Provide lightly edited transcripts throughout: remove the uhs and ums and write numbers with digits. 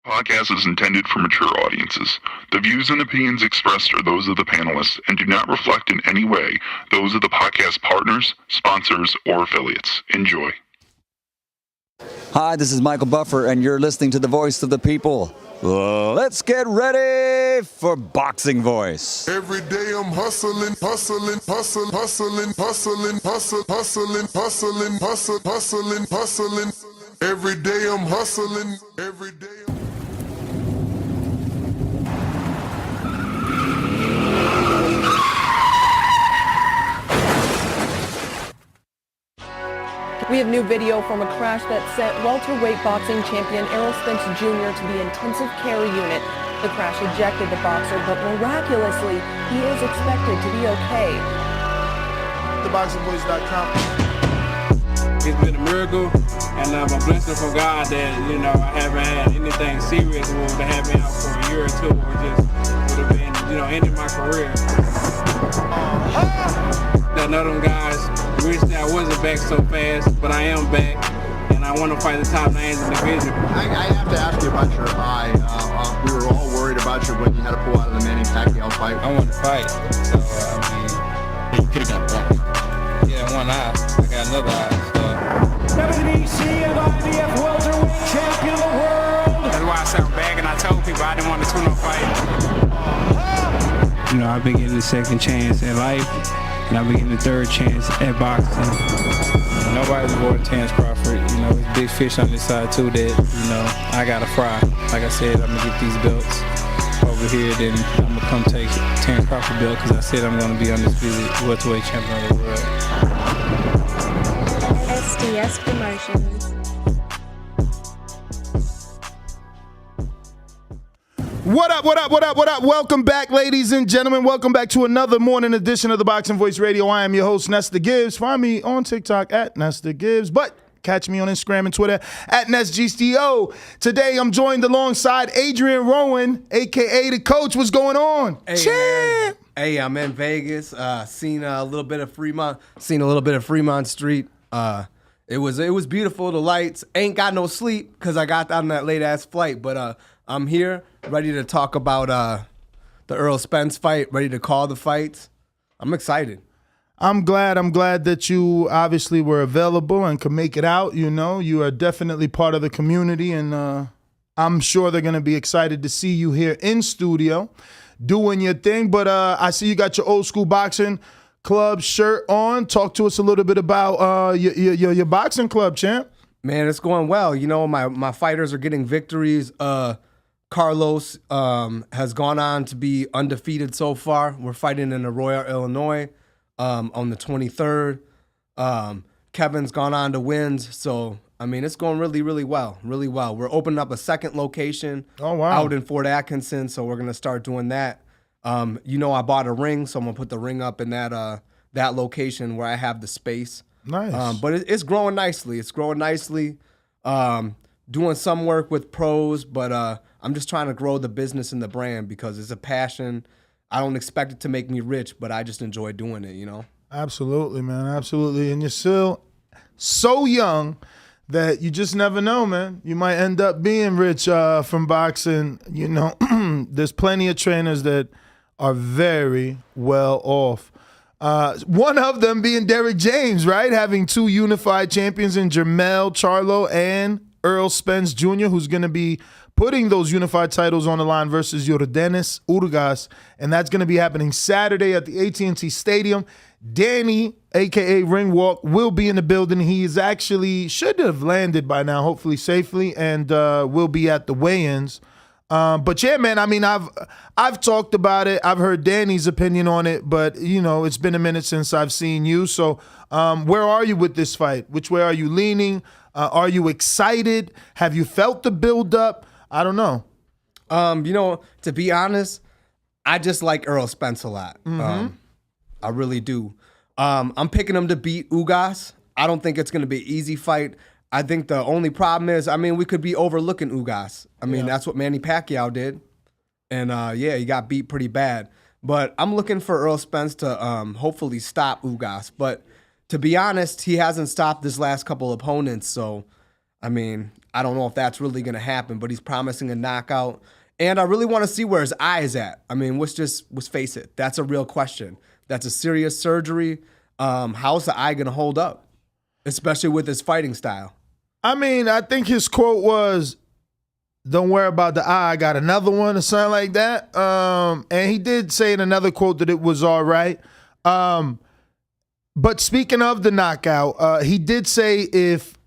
Podcast is intended for mature audiences. The views and opinions expressed are those of the panelists and do not reflect in any way those of the podcast partners, sponsors, or affiliates. Enjoy. Hi, this is Michael Buffer, and you're listening to the Voice of the People. Let's get ready for Boxing Voice. Every day I'm hustling. Every day I'm hustling. Every day. We have new video from a crash that sent welterweight boxing champion Errol Spence Jr. to the intensive care unit. The crash ejected the boxer, but miraculously, he is expected to be okay. TheBoxingVoice.com. It's been a miracle, and I'm a blessing from God that, I haven't had anything serious that would have me out for a year or two, or just would have been, ending my career. None of them guys wish that I wasn't back so fast, but I am back, and I want to fight the top names in the division. I have to ask you about your eye. We were all worried about you when you had to pull out of the Manny Pacquiao fight. I want to fight, so You could have got that. yeah, one eye. I got another eye. WBC and IBF welterweight champion of the world. That's why I sound back, and I told people I didn't want to tune up fight. I've been getting a second chance at life, and I've been getting a third chance at boxing. Nobody's avoiding Terrence Crawford. It's big fish on this side too that, I gotta fry. Like I said, I'm gonna get these belts over here, then I'm gonna come take Terrence Crawford belt because I said I'm gonna be undisputed welterweight champion of the world. SDS Promotions. What up? Welcome back, ladies and gentlemen. Welcome back to another morning edition of the Boxing Voice Radio. I am your host, Nesta Gibbs. Find me on TikTok at Nesta Gibbs, but catch me on Instagram and Twitter at NestGCO. Today, I'm joined alongside Adrian Rowan, a.k.a. The Coach. What's going on? Hey, Champ! Hey, I'm in Vegas. Seen a little bit of Fremont Street. It was beautiful. The lights. Ain't got no sleep because I got on that late ass flight. But I'm here, ready to talk about the Errol Spence fight. Ready to call the fights. I'm excited. I'm glad that you obviously were available and could make it out. You are definitely part of the community, and I'm sure they're going to be excited to see you here in studio doing your thing. But I see you got your old school boxing club shirt on. Talk to us a little bit about your boxing club, champ. Man, it's going well. My fighters are getting victories. Carlos has gone on to be undefeated so far. We're fighting in Arroyo, Illinois on the 23rd. Kevin's gone on to wins. So, it's going really, really well. Really well. We're opening up a second location out in Fort Atkinson, so we're going to start doing that. I bought a ring, so I'm going to put the ring up in that location where I have the space. Nice. But it's growing nicely. Doing some work with pros, but I'm just trying to grow the business and the brand because it's a passion. I don't expect it to make me rich, but I just enjoy doing it, Absolutely, man. Absolutely. And you're still so young that you just never know, man. You might end up being rich from boxing. There's plenty of trainers that are very well off. One of them being Derrick James, right? Having two unified champions in Jermell Charlo and Errol Spence Jr., who's going to be putting those unified titles on the line versus Yordenis Ugas, and that's going to be happening Saturday at the AT&T Stadium. Danny, a.k.a. Ringwalk, will be in the building. He is actually should have landed by now, hopefully safely, and will be at the weigh-ins. But yeah, man, I've talked about it. I've heard Danny's opinion on it, but it's been a minute since I've seen you. So where are you with this fight? Which way are you leaning? Are you excited? Have you felt the build-up? I don't know. To be honest, I just like Errol Spence a lot. Mm-hmm. I really do. I'm picking him to beat Ugas. I don't think it's going to be an easy fight. I think the only problem is, we could be overlooking Ugas. That's what Manny Pacquiao did. And, he got beat pretty bad. But I'm looking for Errol Spence to hopefully stop Ugas. But to be honest, he hasn't stopped his last couple opponents. So, I mean, I don't know if that's really going to happen, but he's promising a knockout. And I really want to see where his eye is at. I mean, let's face it. That's a real question. That's a serious surgery. How's the eye going to hold up, especially with his fighting style? I mean, I think his quote was, "Don't worry about the eye, I got another one," or something like that. And he did say in another quote that it was all right. But speaking of the knockout, he did say if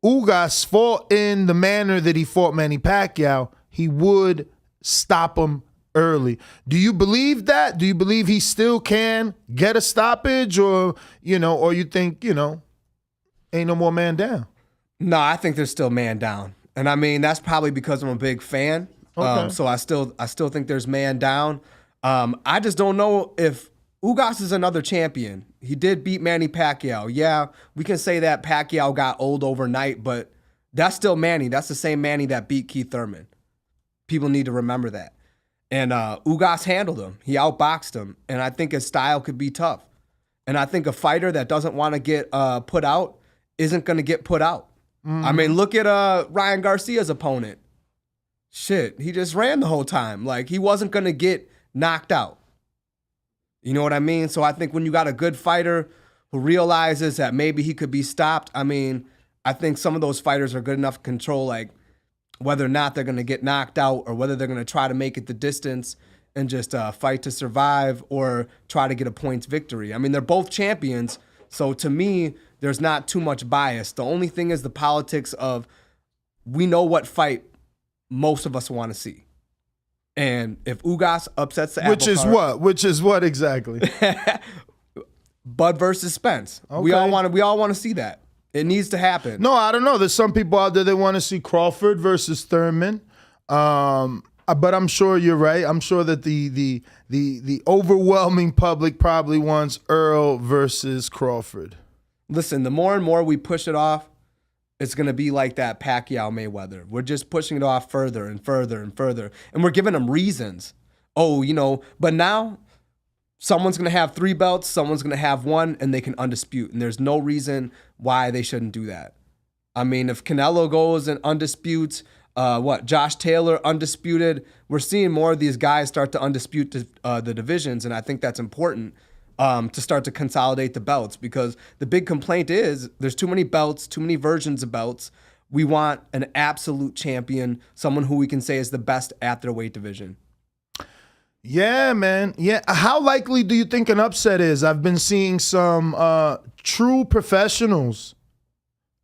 Ugas fought in the manner that he fought Manny Pacquiao, he would stop him early. Do you believe that? Do you believe he still can get a stoppage, or you think, ain't no more man down? No, I think there's still man down. And I mean, that's probably because I'm a big fan. Okay. So I still think there's man down. I just don't know if Ugas is another champion. He did beat Manny Pacquiao. Yeah, we can say that Pacquiao got old overnight, but that's still Manny. That's the same Manny that beat Keith Thurman. People need to remember that. And Ugas handled him. He outboxed him. And I think his style could be tough. And I think a fighter that doesn't want to get put out isn't going to get put out. I mean, look at Ryan Garcia's opponent. Shit, he just ran the whole time. Like, he wasn't going to get knocked out. You know what I mean? So I think when you got a good fighter who realizes that maybe he could be stopped, I mean, I think some of those fighters are good enough to control, like, whether or not they're going to get knocked out or whether they're going to try to make it the distance and just fight to survive or try to get a points victory. I mean, they're both champions, so to me, there's not too much bias. The only thing is the politics of we know what fight most of us want to see. And if Ugas upsets the apple cart, Which is what exactly? Bud versus Spence. Okay. We all want to see that. It needs to happen. No, I don't know. There's some people out there that want to see Crawford versus Thurman. But I'm sure you're right. I'm sure that the overwhelming public probably wants Earl versus Crawford. Listen, the more and more we push it off, it's going to be like that Pacquiao Mayweather. We're just pushing it off further and further and further. And we're giving them reasons. But now someone's going to have 3 belts, someone's going to have 1, and they can undispute. And there's no reason why they shouldn't do that. I mean, if Canelo goes and undisputes, Josh Taylor undisputed, we're seeing more of these guys start to undispute the divisions, and I think that's important to start to consolidate the belts, because the big complaint is there's too many belts, too many versions of belts. We want an absolute champion, someone who we can say is the best at their weight division. Yeah, man. Yeah. How likely do you think an upset is? I've been seeing some true professionals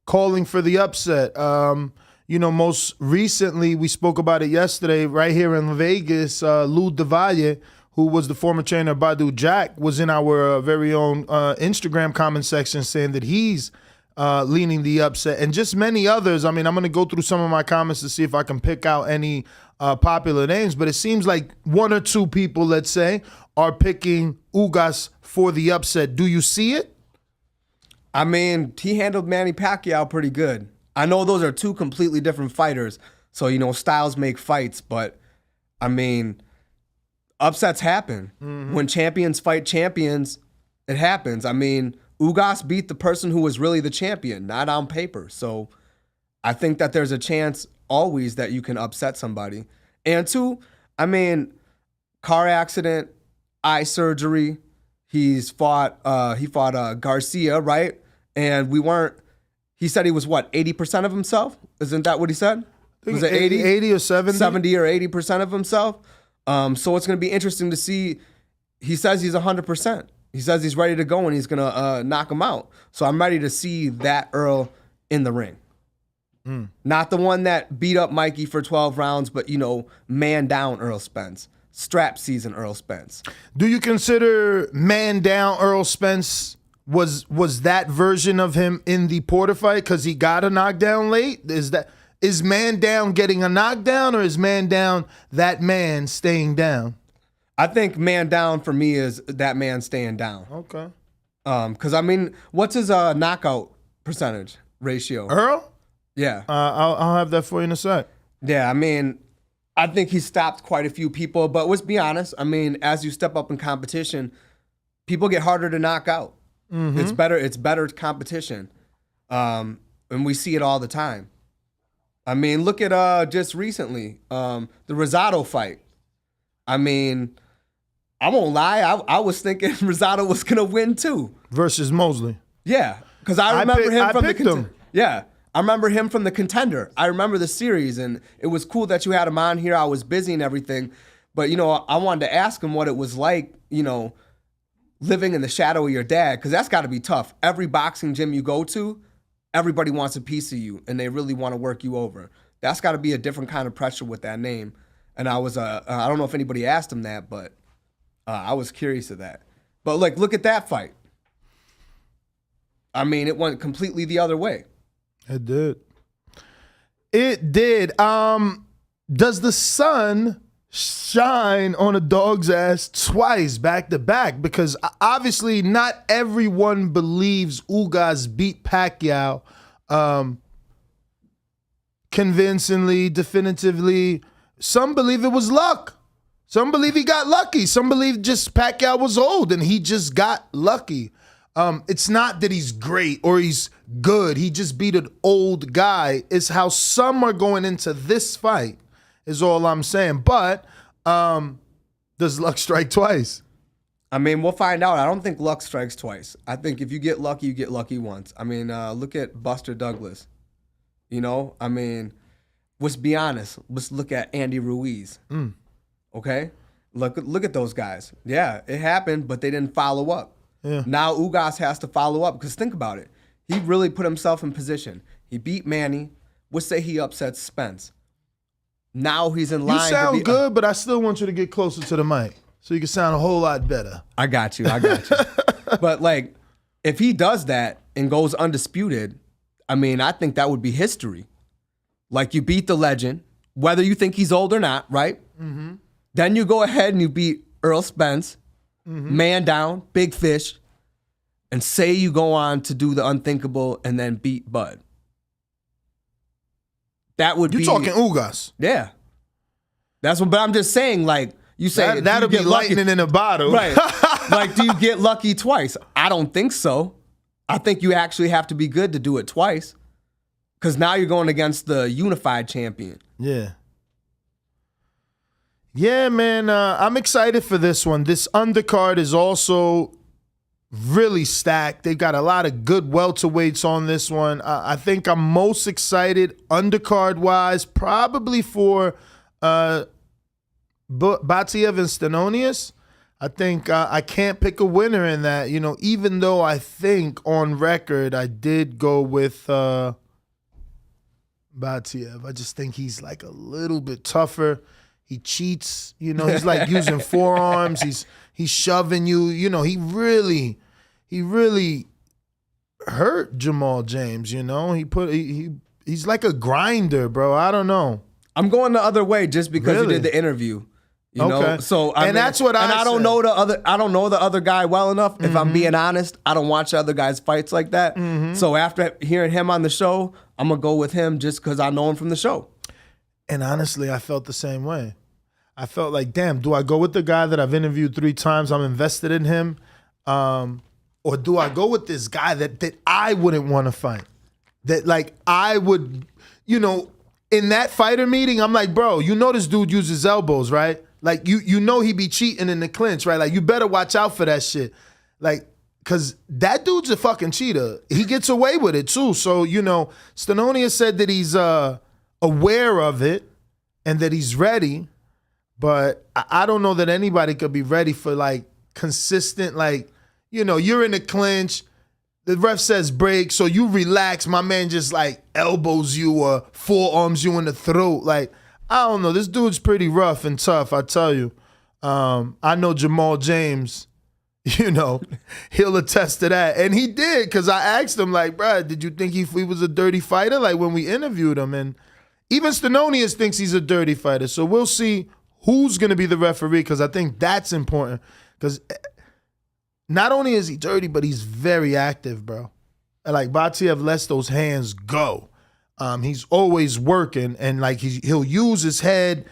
calling for the upset. Most recently, we spoke about it yesterday right here in Vegas. Lou DeValle, who was the former trainer of Badu Jack, was in our very own Instagram comment section saying that he's leaning the upset, and just many others. I mean, I'm going to go through some of my comments to see if I can pick out any popular names, but it seems like 1 or 2 people, let's say, are picking Ugas for the upset. Do you see it? I mean, he handled Manny Pacquiao pretty good. I know those are 2 completely different fighters, so, styles make fights, but, I mean, upsets happen. Mm-hmm. When champions fight champions, it happens. I mean, Ugas beat the person who was really the champion, not on paper. So I think that there's a chance always that you can upset somebody. And 2, I mean, car accident, eye surgery. He fought Garcia, right? And he said he was 80% of himself? Isn't that what he said? Was it 80? 80 or 70? 70 or 80% of himself. So it's going to be interesting to see. He says he's 100%. He says he's ready to go and he's going to knock him out. So I'm ready to see that Earl in the ring. Not the one that beat up Mikey for 12 rounds, but, man down Errol Spence. Strap season Errol Spence. Do you consider man down Errol Spence was that version of him in the Porter fight because he got a knockdown late? Is man down getting a knockdown, or is man down that man staying down? I think man down for me is that man staying down. Okay. Because, I mean, what's his knockout percentage ratio? Earl? Yeah. I'll have that for you in a sec. Yeah, I mean, I think he stopped quite a few people, but let's be honest. I mean, as you step up in competition, people get harder to knock out. Mm-hmm. It's better competition. and we see it all the time. I mean, look at just recently, the Rosado fight. I mean, I won't lie, I was thinking Rosado was gonna win too. Versus Mosley. Yeah, because I remember him from the him. Yeah, I remember him from the Contender. I remember the series, and it was cool that you had him on here. I was busy and everything, but I wanted to ask him what it was like, living in the shadow of your dad, because that's got to be tough. Every boxing gym you go to, everybody wants a piece of you, and they really want to work you over. That's got to be a different kind of pressure with that name. And I was, I don't know if anybody asked him that, but I was curious of that. But look at that fight. I mean, it went completely the other way. It did. It did. Does the sun shine on a dog's ass twice back to back? Because obviously not everyone believes Ugas beat Pacquiao convincingly, definitively. Some believe it was luck. Some believe he got lucky. Some believe just Pacquiao was old and he just got lucky. It's not that he's great or he's good. He just beat an old guy. It's how some are going into this fight is all I'm saying. But does luck strike twice? I mean, we'll find out. I don't think luck strikes twice. I think if you get lucky, you get lucky once. I mean, look at Buster Douglas. I mean, let's be honest. Let's look at Andy Ruiz. Okay? Look at those guys. Yeah, it happened, but they didn't follow up. Yeah. Now Ugas has to follow up because think about it. He really put himself in position. He beat Manny. Let's say he upsets Spence. Now he's in line. You sound good, but I still want you to get closer to the mic so you can sound a whole lot better. I got you. But if he does that and goes undisputed, I mean, I think that would be history. You beat the legend, whether you think he's old or not, right? Mm-hmm. Then you go ahead and you beat Errol Spence, man down, big fish, and say you go on to do the unthinkable and then beat Bud. That would be... You're talking Ugas. Yeah. That's what, but I'm just saying, you say... That'll be lightning in a bottle. Right. Do you get lucky twice? I don't think so. I think you actually have to be good to do it twice. Because now you're going against the unified champion. Yeah. Yeah, man, I'm excited for this one. This undercard is also really stacked. They've got a lot of good welterweights on this one. I think I'm most excited undercard-wise probably for Batiev and Stenonius. I think I can't pick a winner in that, even though I think on record I did go with Batiev. I just think he's a little bit tougher. He cheats, he's using forearms. He's shoving you. He really hurt Jamal James. He's like a grinder, bro. I don't know. I'm going the other way just because you did the interview. Okay. So that's what I don't know I don't know the other guy well enough. If I'm being honest, I don't watch the other guys' fights like that. So after hearing him on the show, I'm gonna go with him just because I know him from the show. And honestly, I felt the same way. I felt like, damn, do I go with the guy that I've interviewed 3 times? I'm invested in him. Or do I go with this guy that I wouldn't want to fight? That I would, in that fighter meeting, I'm like, bro, this dude uses elbows, right? He be cheating in the clinch, right? You better watch out for that shit. Because that dude's a fucking cheater. He gets away with it too. So, Stenonius said that he's aware of it and that he's ready. But I don't know that anybody could be ready for consistent, you're in the clinch, the ref says break, so you relax, my man just elbows you or forearms you in the throat. I don't know, this dude's pretty rough and tough, I tell you. I know Jamal James, he'll attest to that. And he did, because I asked him, bro, did you think he was a dirty fighter? When we interviewed him. And even Stenonius thinks he's a dirty fighter. So we'll see who's going to be the referee, because I think that's important. Because not only is he dirty, but he's very active, bro. Batiev lets those hands go. He's always working, and he'll use his head.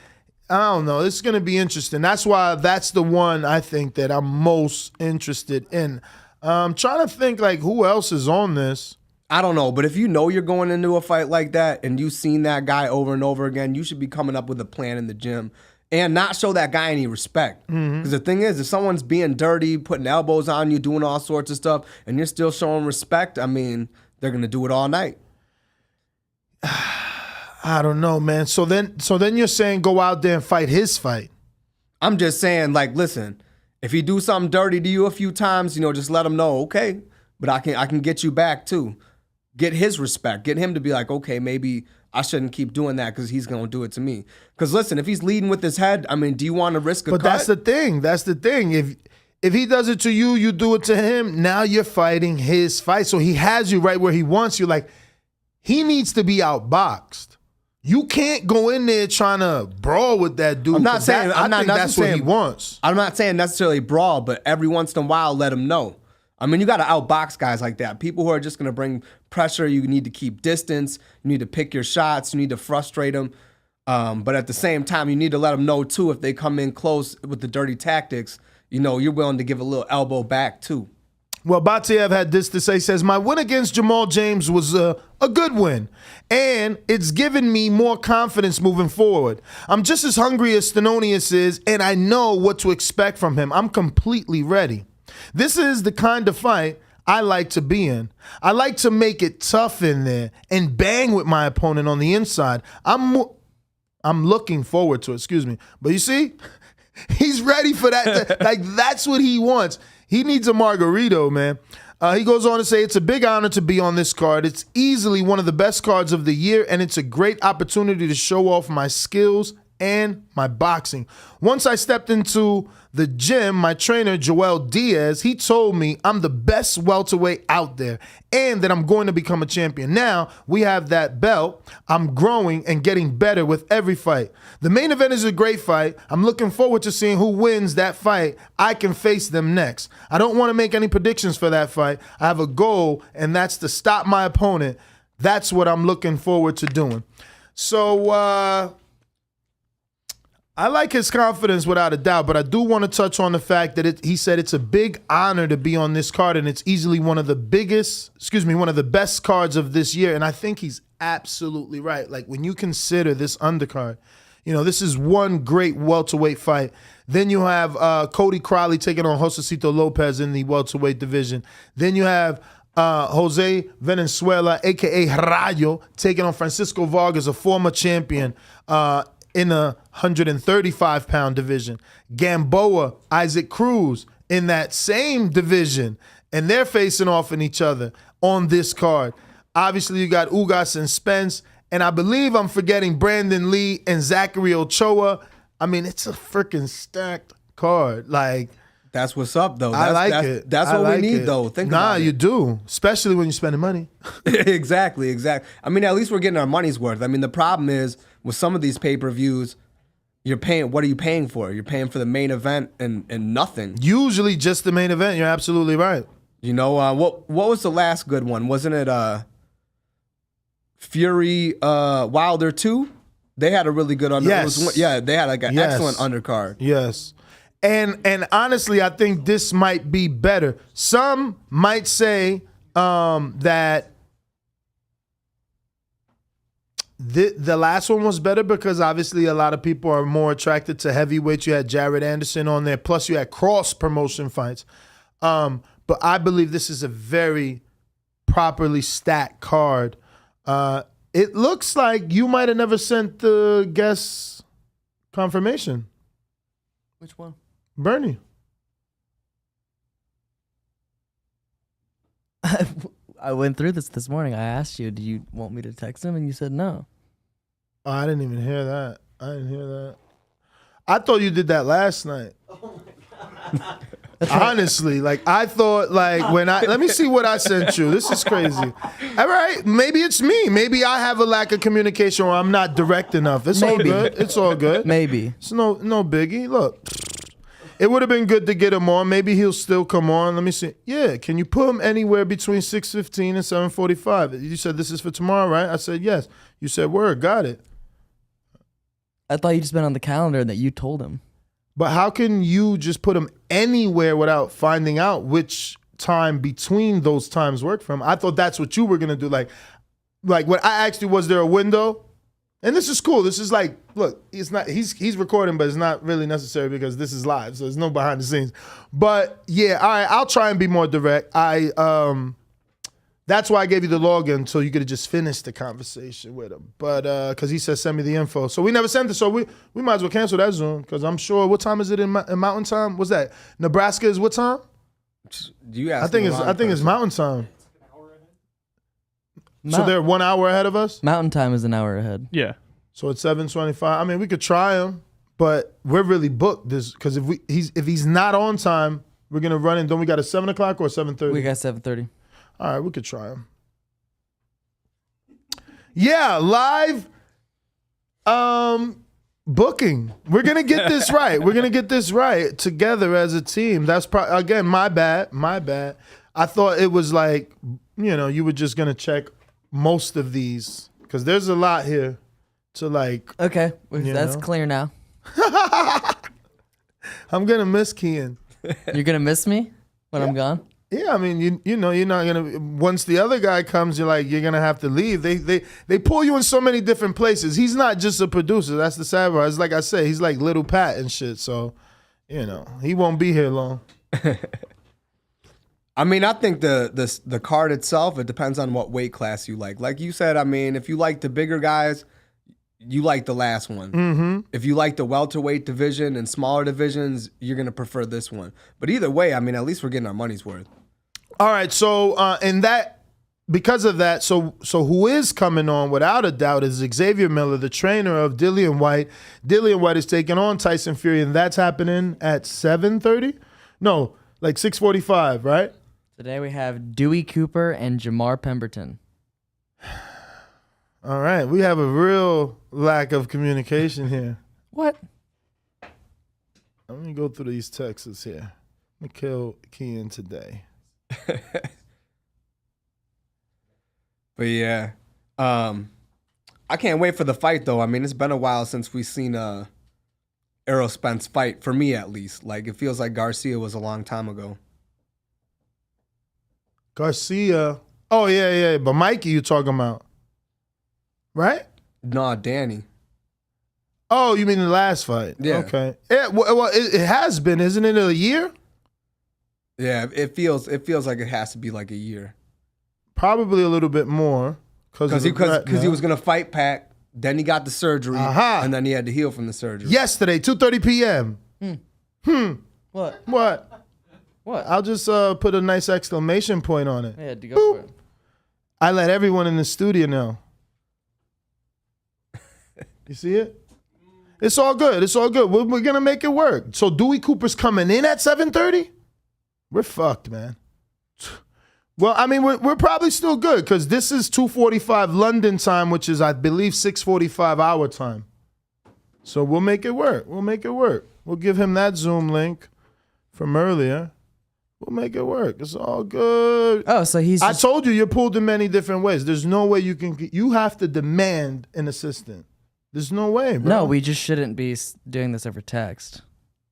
I don't know. It's going to be interesting. That's why that's the one I think that I'm most interested in. I'm trying to think who else is on this. I don't know, but if you know you're going into a fight like that and you've seen that guy over and over again, you should be coming up with a plan in the gym and not show that guy any respect. Because the thing is, if someone's being dirty, putting elbows on you, doing all sorts of stuff, and you're still showing respect, I mean, they're going to do it all night. I don't know, man. So then you're saying go out there and fight his fight. I'm just saying, like, listen, if he do something dirty to you a few times, just let him know, okay, but I can get you back too. Get his respect. Get him to be like, okay, maybe I shouldn't keep doing that because he's going to do it to me. Because listen, if he's leading with his head, I mean, do you want to risk a cut? But that's the thing. That's the thing. If he does it to you, you do it to him, now you're fighting his fight. So he has you right where he wants you. Like, he needs to be outboxed. You can't go in there trying to brawl with that dude. I'm not saying I think that's what he wants. I'm not saying necessarily brawl, but every once in a while, let him know. I mean, you got to outbox guys like that. People who are just going to bring pressure. You need to keep distance. You need to pick your shots. You need to frustrate them. But at the same time, you need to let them know, too, if they come in close with the dirty tactics, you're willing to give a little elbow back, too. Well, Batiev had this to say. He says, my win against Jamal James was a good win, and it's given me more confidence moving forward. I'm just as hungry as Stenonius is, and I know what to expect from him. I'm completely ready. This is the kind of fight I like to be in. I like to make it tough in there and bang with my opponent on the inside. I'm looking forward to it, excuse me. But you see, he's ready for that. Like, that's what he wants. He needs a margarito, man. He goes on to say, it's a big honor to be on this card. It's easily one of the best cards of the year, and it's a great opportunity to show off my skills and my boxing. Once I stepped into the gym, my trainer, Joel Diaz, he told me I'm the best welterweight out there and that I'm going to become a champion. Now we have that belt. I'm growing and getting better with every fight. The main event is a great fight. I'm looking forward to seeing who wins that fight. I can face them next. I don't want to make any predictions for that fight. I have a goal, and that's to stop my opponent. That's what I'm looking forward to doing. So, I like his confidence without a doubt, but I do want to touch on the fact that he said it's a big honor to be on this card, and it's easily one of the best cards of this year. And I think he's absolutely right. Like, when you consider this undercard, this is one great welterweight fight. Then you have Cody Crowley taking on Josecito Lopez in the welterweight division. Then you have Jose Venezuela, a.k.a. Rayo, taking on Francisco Vargas, a former champion, in the 135-pound division. Gamboa, Isaac Cruz in that same division, and they're facing off in each other on this card. Obviously, you got Ugas and Spence, and I believe I'm forgetting Brandon Lee and Zachary Ochoa. I mean, it's a freaking stacked card. Like, that's what's up, though. I like it. That's what we need, though. Think about it. You do, especially when you're spending money. Exactly. I mean, at least we're getting our money's worth. I mean, the problem is with some of these pay-per-views, you're paying. What are you paying for? You're paying for the main event and nothing. Usually just the main event. You're absolutely right. What was the last good one? Wasn't it Fury Wilder 2? They had a really good undercard. Yes. They had like an excellent undercard. Yes. And honestly, I think this might be better. Some might say that the last one was better because obviously a lot of people are more attracted to heavyweights. You had Jared Anderson on there. Plus you had cross-promotion fights. But I believe this is a very properly stacked card. It looks like you might have never sent the guest confirmation. Which one? Bernie. I went through this morning. I asked you, do you want me to text him? And you said no. Oh, I didn't even hear that. I thought you did that last night. Oh my God. Honestly, I thought let me see what I sent you. This is crazy. All right, maybe it's me. Maybe I have a lack of communication or I'm not direct enough. It's all good. It's all good. Maybe. It's no biggie. Look, it would have been good to get him on. Maybe he'll still come on. Let me see. Yeah, can you put him anywhere between 6:15 and 7:45? You said this is for tomorrow, right? I said yes. You said word. Got it. I thought you just been on the calendar and that you told him. But how can you just put him anywhere without finding out which time between those times work for him. I thought that's what you were gonna do. Like what I asked you, was there a window? And this is cool. This is like, look, he's recording, but it's not really necessary because this is live, so there's no behind the scenes. But yeah, all right, I'll try and be more direct. That's why I gave you the login, so you could have just finished the conversation with him. But because he said send me the info, so we never sent it. So we might as well cancel that Zoom because I'm sure. What time is it in Mountain Time? What's that? Nebraska is what time? You I think it's Mountain Time. So they're 1 hour ahead of us? Mountain Time is an hour ahead. Yeah. So it's 7:25. I mean, we could try him, but we're really booked this because if he's not on time, we're gonna run in. Don't we got a 7 o'clock or 7:30? We got 7:30. All right, we could try him. Yeah, live booking. We're gonna get this right. We're gonna get this right together as a team. That's again my bad. I thought it was like, you were just gonna check most of these because there's a lot here to like. Okay, that's clear now. I'm gonna miss Kian. You're gonna miss me when I'm gone? Yeah, I mean, you're not gonna. Once the other guy comes, you're gonna have to leave. They pull you in so many different places. He's not just a producer. That's the sad part. It's like I said, he's like Little Pat and shit. So, he won't be here long. I mean, I think the card itself, it depends on what weight class you like. Like you said, I mean, if you like the bigger guys, you like the last one. Mm-hmm. If you like the welterweight division and smaller divisions, you're going to prefer this one. But either way, I mean, at least we're getting our money's worth. All right, so because of that, so who is coming on without a doubt is Xavier Miller, the trainer of Dillian White. Dillian White is taking on Tyson Fury, and that's happening at 7:30? No, like 6:45, right? Today we have Dewey Cooper and Jamar Pemberton. All right, we have a real lack of communication here. What? Let me go through these texts here. Let me kill Kian today. But yeah, I can't wait for the fight though. I mean, it's been a while since we've seen Errol Spence fight, for me at least. Like, it feels like Garcia was a long time ago. Garcia. Oh, yeah. But Mikey you talking about, right? Nah, Danny. Oh, you mean the last fight? Yeah. Okay. It has been, isn't it, a year? Yeah, it feels like it has to be like a year. Probably a little bit more. Because he was going to fight Pac, then he got the surgery, and then he had to heal from the surgery. Yesterday, 2:30 p.m. What? I'll just put a nice exclamation point on it. Yeah, to go for it. I let everyone in the studio know. You see it? It's all good. We're going to make it work. So Dewey Cooper's coming in at 7:30? We're fucked, man. Well, I mean, we're probably still good because this is 2:45 London time, which is, I believe, 6:45 our time. So we'll make it work. We'll give him that Zoom link from earlier. We'll make it work. It's all good. Oh, so I told you you're pulled in many different ways. There's no way you have to demand an assistant. There's no way, bro. No, we just shouldn't be doing this over text.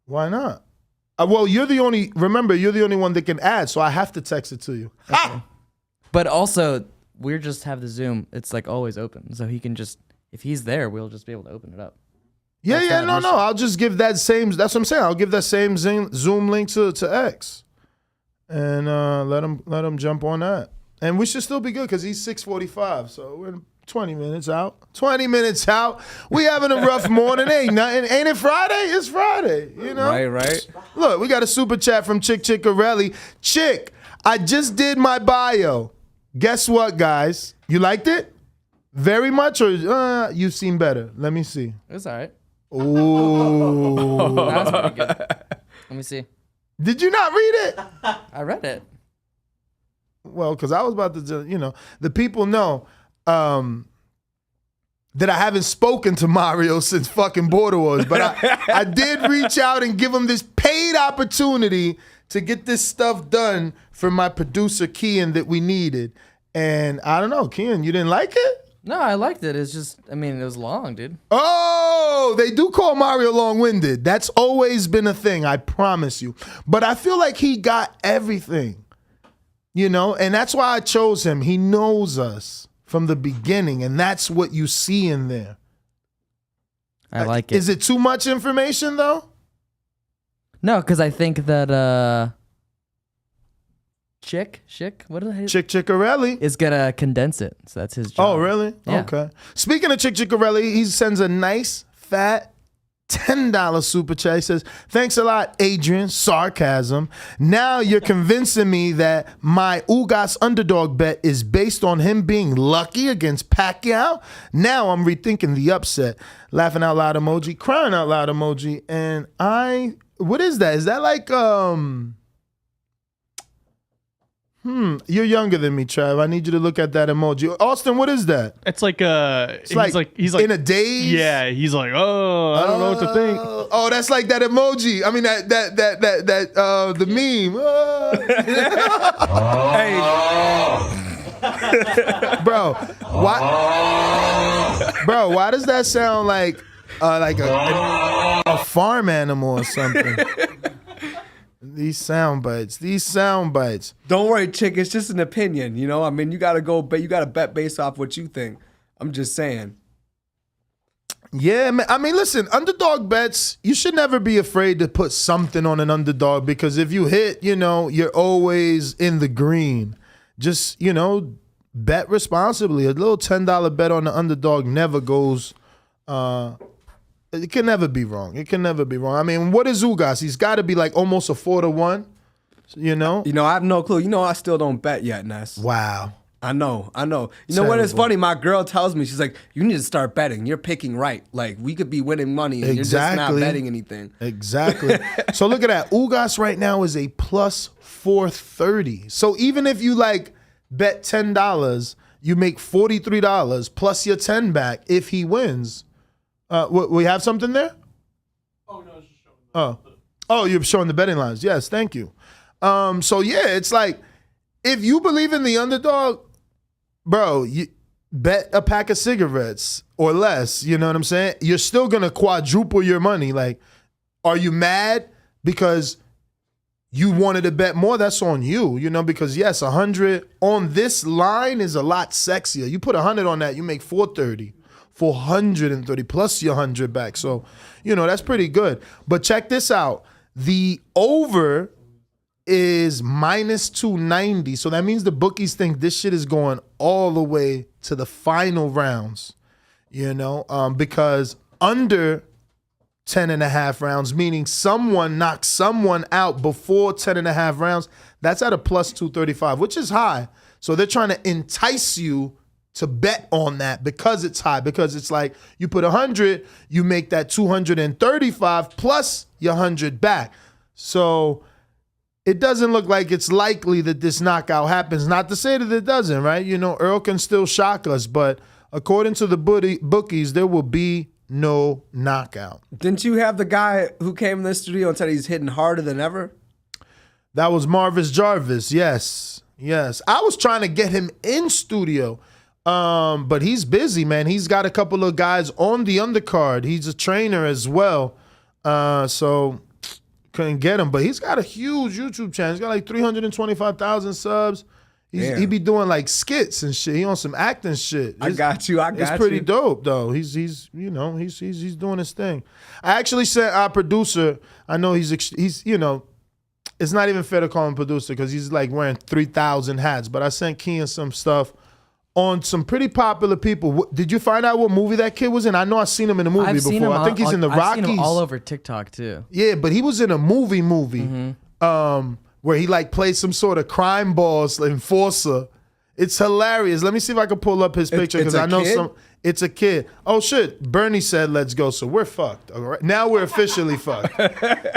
Why not? Well, you're the only one that can add, so I have to text it to you. Okay. But also, we just have the Zoom. It's like always open. So he can just, if he's there, we'll just be able to open it up. No. I'll just give that same, that's what I'm saying. I'll give that same Zoom link to X. And let him jump on that. And we should still be good because he's 6:45. So we're 20 minutes out. 20 minutes out. We having a rough morning. Ain't nothing. Ain't it Friday? It's Friday. Right. Look, we got a super chat from Chick Chickarelli. Chick, I just did my bio. Guess what, guys? You liked it? Very much, or you've seen better? Let me see. It was all right. Ooh. That was pretty good. Let me see. Did you not read it? I read it. Well, because I was about to, the people know that I haven't spoken to Mario since fucking Border Wars, but I did reach out and give him this paid opportunity to get this stuff done for my producer, Kian, that we needed. And I don't know, Kian, you didn't like it? No, I liked it. It's just, it was long, dude. Oh, they do call Mario long-winded. That's always been a thing, I promise you. But I feel like he got everything. You know, and that's why I chose him. He knows us from the beginning, and that's what you see in there. I like it. Is it too much information, though? No, because I think that Chick, what is it? Chick Chickarelli is gonna condense it, so that's his job. Oh, really? Yeah. Okay. Speaking of Chick Chickarelli, he sends a nice, fat $10 super chat. He says, thanks a lot, Adrian. Sarcasm. Now you're convincing me that my Ugas underdog bet is based on him being lucky against Pacquiao. Now I'm rethinking the upset. Laughing out loud emoji, crying out loud emoji. And what is that? Is that like, you're younger than me, Trav. I need you to look at that emoji. Austin, what is that? It's like he's like in a daze. Yeah, he's like, oh, I don't know what to think. Oh, that's like that emoji. I mean that the meme. Hey, bro, why does that sound like a farm animal or something? These sound bites. Don't worry, Chick. It's just an opinion. You know, I mean, you gotta bet based off what you think. I'm just saying. Yeah, man. I mean, listen, underdog bets, you should never be afraid to put something on an underdog because if you hit, you know, you're always in the green. Just, you know, bet responsibly. A little $10 bet on the underdog never goes. It can never be wrong. I mean, what is Ugas? He's got to be like almost a 4-1. You know? You know, I have no clue. You know, I still don't bet yet, Ness. Wow. I know. You know what? It's funny. My girl tells me, she's like, you need to start betting. You're picking right. Like, we could be winning money and you're just not betting anything. Exactly. So look at that. Ugas right now is a plus 430. So even if you like bet $10, you make $43 plus your 10 back if he wins. We have something there? Oh, no, it's just showing. Oh, you're showing the betting lines. Yes, thank you. So yeah, it's like, if you believe in the underdog, bro, you bet a pack of cigarettes or less, you know what I'm saying? You're still going to quadruple your money. Like, are you mad because you wanted to bet more? That's on you, you know, because yes, 100 on this line is a lot sexier. You put 100 on that, you make 430. 430 plus your 100 back. So, you know, that's pretty good. But check this out. The over is minus 290. So that means the bookies think this shit is going all the way to the final rounds, you know, because under 10.5 rounds, meaning someone knocks someone out before 10.5 rounds, that's at a plus 235, which is high. So they're trying to entice you to bet on that because it's high, because it's like you put 100, you make that 235 plus your 100 back. So it doesn't look like it's likely that this knockout happens. Not to say that it doesn't, right? You know, Earl can still shock us, but according to the bookies, there will be no knockout. Didn't you have the guy who came in the studio and said he's hitting harder than ever? That was Marvis Jarvis, yes. I was trying to get him in studio. But he's busy, man. He's got a couple of guys on the undercard. He's a trainer as well. So couldn't get him. But he's got a huge YouTube channel. He's got like 325,000 subs. He be doing like skits and shit. He on some acting shit. I got you. It's pretty dope though. He's doing his thing. I actually sent our producer. I know he's you know, it's not even fair to call him producer because he's like wearing 3,000 hats. But I sent Kean some stuff on some pretty popular people. Did you find out what movie that kid was in? I know I've seen him in a movie before. I think he's in the Rockies. I've seen him all over TikTok too. Yeah, but he was in a movie, where he like played some sort of crime boss enforcer. It's hilarious. Let me see if I can pull up his picture because I know it's a kid. Oh shit! Bernie said, "Let's go." So we're fucked. All right, now we're officially fucked.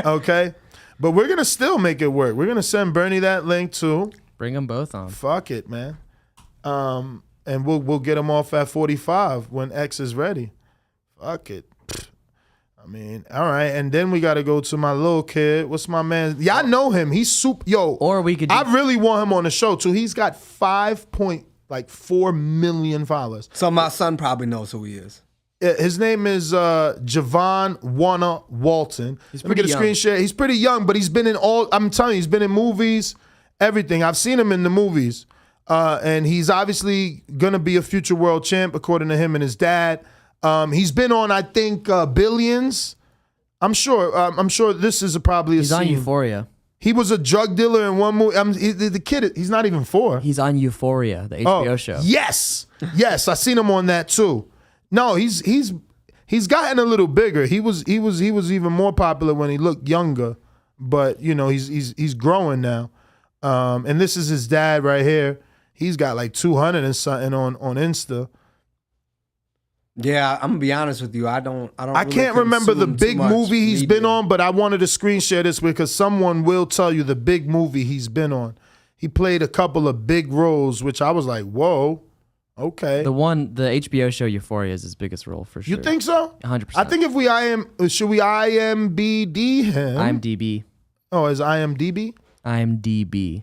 Okay, but we're gonna still make it work. We're gonna send Bernie that link too. Bring them both on. Fuck it, man. And we'll get him off at 45 when X is ready. Fuck it. I mean, all right. And then we got to go to my little kid. What's my man? Yeah, I know him. He's super. Yo. Or we could. I really want him on the show too. He's got 5.4 million followers. So my son probably knows who he is. His name is Javon Warner Walton. Let me get a screen share. He's pretty young, but he's been in all. I'm telling you, he's been in movies. everything. I've seen him in the movies, and he's obviously gonna be a future world champ, according to him and his dad. He's been on, I think, Billions. I'm sure this is probably a He's on scene. Euphoria. He was a drug dealer in one movie. The kid, he's not even 4. He's on Euphoria, the HBO show. Yes, I seen him on that too. No, he's gotten a little bigger. He was even more popular when he looked younger, but you know he's growing now. And this is his dad right here. He's got like 200 and something on Insta. Yeah, I'm gonna be honest with you. I can't remember the big movie he's been on, but I wanted to screen share this because someone will tell you the big movie he's been on. He played a couple of big roles, which I was like, whoa, okay. The HBO show Euphoria is his biggest role for sure. You think so? 100%. I think if should we IMBD him? IMDb. Oh, is IMDb? IMDb.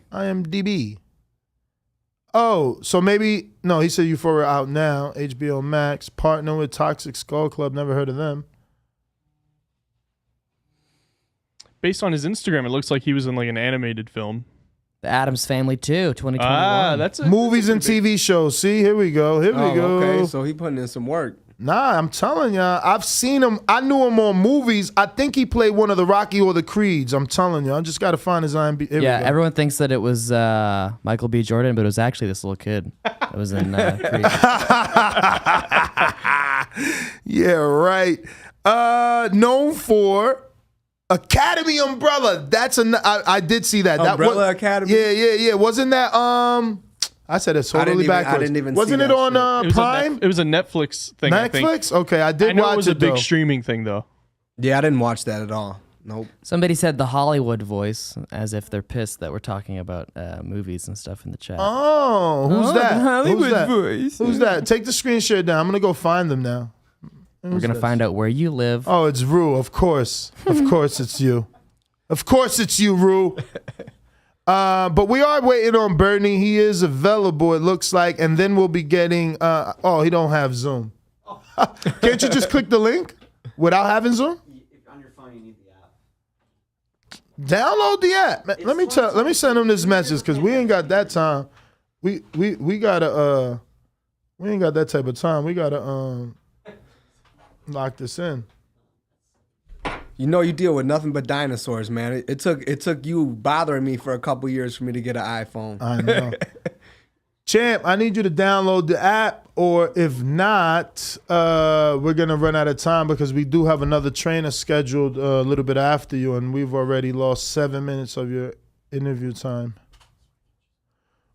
Oh, so maybe, no, he said Euphoria out now. HBO Max, partner with Toxic Skull Club. Never heard of them. Based on his Instagram, it looks like he was in like an animated film. The Addams Family 2, 2021. That's movies and TV shows. See, here we go. Here we go. Okay, so he putting in some work. Nah, I'm telling y'all. I've seen him. I knew him on movies. I think he played one of the Rocky or the Creeds. I'm telling you. I just got to find his IMDb. Yeah, everyone thinks that it was Michael B. Jordan, but it was actually this little kid that was in Creed. Yeah, right. Known for Academy Umbrella. I did see that. Umbrella Academy? Yeah. Wasn't that I said it's totally backwards. I didn't even Wasn't see it that on Prime? It was a Netflix thing. Netflix? Okay, I did know watch it was a big though. streaming thing though. Yeah, I didn't watch that at all. Nope. Somebody said the Hollywood voice, as if they're pissed that we're talking about movies and stuff in the chat. Oh, who's that? The Hollywood Who's that? voice. Who's that? Take the screen share down. I'm gonna go find them now. We're going to find out where you live. Oh, it's Rue, of course. Of course it's you. Of course it's you, Rue. But we are waiting on Bernie. He is available, it looks like. And then we'll be getting, he don't have Zoom. Can't you just click the link without having Zoom? On your phone, you need the app. Download the app. Let me send him this message because we ain't got that time. We gotta, we ain't got that type of time. We gotta, lock this in. You know, you deal with nothing but dinosaurs, man. It took you bothering me for a couple years for me to get an iPhone. I know. Champ, I need you to download the app, or if not, we're gonna run out of time because we do have another trainer scheduled a little bit after you, and we've already lost 7 minutes of your interview time.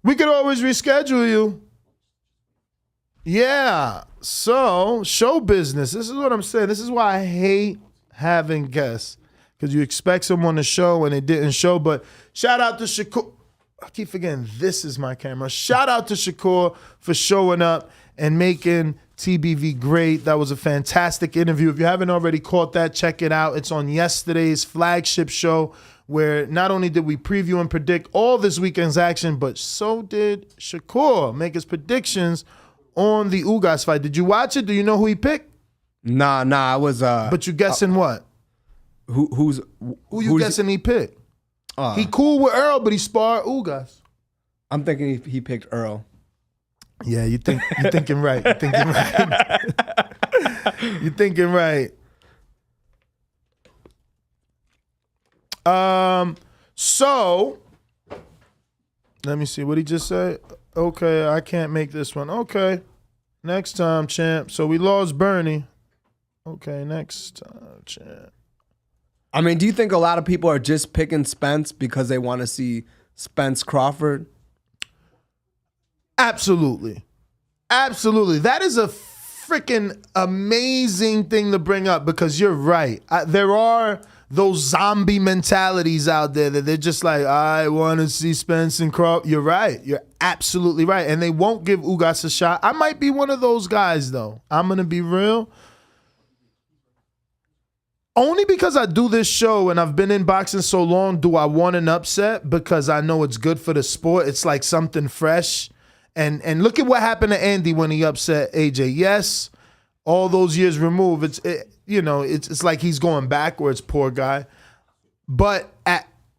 We could always reschedule you. Yeah. So, show business. This is what I'm saying. This is why I hate having guests, because you expect someone to show and it didn't show. But shout out to Shakur. I keep forgetting this is my camera. Shout out to Shakur for showing up and making TBV great. That was a fantastic interview. If you haven't already caught that, check it out. It's on yesterday's flagship show, where not only did we preview and predict all this weekend's action, but so did Shakur make his predictions on the Ugas fight. Did you watch it? Do you know who he picked? Nah, I was. But you guessing what? Who you guessing he picked? He cool with Errol, but he sparred Ugas. I'm thinking he picked Errol. Yeah, you're thinking right. You're thinking right. You're thinking right. So let me see what he just said. Okay, I can't make this one. Okay, next time, champ. So we lost Bernie. Okay, next time, champ. I mean, do you think a lot of people are just picking Spence because they want to see Spence Crawford? Absolutely. Absolutely. That is a freaking amazing thing to bring up, because you're right. There are those zombie mentalities out there that they're just like, I want to see Spence and Crawford. You're right. You're absolutely right. And they won't give Ugas a shot. I might be one of those guys, though. I'm going to be real. Only because I do this show and I've been in boxing so long do I want an upset, because I know it's good for the sport. It's like something fresh. And look at what happened to Andy when he upset AJ. Yes, all those years removed, it's like he's going backwards, poor guy. But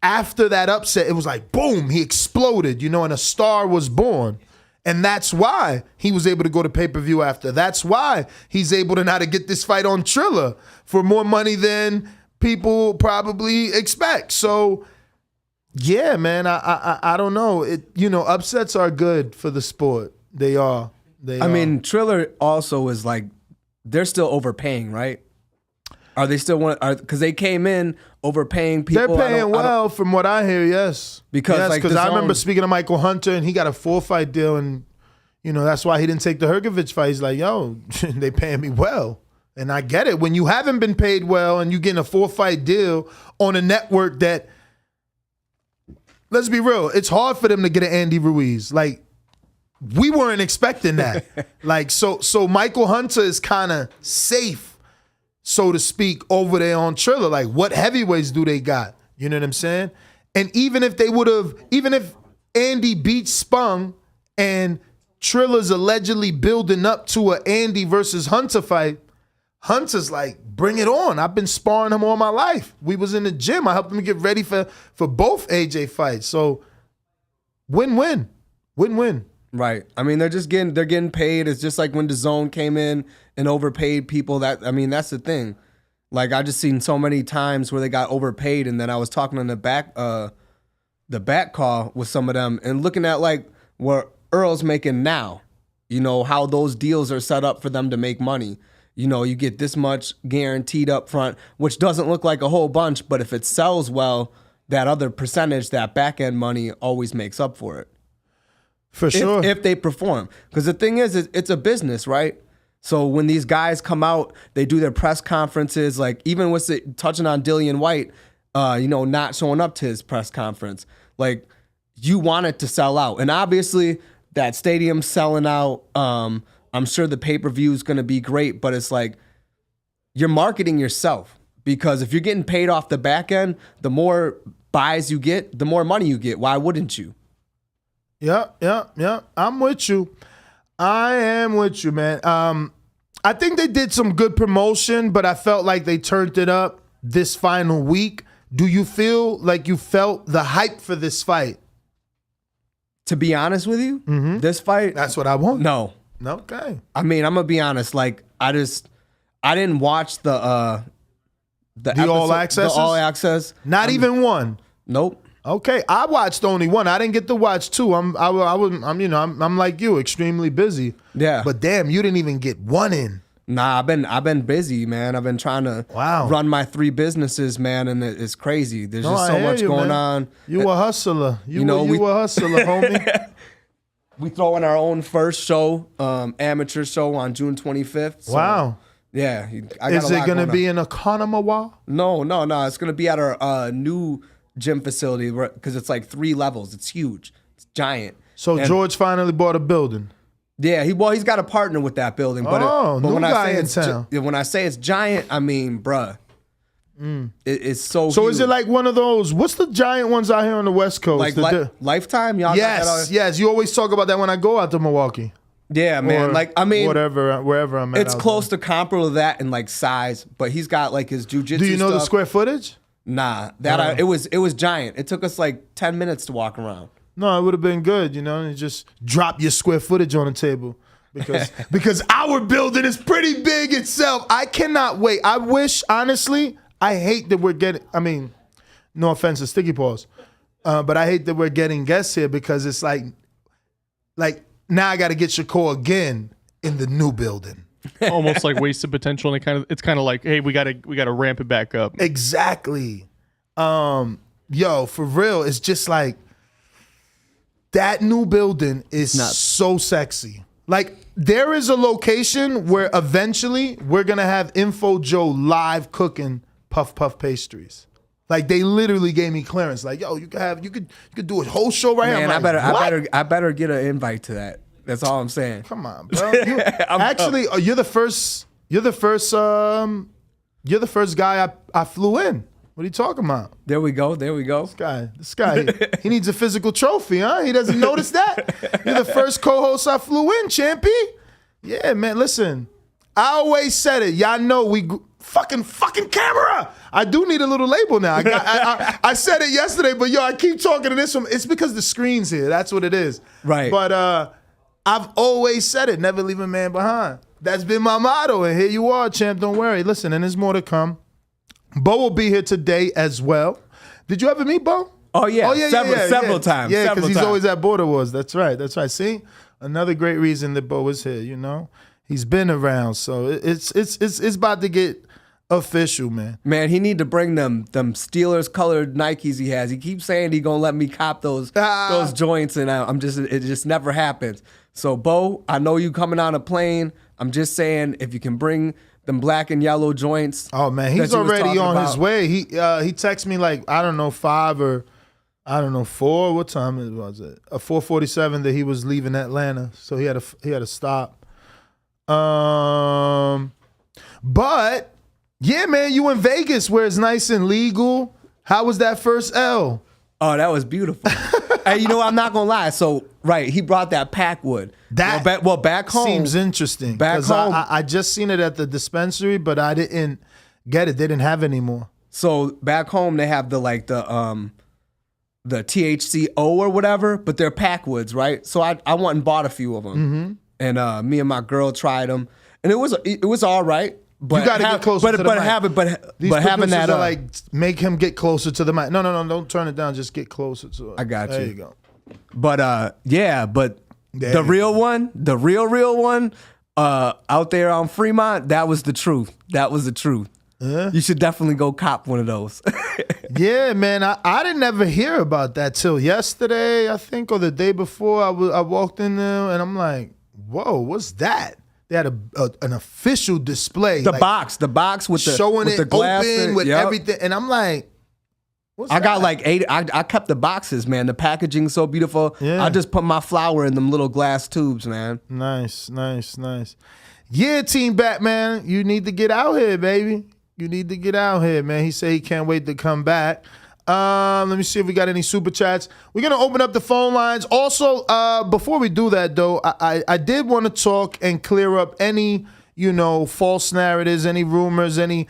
after that upset, it was like, boom, he exploded, and a star was born. And that's why he was able to go to pay-per-view after. That's why he's able to now to get this fight on Triller for more money than people probably expect. So, yeah, man, I don't know. Upsets are good for the sport. They are. I mean, Triller also is like, they're still overpaying, right? Are they still because they came in overpaying people? They're paying well, from what I hear. Yes, because I remember speaking to Michael Hunter, and he got a 4-fight deal, and that's why he didn't take the Hrgovic fight. He's like, yo, they paying me well, and I get it. When you haven't been paid well, and you getting a 4-fight deal on a network that, let's be real, it's hard for them to get an Andy Ruiz. Like, we weren't expecting that. So Michael Hunter is kind of safe, so to speak, over there on Triller. Like, what heavyweights do they got? You know what I'm saying? And even if Andy beats Spong and Triller's allegedly building up to a Andy versus Hunter fight, Hunter's like, bring it on. I've been sparring him all my life. We was in the gym. I helped him get ready for both AJ fights. So win-win. Win-win. Right. I mean, they're getting paid. It's just like when Dazn came in and overpaid people. That's the thing. Like, I just seen so many times where they got overpaid, and then I was talking on the back call with some of them and looking at like what Errol's making now. How those deals are set up for them to make money. You get this much guaranteed up front, which doesn't look like a whole bunch, but if it sells well, that other percentage, that back end money, always makes up for it. For sure. If they perform. Because the thing is, it's a business, right? So when these guys come out, they do their press conferences, like even with touching on Dillian White, not showing up to his press conference. Like, you want it to sell out. And obviously, that stadium's selling out. I'm sure the pay-per-view is going to be great, but it's like, you're marketing yourself. Because if you're getting paid off the back end, the more buys you get, the more money you get. Why wouldn't you? Yeah. I'm with you. I am with you, man. I think they did some good promotion, but I felt like they turned it up this final week. Do you feel like you felt the hype for this fight? To be honest with you, this fight... That's what I want. No. Okay. I mean, I'm going to be honest. Like, I didn't watch the All Access? The All Access. Not even one? Nope. Okay, I watched only one. I didn't get to watch two. I'm like you, extremely busy. Yeah. But damn, you didn't even get one in. Nah, I've been busy, man. I've been trying to run my 3 businesses, man, and it's crazy. There's just so much going on. You a hustler. You a hustler, homie. We throw in our own first show, amateur show on June 25th. So, wow. Yeah. Is it going to be in Economawa? No. It's going to be at our new gym facility because it's like 3 levels. It's huge. It's giant. So George finally bought a building. Yeah, he's got a partner with that building. But when I say it's giant, I mean, bruh. It's so huge. Is it like one of those, what's the giant ones out here on the West Coast? Like Lifetime? Y'all yes. You always talk about that when I go out to Milwaukee. Yeah, man. Wherever I'm at. It's close to comparable to that in like size, but he's got like his jujitsu. Do you know the square footage? Nah, it was giant. It took us like 10 minutes to walk around. No, it would have been good, and just drop your square footage on the table because our building is pretty big itself. I cannot wait. I wish, honestly, I hate that we're getting. I mean, no offense to Sticky Paws, but I hate that we're getting guests here because it's like now I got to get Shakur again in the new building. Almost like wasted potential, and it's kind of like, hey, we gotta ramp it back up. Exactly. Yo, for real, it's just like that new building is so sexy. Like, there is a location where eventually we're gonna have Info Joe live cooking puff pastries. Like, they literally gave me clearance. Like, yo, you could do a whole show right here. Man, I better get an invite to that. That's all I'm saying. Come on, bro. You're the first guy I flew in. What are you talking about? There we go. This guy, he needs a physical trophy, huh? He doesn't notice that? You're the first co-host I flew in, Champy. Yeah, man, listen. I always said it. Y'all know fucking camera. I do need a little label now. I said it yesterday, but I keep talking to this one. It's because the screen's here. That's what it is. Right. But I've always said it, never leave a man behind. That's been my motto, and here you are, champ. Don't worry. Listen, and there's more to come. Bo will be here today as well. Did you ever meet Bo? Oh, yeah. Several times. Yeah, because he's always at Border Wars. That's right. See? Another great reason that Bo is here, He's been around, so it's about to get official, man. Man, he need to bring them Steelers colored Nikes he has. He keeps saying he gonna let me cop those joints, and it just never happens. So, Bo, I know you coming on a plane. I'm just saying, if you can bring them black and yellow joints. Oh man, he's already on his way. He texted me like 5 or 4. What time was it? 4:47 that he was leaving Atlanta, so he had to stop. But yeah, man, you in Vegas where it's nice and legal. How was that first L? Oh, that was beautiful. Hey, I'm not gonna lie. So, right, he brought that packwood. Back home seems interesting. Back home, I just seen it at the dispensary, but I didn't get it. They didn't have it anymore. So back home, they have the THCO or whatever, but they're packwoods, right? So I went and bought a few of them, and me and my girl tried them, and it was all right. But you got to get closer to the mic. These having that are like, make him get closer to the mic. No, don't turn it down. Just get closer to it. I got you. There you go. But the real one, out there on Fremont, that was the truth. That was the truth. You should definitely go cop one of those. Yeah, man. I didn't ever hear about that till yesterday, I think, or the day before. I walked in there and I'm like, whoa, what's that? They had an official display. The box with the showing with it the glass open with everything. And I'm like, I got like 8. I kept the boxes, man. The packaging's so beautiful. Yeah. I just put my flour in them little glass tubes, man. Nice. Yeah, Team Batman, you need to get out here, baby. You need to get out here, man. He said he can't wait to come back. Let me see if we got any super chats. We're going to open up the phone lines. Also, before we do that, though, I did want to talk and clear up any, false narratives, any rumors, any,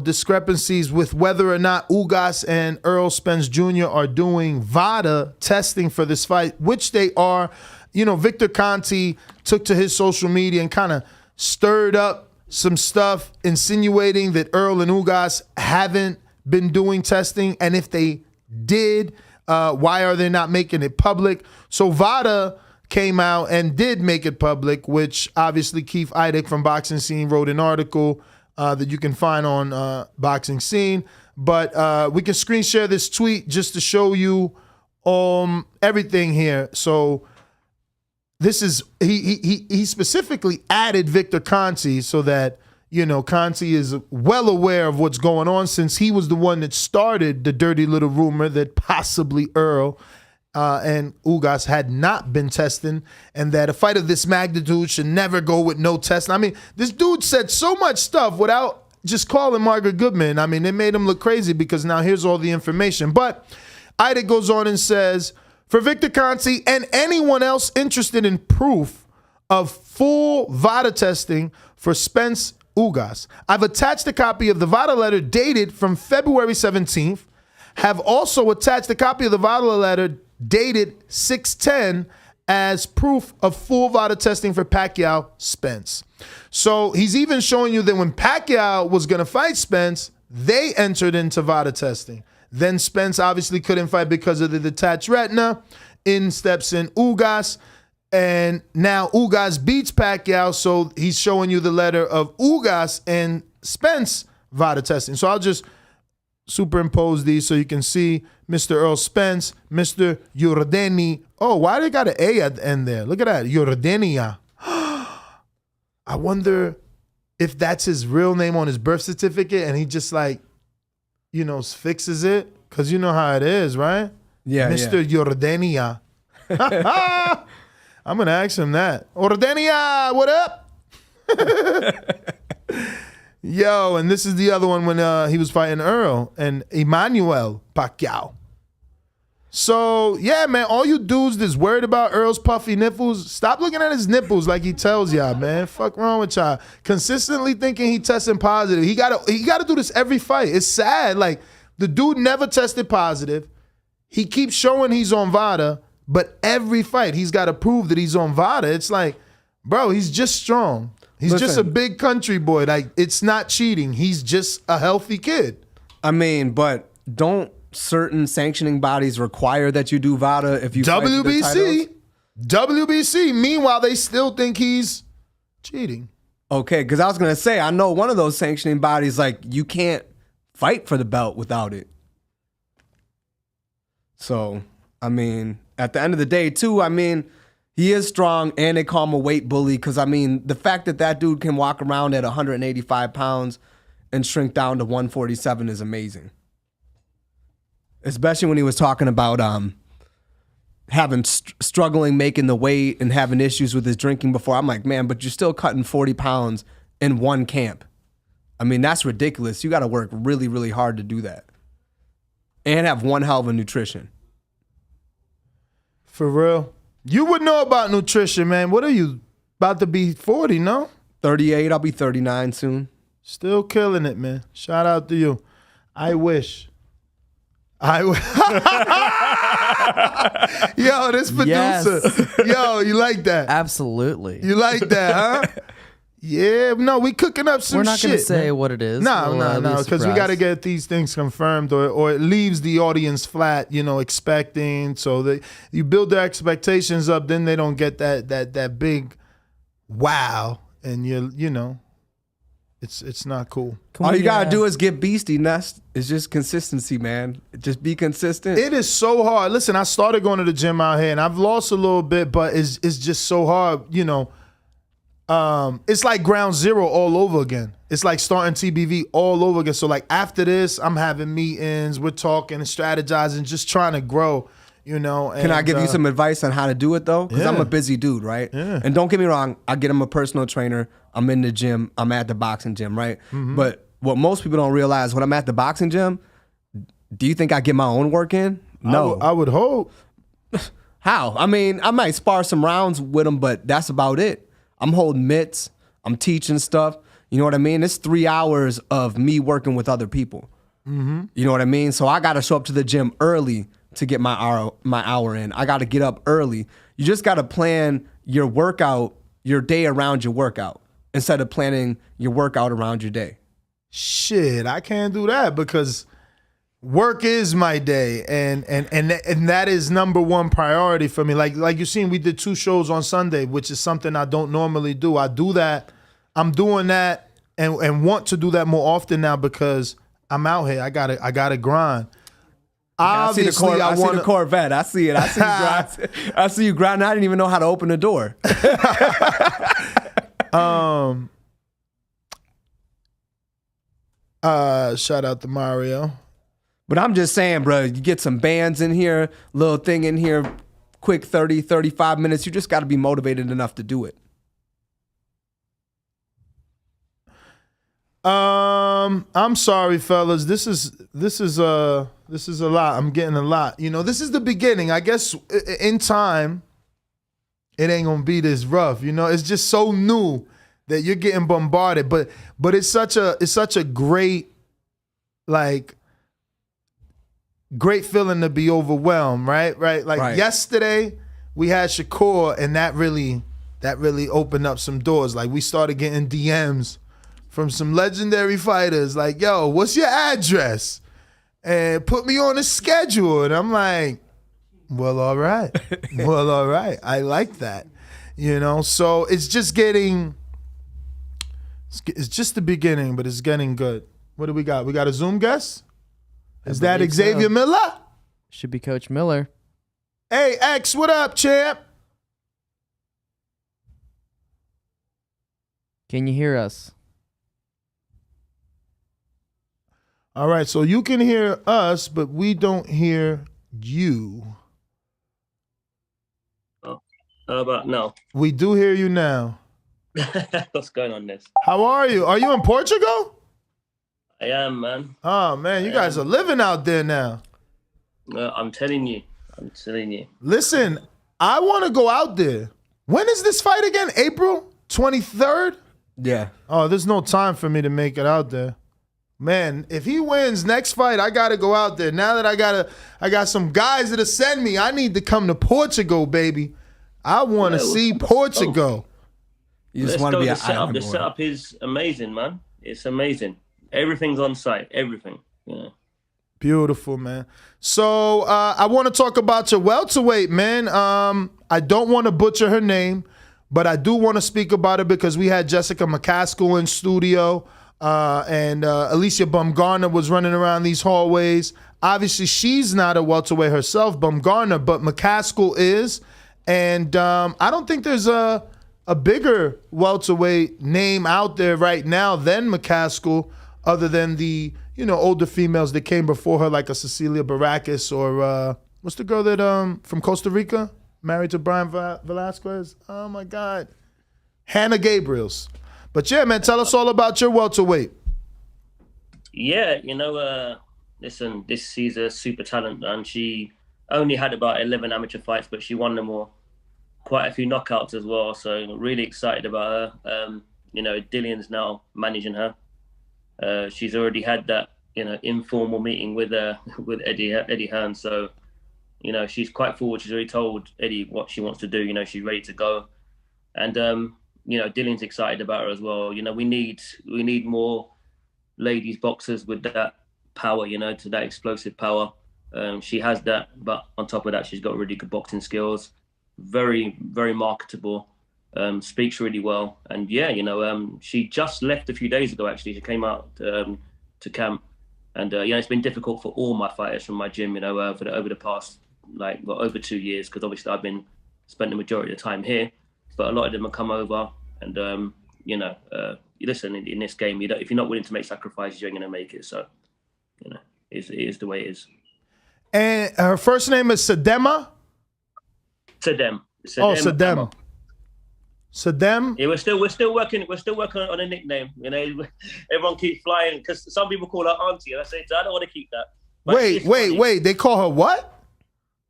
discrepancies with whether or not Ugas and Errol Spence Jr. are doing VADA testing for this fight, which they are. Victor Conti took to his social media and kind of stirred up some stuff insinuating that Errol and Ugas haven't been doing testing, and if they did, why are they not making it public? So VADA came out and did make it public, which obviously Keith Idek from Boxing Scene wrote an article that you can find on Boxing Scene. But we can screen share this tweet just to show you everything here. So this is he specifically added Victor Conti so that Conti is well aware of what's going on, since he was the one that started the dirty little rumor that possibly Errol and Ugas had not been testing, and that a fight of this magnitude should never go with no testing. I mean, this dude said so much stuff without just calling Margaret Goodman. I mean, it made him look crazy because now here's all the information. But Ida goes on and says, for Victor Conti and anyone else interested in proof of full VADA testing for Spence Ugas, I've attached a copy of the VADA letter dated from February 17th, have also attached a copy of the VADA letter dated 6/10 as proof of full VADA testing for Pacquiao Spence. So he's even showing you that when Pacquiao was going to fight Spence, they entered into VADA testing. Then Spence obviously couldn't fight because of the detached retina. In steps in Ugas. And now Ugas beats Pacquiao, so he's showing you the letter of Ugas and Spence VADA testing. So I'll just superimpose these so you can see Mr. Errol Spence, Mr. Yordenis. Oh, why they got an A at the end there? Look at that, Yordenia. I wonder if that's his real name on his birth certificate and he just fixes it, because you know how it is, right? Yeah, Mr. Yordenia. I'm going to ask him that. Ordenia, what up? Yo, and this is the other one when he was fighting Errol and Emmanuel Pacquiao. So, yeah, man, all you dudes that's worried about Earl's puffy nipples, stop looking at his nipples like he tells y'all, man. Fuck wrong with y'all. Consistently thinking he testing positive. He gotta do this every fight. It's sad. Like, the dude never tested positive. He keeps showing he's on VADA, but every fight he's got to prove that he's on VADA. It's like, bro, he's just strong. He's just a big country boy. Like, it's not cheating. He's just a healthy kid. I mean, but don't certain sanctioning bodies require that you do VADA if you fight for the titles? WBC. Meanwhile, they still think he's cheating. Okay, because I was going to say, I know one of those sanctioning bodies, like, you can't fight for the belt without it. So, I mean, at the end of the day, too, I mean, he is strong, and they call him a weight bully because, I mean, the fact that that dude can walk around at 185 pounds and shrink down to 147 is amazing. Especially when he was talking about struggling making the weight and having issues with his drinking before. I'm like, man, but you're still cutting 40 pounds in one camp. I mean, that's ridiculous. You got to work really, really hard to do that. And have one hell of a nutrition. For real. You would know about nutrition, man. What are you, about to be 40, no? 38, I'll be 39 soon. Still killing it, man. Shout out to you. I wish. Yo, this producer. Yes. Yo, you like that? Absolutely. You like that, huh? Yeah, no, we cooking up some shit. We're not going to say man. what it is. No, because we got to get these things confirmed or it leaves the audience flat, expecting. So that you build their expectations up, then they don't get that big wow. And it's not cool. All you got to do is get beastie, Nest. It's just consistency, man. Just be consistent. It is so hard. Listen, I started going to the gym out here and I've lost a little bit, but it's just so hard, it's like ground zero all over again. It's like starting TBV all over again. So like after this, I'm having meetings, we're talking and strategizing, just trying to grow, And, can I give you some advice on how to do it though? Because I'm a busy dude, right? Yeah. And don't get me wrong, I get him a personal trainer. I'm in the gym. I'm at the boxing gym, right? Mm-hmm. But what most people don't realize, when I'm at the boxing gym, do you think I get my own work in? No. I would hope. How? I mean, I might spar some rounds with him, but that's about it. I'm holding mitts. I'm teaching stuff. You know what I mean? It's 3 hours of me working with other people. Mm-hmm. You know what I mean? So I got to show up to the gym early to get my hour in. I got to get up early. You just got to plan your workout, your day around your workout instead of planning your workout around your day. Shit, I can't do that because work is my day, and that is number one priority for me. Like you seen, we did 2 shows on Sunday, which is something I don't normally do. I do that. I'm doing that and want to do that more often now because I'm out here. I gotta grind. Obviously, I see the Corvette. I see it. I see you grind. I see you grind. I didn't even know how to open the door. Shout out to Mario. But I'm just saying, bro, you get some bands in here, little thing in here, quick 30, 35 minutes. You just got to be motivated enough to do it. I'm sorry, fellas. This is a lot. I'm getting a lot. This is the beginning. I guess in time, it ain't gonna be this rough. It's just so new that you're getting bombarded. But it's such a great, great feeling to be overwhelmed, right? Like yesterday, we had Shakur, and that really opened up some doors. Like we started getting DMs from some legendary fighters, like, yo, what's your address? And put me on a schedule. And I'm like, well, all right. Well, all right. I like that. So it's just it's just the beginning, but it's getting good. What do we got? We got a Zoom guest? Is that Xavier Miller? Should be Coach Miller. Hey, X, what up, champ? Can you hear us? All right, so you can hear us, but we don't hear you. Oh, how about now? We do hear you now. What's going on, Ness? How are you? Are you in Portugal? I am, man. Oh, man, you guys are living out there now. I'm telling you. I'm telling you. Listen, I want to go out there. When is this fight again? April 23rd? Yeah. Oh, there's no time for me to make it out there. Man, if he wins next fight, I got to go out there. Now that I got some guys that'll send me, I need to come to Portugal, baby. I want to see Portugal. You just want to be an setup. island The boy. setup is amazing, man. It's amazing. Everything's on site. Everything. Yeah. Beautiful, man. So I want to talk about your welterweight, man. I don't want to butcher her name, but I do want to speak about it because we had Jessica McCaskill in studio, and Alicia Bumgarner was running around these hallways. Obviously, she's not a welterweight herself, Bumgarner, but McCaskill is. And I don't think there's a bigger welterweight name out there right now than McCaskill, other than the older females that came before her, like a Cecilia Baracus or what's the girl that from Costa Rica, married to Brian Velasquez? Oh my God, Hannah Gabriels. But yeah, man, tell us all about your welterweight. Yeah, listen, she's a super talent, and she only had about 11 amateur fights, but she won them all. Quite a few knockouts as well, so really excited about her. Dillian's now managing her. She's already had that, informal meeting with Eddie Hearn. So, she's quite forward. She's already told Eddie what she wants to do. She's ready to go. And, Dillian's excited about her as well. We need more ladies boxers with that power, to that explosive power. She has that, but on top of that, she's got really good boxing skills. Very, very marketable. Speaks really well, and she just left a few days ago. Actually, she came out to camp, and it's been difficult for all my fighters from my gym, over the past over 2 years, because obviously I've been spent the majority of the time here, but a lot of them have come over, and listen, in this game, if you're not willing to make sacrifices, you ain't gonna make it. So, it is the way it is. And her first name is Sadema. Sadem. Oh, Sadem. Sadem. Yeah, we're still working on a nickname. Everyone keeps flying because some people call her Auntie, and I say I don't want to keep that. But Wait. They call her what?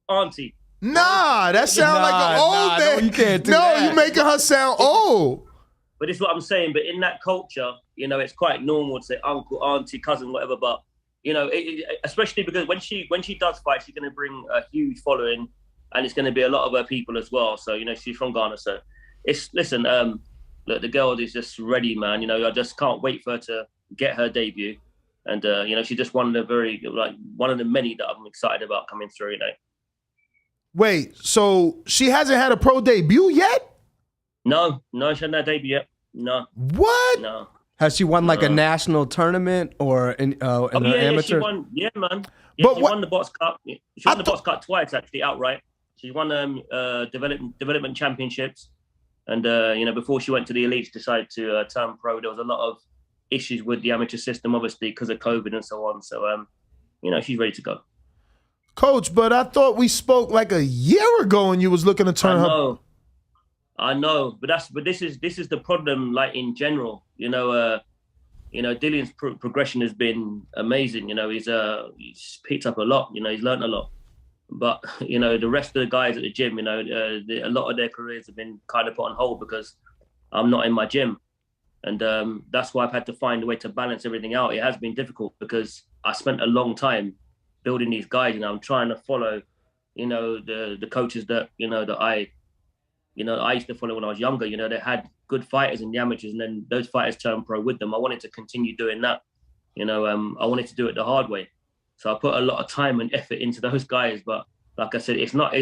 Auntie. Nah, that sounds like an old man. No, you can't do that. No, you making her sound old. But it's what I'm saying. But in that culture, it's quite normal to say uncle, auntie, cousin, whatever. But especially because when she does fight, she's going to bring a huge following, and it's going to be a lot of her people as well. So she's from Ghana, so. Look, the girl is just ready, man. I just can't wait for her to get her debut, and she just one of the many that I'm excited about coming through. Wait, so she hasn't had a pro debut yet? No, she hasn't had a debut yet. No. What? No. Has she won a national tournament or in her amateur? She won. Yeah, man. Yeah, she won the Box Cup. She won the Box Cup twice, actually, outright. She won development championships. And, before she went to the elite, she decided to turn pro. There was a lot of issues with the amateur system, obviously, because of COVID and so on. So, she's ready to go. Coach, but I thought we spoke like a year ago and you was looking to turn her. I know. But this is the problem, in general. Dillian's progression has been amazing. He's picked up a lot. He's learned a lot. But, the rest of the guys at the gym, a lot of their careers have been kind of put on hold because I'm not in my gym. And that's why I've had to find a way to balance everything out. It has been difficult because I spent a long time building these guys, and I'm trying to follow, the coaches that, that I used to follow when I was younger. They had good fighters in the amateurs, and then those fighters turned pro with them. I wanted to continue doing that. I wanted to do it the hard way. So I put a lot of time and effort into those guys, but like I said, it's not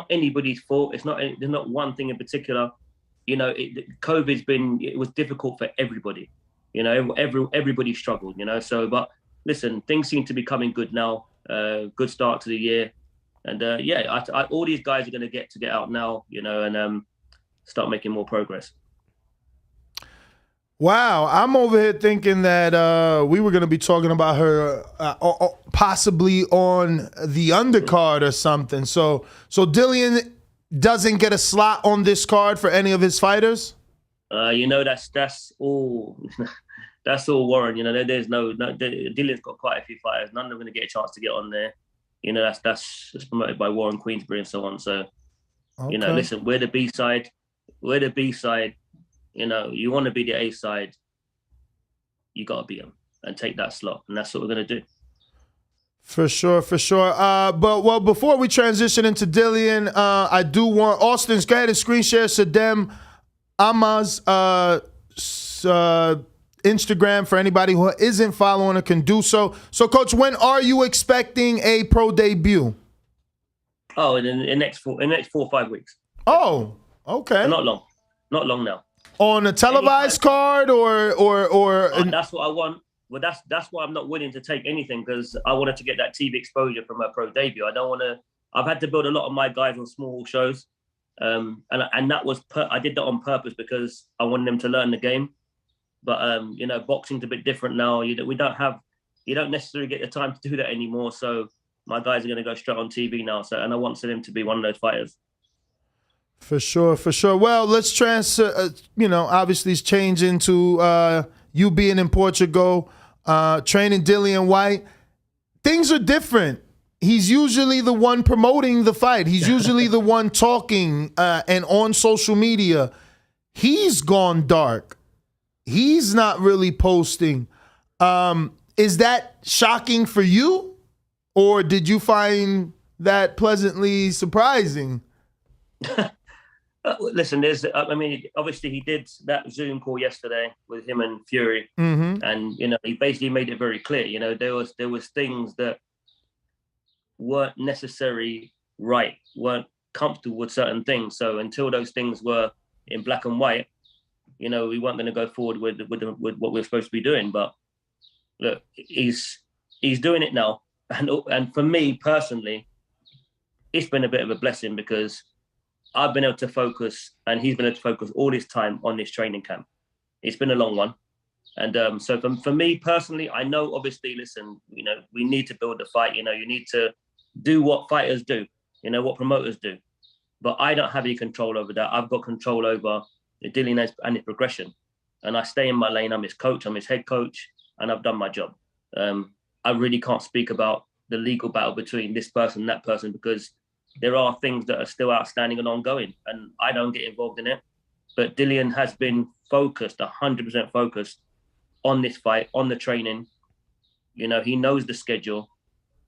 anybody's fault. There's not one thing in particular. COVID's it was difficult for everybody. Everybody struggled. So, but listen, things seem to be coming good now. Good start to the year, and all these guys are going to get out now. And start making more progress. Wow, I'm over here thinking that we were going to be talking about her possibly on the undercard or something. So Dillian doesn't get a slot on this card for any of his fighters? That's all. That's all Warren. There's no. Dillian's got quite a few fighters. None of them are going to get a chance to get on there. You know, that's promoted by Warren Queensbury and so on. So, you know, Okay. listen, we're the B-side. We're the B-side. You know, you want to be the A-side, you got to beat them and take that slot. And that's what we're going to do. For sure, for sure. But before we transition into Dillian, I do want Austin's go ahead and screen share Sadem Amaz Instagram for anybody who isn't following or can do so. So, Coach, when are you expecting a pro debut? Oh, in the next 4 or 5 weeks. Oh, okay. Not long now. On a televised card or that's what I want. Well, that's why I'm not willing to take anything, because I wanted to get that TV exposure from a pro debut. I don't want to. I've had to build a lot of my guys on small shows, and that was I did that on purpose because I wanted them to learn the game. But you know, boxing's a bit different now. You don't necessarily get the time to do that anymore. So my guys are going to go straight on TV now. So, and I want them to be one of those fighters. For sure, for sure. Well, let's obviously it's changing to you being in Portugal, training Dillian Whyte. Things are different. He's usually the one promoting the fight. He's usually the one talking and on social media. He's gone dark. He's not really posting. Is that shocking for you? Or did you find that pleasantly surprising? Listen, obviously he did that Zoom call yesterday with him and Fury, and you know, he basically made it very clear. You know, there was things that weren't necessarily right, weren't comfortable with certain things. So until those things were in black and white, you know, we weren't going to go forward with what we're supposed to be doing. But look, he's doing it now, and for me personally, it's been a bit of a blessing because I've been able to focus, and he's been able to focus all his time on this training camp. It's been a long one. And so for me personally, I know, obviously, listen, you know, we need to build the fight. You know, you need to do what fighters do, you know, what promoters do. But I don't have any control over that. I've got control over the Dillian and his progression. And I stay in my lane. I'm his coach. I'm his head coach. And I've done my job. I really can't speak about the legal battle between this person and that person, because there are things that are still outstanding and ongoing, and I don't get involved in it. But Dillian has been focused, 100% focused on this fight, on the training. You know, he knows the schedule.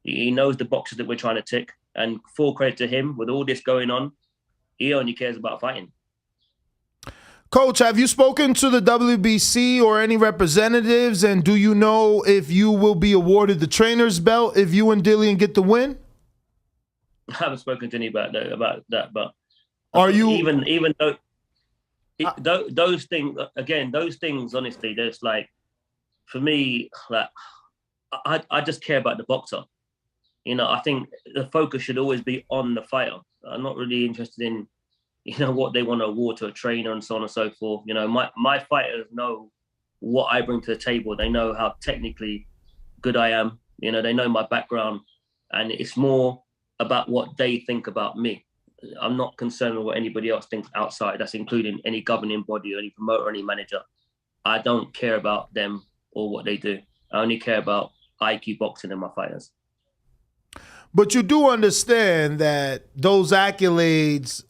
He knows the boxes that we're trying to tick. And full credit to him, with all this going on, he only cares about fighting. Coach, have you spoken to the WBC or any representatives? And do you know if you will be awarded the trainer's belt if you and Dillian get the win? I haven't spoken to anybody about that, but are you even though those things, again, those things, honestly, there's like, for me, like I just care about the boxer. You know, I think the focus should always be on the fighter. I'm not really interested in, you know, what they want to award to a trainer and so on and so forth. You know, my fighters know what I bring to the table. They know how technically good I am. You know, they know my background, and it's more about what they think about me. I'm not concerned with what anybody else thinks outside. That's including any governing body or any promoter or any manager. I don't care about them or what they do. I only care about IQ boxing and my fighters. But you do understand that those accolades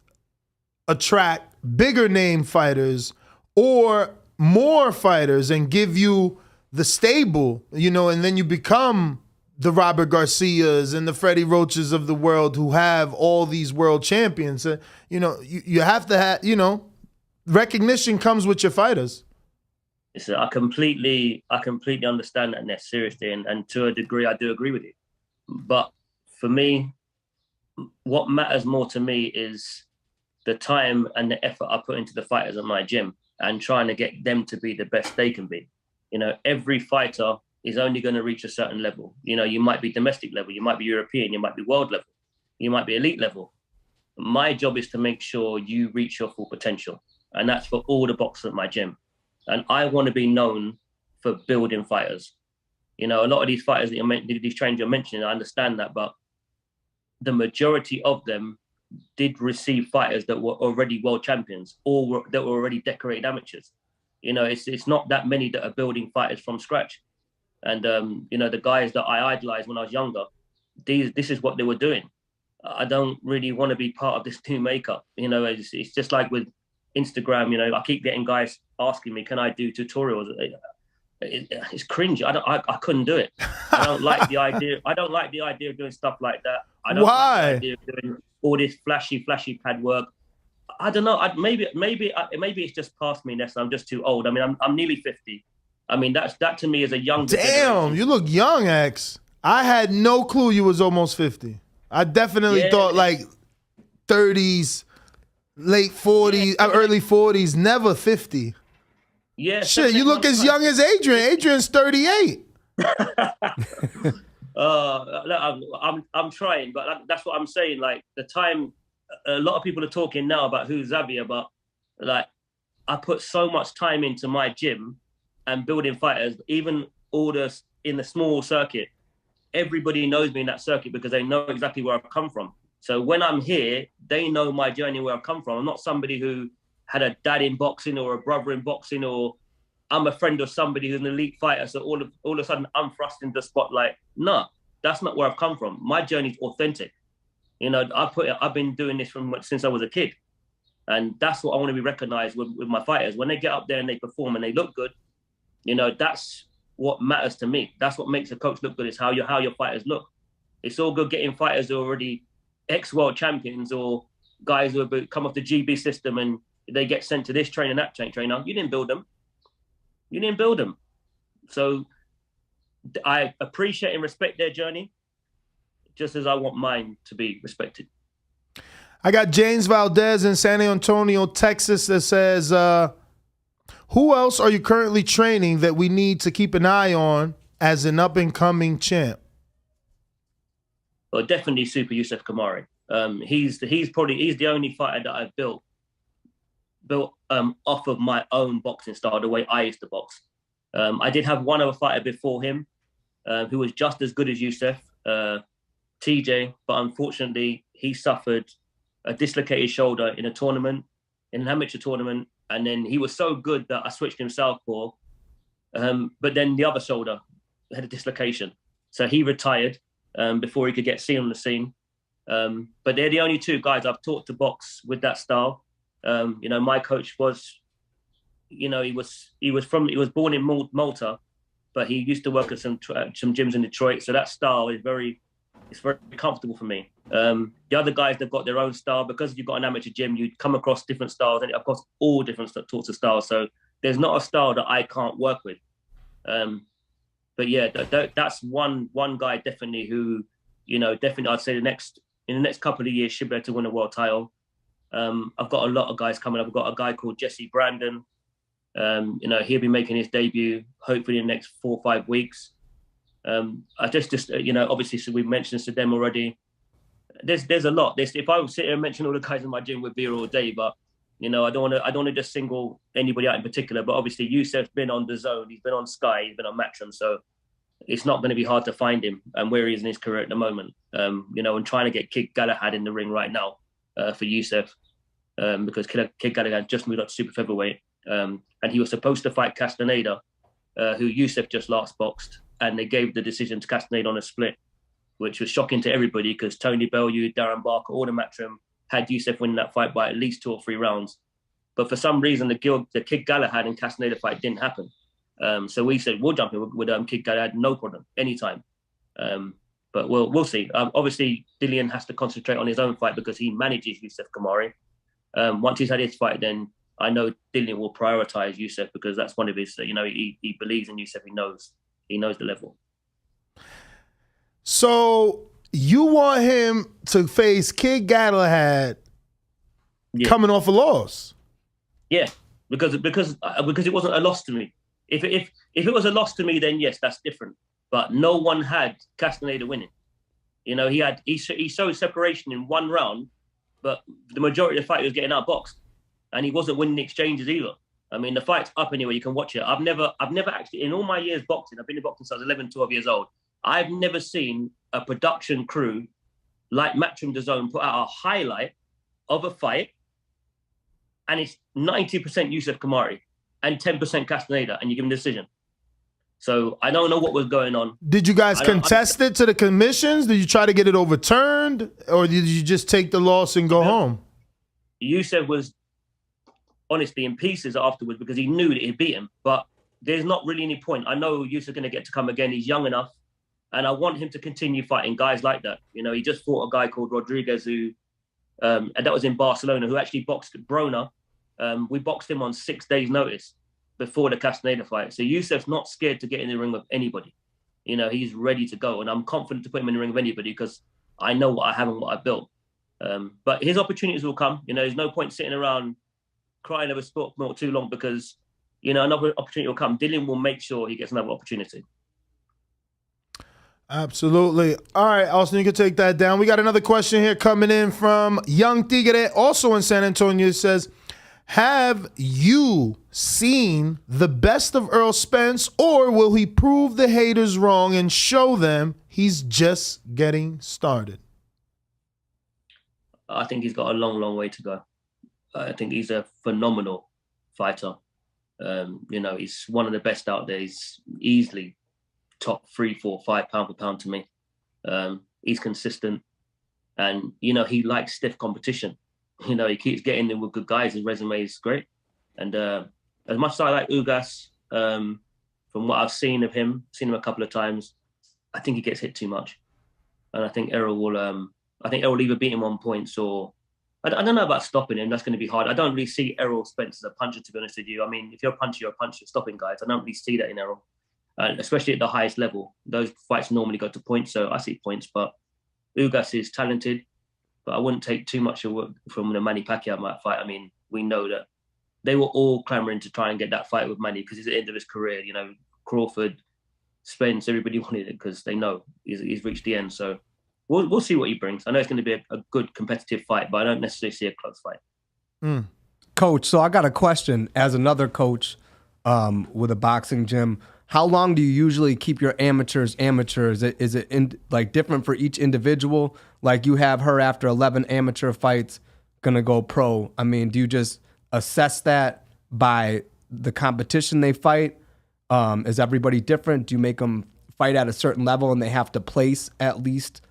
attract bigger name fighters or more fighters and give you the stable, you know, and then you become the Robert Garcias and the Freddie Roaches of the world who have all these world champions. You know, you have to have, you know, recognition comes with your fighters. So I completely understand that, Ness, seriously, and to a degree, I do agree with you. But for me, what matters more to me is the time and the effort I put into the fighters at my gym and trying to get them to be the best they can be. You know, every fighter is only going to reach a certain level. You know, you might be domestic level, you might be European, you might be world level, you might be elite level. My job is to make sure you reach your full potential. And that's for all the boxers at my gym. And I want to be known for building fighters. You know, a lot of these fighters that these trainers you're mentioning, I understand that, but the majority of them did receive fighters that were already world champions or that were already decorated amateurs. You know, it's not that many that are building fighters from scratch. And, you know, the guys that I idolized when I was younger, this is what they were doing. I don't really want to be part of this new makeup. You know, it's just like with Instagram. You know, I keep getting guys asking me, "Can I do tutorials?" It's cringe. I couldn't do it. I don't like the idea. I don't like the idea of doing stuff like that. I don't like the idea of doing all this flashy pad work. I don't know. Maybe it's just past me, Ness. I'm just too old. I mean, I'm nearly 50. I mean, that to me is a young. Damn, you look young, X. I had no clue you was almost 50. I definitely thought like 30s, late 40s, early 40s, never 50. Yeah. Shit, you look as young as Adrian. Adrian's 38. I'm trying, but that's what I'm saying. Like the time, a lot of people are talking now about who's Xavier, but like I put so much time into my gym and building fighters, even all this in the small circuit. Everybody knows me in that circuit because they know exactly where I've come from. So when I'm here, they know my journey where I've come from. I'm not somebody who had a dad in boxing or a brother in boxing, or I'm a friend of somebody who's an elite fighter. So all of a sudden I'm thrust into the spotlight. No, that's not where I've come from. My journey's authentic. You know, I've been doing this since I was a kid. And that's what I want to be recognized with my fighters. When they get up there and they perform and they look good, you know, that's what matters to me. That's what makes a coach look good, is how your fighters look. It's all good getting fighters who are already ex-world champions or guys who have come off the GB system and they get sent to this trainer, that trainer. You didn't build them. So I appreciate and respect their journey, just as I want mine to be respected. I got James Valdez in San Antonio, Texas, that says, who else are you currently training that we need to keep an eye on as an up-and-coming champ? Well, definitely Super Yusuf Kamari. He's the only fighter that I've built off of my own boxing style, the way I used to box. I did have one other fighter before him who was just as good as Yusuf, TJ, but unfortunately he suffered a dislocated shoulder in an amateur tournament, and then he was so good that I switched him southpaw, but then the other shoulder had a dislocation, so he retired before he could get seen on the scene. But they're the only two guys I've taught to box with that style. You know, my coach was, you know, he was born in Malta, but he used to work at some gyms in Detroit. So that style is very comfortable for me. The other guys, they've got their own style. Because you've got an amateur gym, you come across different styles, and of course all different sorts of styles. So there's not a style that I can't work with. But yeah, that's one guy definitely who, you know, definitely I'd say in the next couple of years should be able to win a world title. I've got a lot of guys coming up. I've got a guy called Jesse Brandon. You know, he'll be making his debut hopefully in the next 4 or 5 weeks. I just you know, obviously, so we've mentioned to them already. There's a lot. If I would sit here and mention all the guys in my gym, we'd be here all day. But you know, I don't want to just single anybody out in particular. But obviously, Yusuf's been on Dazn, he's been on Sky, he's been on Matchroom, so it's not going to be hard to find him and where he is in his career at the moment. You know, and trying to get Kid Galahad in the ring right now for Yusuf, because Kid Galahad just moved up to super featherweight, and he was supposed to fight Castaneda, who Yusuf just last boxed, and they gave the decision to Castaneda on a split, which was shocking to everybody because Tony Bellew, Darren Barker, all the Matchroom had Yusuf winning that fight by at least 2 or 3 rounds. But for some reason, the Kid Galahad and Castaneda fight didn't happen. So we said, we'll jump in with Kid Galahad, no problem, anytime. But we'll see. Obviously, Dillian has to concentrate on his own fight because he manages Yusuf Kamari. Once he's had his fight, then I know Dillian will prioritize Yusuf because that's one of his, you know, he believes in Yusuf. He knows the level. So you want him to face Kid Galahad coming off a loss? Yeah, because it wasn't a loss to me. If it was a loss to me, then yes, that's different. But no one had Castaneda winning. You know, he showed separation in 1 round, but the majority of the fight he was getting outboxed, and he wasn't winning exchanges either. I mean, the fight's up anyway. You can watch it. I've never actually, in all my years boxing, I've been in boxing since I was 11, 12 years old. I've never seen a production crew like Matchroom Dazn put out a highlight of a fight, and it's 90% Yusuf Kamari and 10% Castaneda, and you give him a decision. So I don't know what was going on. Did you guys contest it to the commissions? Did you try to get it overturned? Or did you just take the loss and go home? Yusuf was honestly in pieces afterwards because he knew that he'd beat him. But there's not really any point. I know Yusuf's going to get to come again. He's young enough. And I want him to continue fighting guys like that. You know, he just fought a guy called Rodriguez who, and that was in Barcelona, who actually boxed Brona. We boxed him on 6 days' notice before the Castaneda fight. So Yusuf's not scared to get in the ring with anybody. You know, he's ready to go. And I'm confident to put him in the ring with anybody because I know what I have and what I built. But his opportunities will come. You know, there's no point sitting around crying over sport milk too long because, you know, another opportunity will come. Dylan will make sure he gets another opportunity. Absolutely. All right, Austin, you can take that down. We got another question here coming in from Young Tigre, also in San Antonio. It says, have you seen the best of Errol Spence, or will he prove the haters wrong and show them he's just getting started? I think he's got a long, long way to go. I think he's a phenomenal fighter. You know, he's one of the best out there. He's easily top 3, 4, 5 pound for pound to me. He's consistent, and you know he likes stiff competition. You know, he keeps getting in with good guys. His resume is great, and as much as I like Ugas, from what I've seen of him, seen him a couple of times, I think he gets hit too much, and I think Errol will. I think Errol will either beat him on points or I don't know about stopping him. That's going to be hard. I don't really see Errol Spence as a puncher, to be honest with you. I mean, if you're a puncher, you're a puncher. Stopping guys, I don't really see that in Errol. Especially at the highest level. Those fights normally go to points, so I see points. But Ugas is talented, but I wouldn't take too much from the Manny Pacquiao fight. I mean, we know that they were all clamoring to try and get that fight with Manny because he's at the end of his career. You know, Crawford, Spence, everybody wanted it because they know he's reached the end. So we'll see what he brings. I know it's going to be a good competitive fight, but I don't necessarily see a close fight. Coach, so I got a question as another coach with a boxing gym. How long do you usually keep your amateurs? Is it different for each individual? Like you have her after 11 amateur fights gonna go pro. I mean, do you just assess that by the competition they fight? Is everybody different? Do you make them fight at a certain level and they have to place at least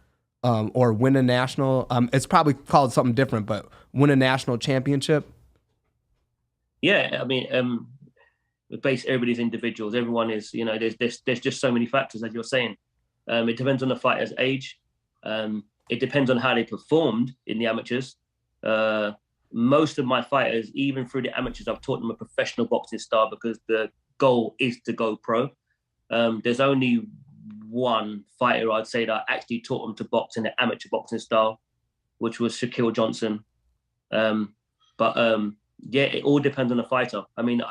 or win a national? It's probably called something different, but win a national championship? Yeah, I mean, everybody's individuals. Everyone is, you know, there's just so many factors, as you're saying. It depends on the fighter's age. It depends on how they performed in the amateurs. Most of my fighters, even through the amateurs, I've taught them a professional boxing style because the goal is to go pro. There's only one fighter I'd say that I actually taught them to box in the amateur boxing style, which was Shaquille Johnson. Yeah, it all depends on the fighter. I mean,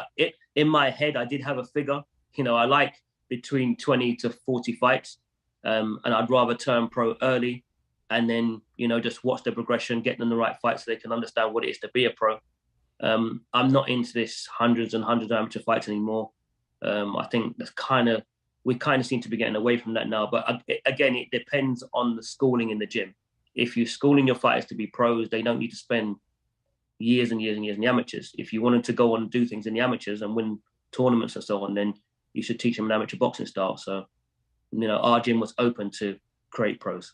in my head, I did have a figure. You know, I like between 20 to 40 fights, and I'd rather turn pro early and then, you know, just watch the progression, get them the right fights so they can understand what it is to be a pro. I'm not into this hundreds and hundreds of amateur fights anymore. I think we kind of seem to be getting away from that now. But again, it depends on the schooling in the gym. If you're schooling your fighters to be pros, they don't need to spend years and years and years in the amateurs. If you wanted to go on and do things in the amateurs and win tournaments and so on, then you should teach them an amateur boxing style. So, you know, our gym was open to create pros.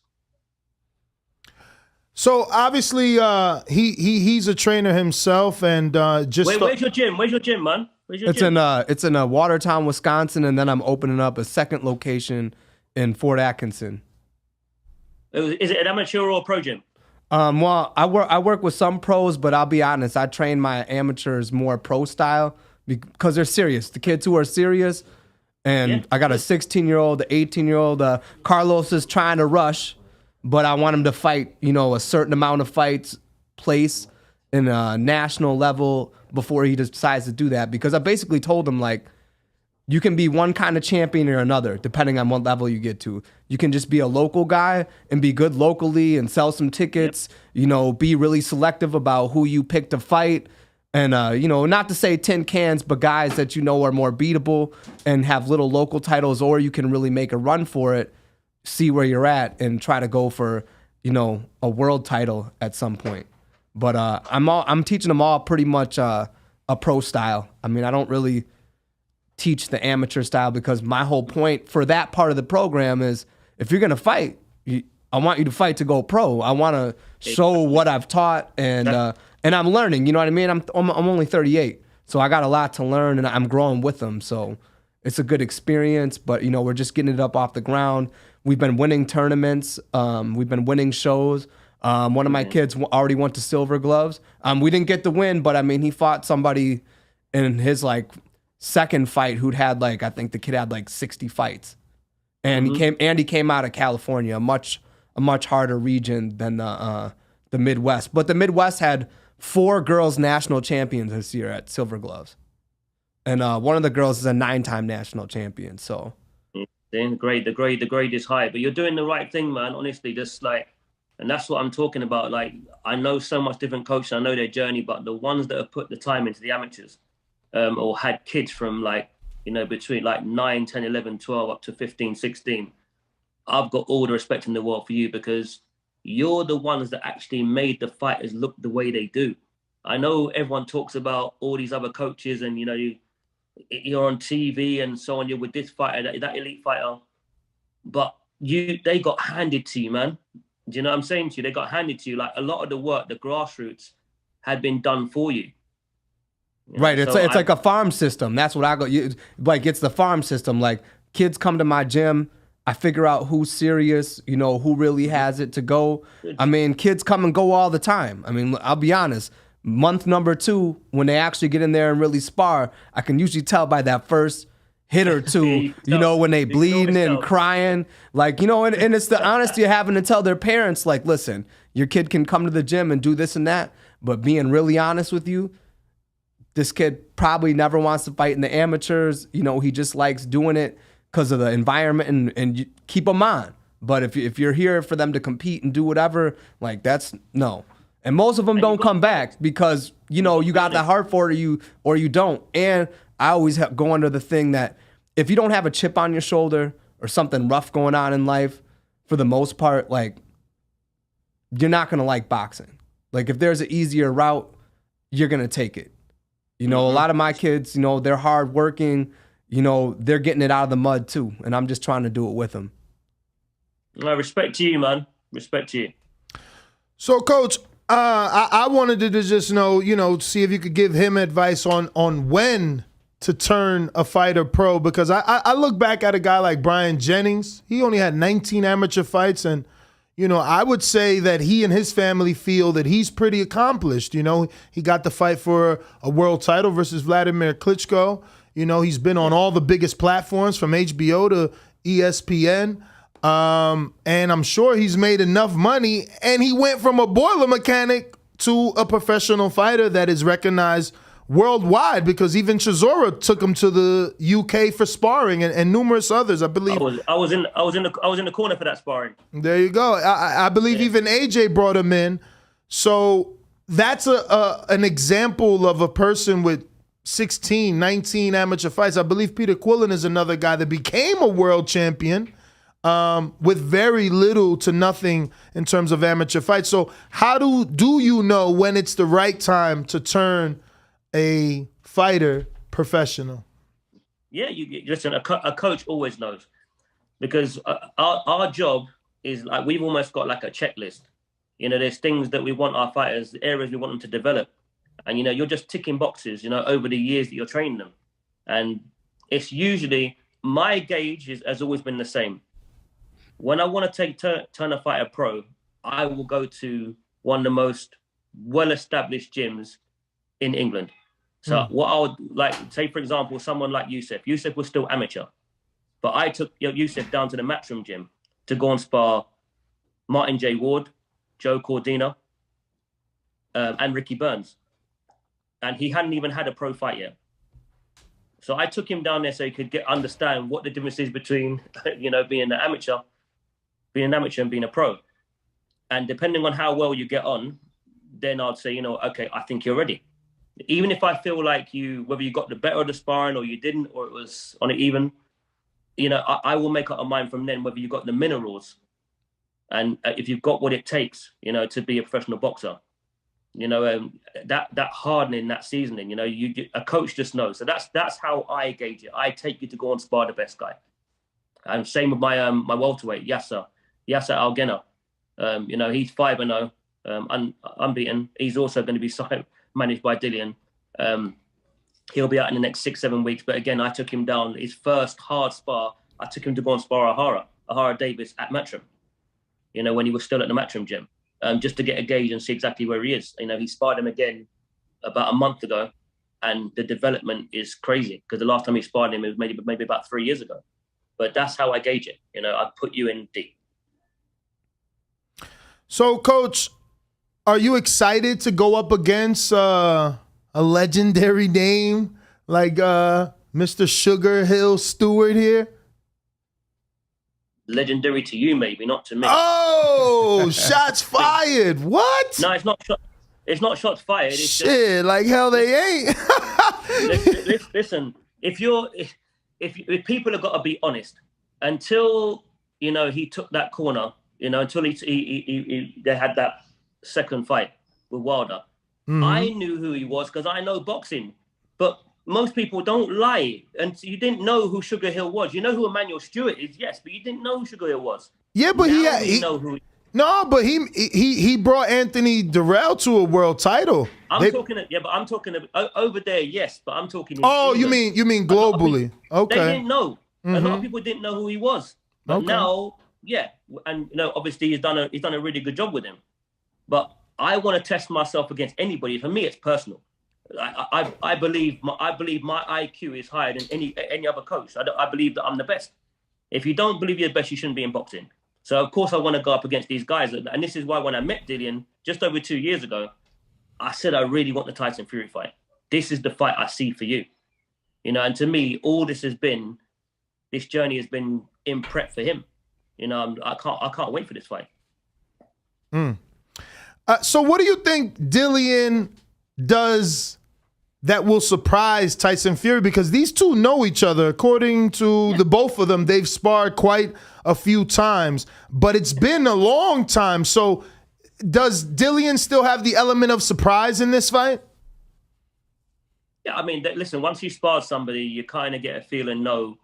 So obviously, he's a trainer himself, and where's your gym? Where's your gym, man? It's in Watertown, Wisconsin, and then I'm opening up a second location in Fort Atkinson. Is it an amateur or a pro gym? Well, I work with some pros, but I'll be honest, I train my amateurs more pro style because they're serious. The kids who are serious, and I got a 16-year-old, an 18-year-old. Carlos is trying to rush, but I want him to fight, you know, a certain amount of fights, place in a national level before he decides to do that. Because I basically told him, like, you can be one kind of champion or another, depending on what level you get to. You can just be a local guy and be good locally and sell some tickets, you know, be really selective about who you pick to fight. And, you know, not to say tin cans, but guys that you know are more beatable and have little local titles, or you can really make a run for it, see where you're at, and try to go for, you know, a world title at some point. But I'm teaching them all pretty much a pro style. I mean, I don't really teach the amateur style, because my whole point for that part of the program is if you're going to fight, I want you to fight to go pro. I want to show what I've taught, and I'm learning. You know what I mean? I'm only 38, so I got a lot to learn, and I'm growing with them. So it's a good experience. But you know, we're just getting it up off the ground. We've been winning tournaments. We've been winning shows. One of my kids already went to Silver Gloves. We didn't get the win, but I mean, he fought somebody in his like second fight who'd had like, I think the kid had like 60 fights, and he came out of California, a much harder region than the Midwest. But the Midwest had 4 girls national champions this year at Silver Gloves, and one of the girls is a 9-time national champion. So, the grade is high, but you're doing the right thing, man. Honestly, just like, and that's what I'm talking about. Like, I know so much different coaches, I know their journey, but the ones that have put the time into the amateurs, or had kids from like, you know, between like 9, 10, 11, 12 up to 15, 16. I've got all the respect in the world for you, because you're the ones that actually made the fighters look the way they do. I know everyone talks about all these other coaches and, you know, you're on TV and so on, you're with this fighter, that elite fighter, but they got handed to you, man. Do you know what I'm saying to you? They got handed to you. Like, a lot of the work, the grassroots, had been done for you. Right, it's like a farm system. That's what I go. Like, it's the farm system. Like, kids come to my gym, I figure out who's serious, you know, who really has it to go. I mean, kids come and go all the time. I mean, I'll be honest. Month number 2, when they actually get in there and really spar, I can usually tell by that first hit or two, you know, when they bleeding and crying. Like, you know, and it's the honesty of having to tell their parents, like, listen, your kid can come to the gym and do this and that, but being really honest with you, this kid probably never wants to fight in the amateurs. You know, he just likes doing it because of the environment, and you keep them on. But if you're here for them to compete and do whatever, like, that's no. And most of them don't come back because, you know, you got the heart for it or you don't. And I always go under the thing that if you don't have a chip on your shoulder or something rough going on in life, for the most part, like, you're not going to like boxing. Like, if there's an easier route, you're going to take it. You know, a lot of my kids, you know, they're hardworking. You know, they're getting it out of the mud too, and I'm just trying to do it with them. Respect to you, man. Respect to you. So, Coach, I wanted to just know, you know, see if you could give him advice on when to turn a fighter pro, because I look back at a guy like Brian Jennings. He only had 19 amateur fights, and you know, I would say that he and his family feel that he's pretty accomplished. You know, he got the fight for a world title versus Vladimir Klitschko. You know, he's been on all the biggest platforms from HBO to ESPN. And I'm sure he's made enough money. And he went from a boiler mechanic to a professional fighter that is recognized worldwide, because even Chisora took him to the UK for sparring, and numerous others. I believe I was in the corner for that sparring. There you go. I believe even AJ brought him in. So that's an example of a person with 16, 19 amateur fights. I believe Peter Quillen is another guy that became a world champion with very little to nothing in terms of amateur fights. So how do you know when it's the right time to turn a fighter professional? Yeah, listen. A coach always knows, because our job is like, we've almost got like a checklist. You know, there's things that we want our fighters, areas we want them to develop, and you know, you're just ticking boxes. You know, over the years that you're training them, and it's usually, my gauge has always been the same. When I want to turn a fighter pro, I will go to one of the most well-established gyms in England. So what I would like, say for example, someone like Youssef. Youssef was still amateur, but I took Youssef down to the Matchroom gym to go and spar Martin J. Ward, Joe Cordina, and Ricky Burns. And he hadn't even had a pro fight yet. So I took him down there so he could understand what the difference is between, you know, being an amateur and being a pro. And depending on how well you get on, then I'd say, you know, okay, I think you're ready. Even if I feel like whether you got the better of the sparring or you didn't, or it was on it even, you know, I will make up a mind from then whether you got the minerals and if you've got what it takes, you know, to be a professional boxer. that hardening, that seasoning. A coach just knows. So that's how I gauge it. I take you to go and spar the best guy. And same with my my welterweight, Yasser Algena. He's 5-0, unbeaten. He's also going to be managed by Dillian. He'll be out in the next 6-7 weeks. But again, I took him down. His first hard spar, I took him to go and spar Ahara Davis at Matchroom, when he was still at the Matchroom gym, just to get a gauge and see exactly where he is. He sparred him again about a month ago, and the development is crazy because the last time he sparred him was maybe about 3 years ago. But that's how I gauge it. I put you in deep. So, Coach, are you excited to go up against a legendary name like Mr. Sugar Hill Stewart here? Legendary to you, maybe, not to me. Oh, shots fired. What? No, it's not. It's not shots fired. It's shit, just, like hell they ain't. listen, if people have got to be honest, until he took that corner, until they had that second fight with Wilder, I knew who he was because I know boxing. But most people don't lie, and you didn't know who Sugar Hill was. You know who Emmanuel Stewart is, yes, but you didn't know who Sugar Hill was. Yeah, but he know who. he brought Anthony Durrell to a world title. I'm talking over there, yes, but I'm talking. Oh, England. you mean globally? Okay. They didn't know. A lot of people didn't know who he was, but now, yeah, and obviously he's done a really good job with him. But I want to test myself against anybody. For me, it's personal. I believe my IQ is higher than any other coach. I believe that I'm the best. If you don't believe you're the best, you shouldn't be in boxing. So of course I want to go up against these guys, and this is why when I met Dillian just over 2 years ago, I said I really want the Tyson Fury fight. This is the fight I see for you, And to me, all this journey has been in prep for him. I can't wait for this fight. So what do you think Dillian does that will surprise Tyson Fury? Because these two know each other. According to the both of them, they've sparred quite a few times, but it's been a long time. So does Dillian still have the element of surprise in this fight? Yeah, I mean, listen, once you spar somebody, you kind of get a feel and know,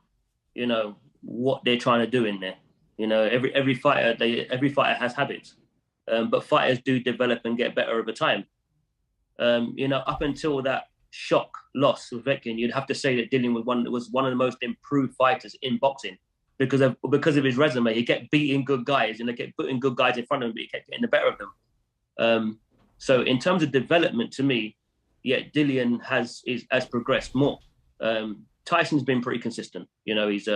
what they're trying to do in there. Every fighter has habits, but fighters do develop and get better over time. Up until that shock loss with Vetkin, you'd have to say that Dillian was one of the most improved fighters in boxing because of his resume. He kept beating good guys and they kept putting good guys in front of him, but he kept getting the better of them. So in terms of development, to me, yeah, Dillian has progressed more. Tyson's been pretty consistent. He's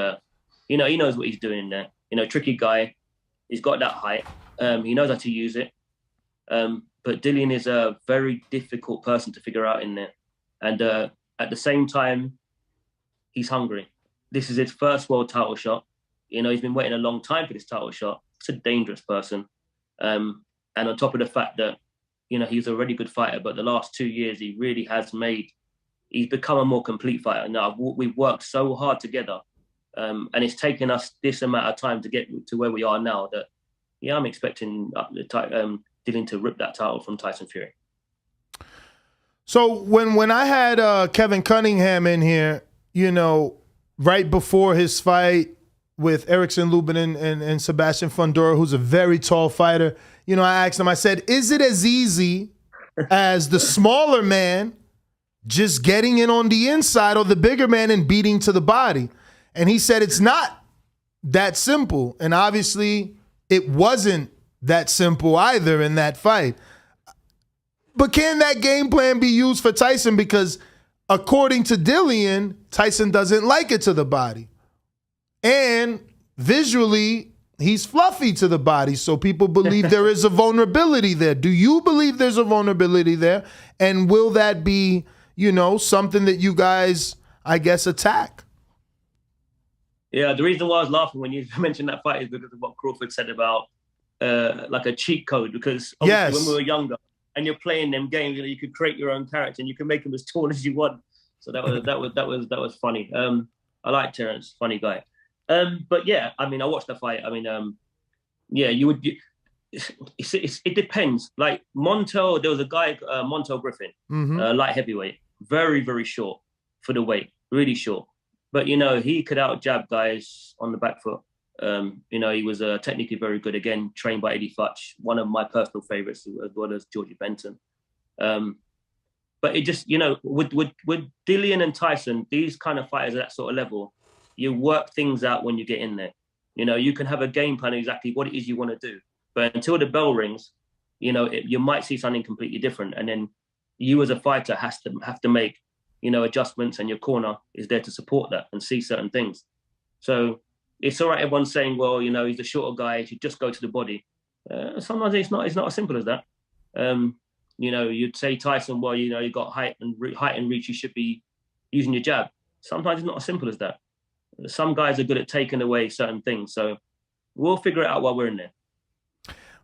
he knows what he's doing in there. Tricky guy. He's got that height. He knows how to use it. But Dillian is a very difficult person to figure out in there. And at the same time, he's hungry. This is his first world title shot. He's been waiting a long time for this title shot. He's a dangerous person. And on top of the fact that, he's a really good fighter, but the last 2 years, he really has he's become a more complete fighter. Now, we've worked so hard together. And it's taken us this amount of time to get to where we are now that, yeah, I'm expecting Dillian to rip that title from Tyson Fury. So when I had Kevin Cunningham in here, right before his fight with Erickson Lubin and Sebastian Fundora, who's a very tall fighter, I asked him, I said, is it as easy as the smaller man just getting in on the inside or the bigger man and beating to the body? And he said it's not that simple. And obviously it wasn't that simple either in that fight. But can that game plan be used for Tyson? Because according to Dillian, Tyson doesn't like it to the body. And visually, he's fluffy to the body. So people believe there is a vulnerability there. Do you believe there's a vulnerability there? And will that be, something that you guys, I guess, attack? Yeah, the reason why I was laughing when you mentioned that fight is because of what Crawford said about like a cheat code. Because obviously when we were younger and you're playing them games, you could create your own character and you can make them as tall as you want. So that was funny. I like Terrence, funny guy. But yeah, I mean, I watched the fight. I mean, yeah, it depends. Like Montel, there was a guy, Montel Griffin, light heavyweight, very, very short for the weight, really short. But, he could out jab guys on the back foot. He was technically very good. Again, trained by Eddie Futch, one of my personal favorites, as well as Georgie Benton. But it just, with Dillian and Tyson, these kind of fighters at that sort of level, you work things out when you get in there. You can have a game plan exactly what it is you want to do. But until the bell rings, you might see something completely different. And then you as a fighter have to make, adjustments, and your corner is there to support that and see certain things. So it's all right, everyone's saying, well, he's a shorter guy, he should just go to the body. Sometimes it's not as simple as that. You'd say Tyson, well, you got height and reach, you should be using your jab. Sometimes it's not as simple as that. Some guys are good at taking away certain things. So we'll figure it out while we're in there.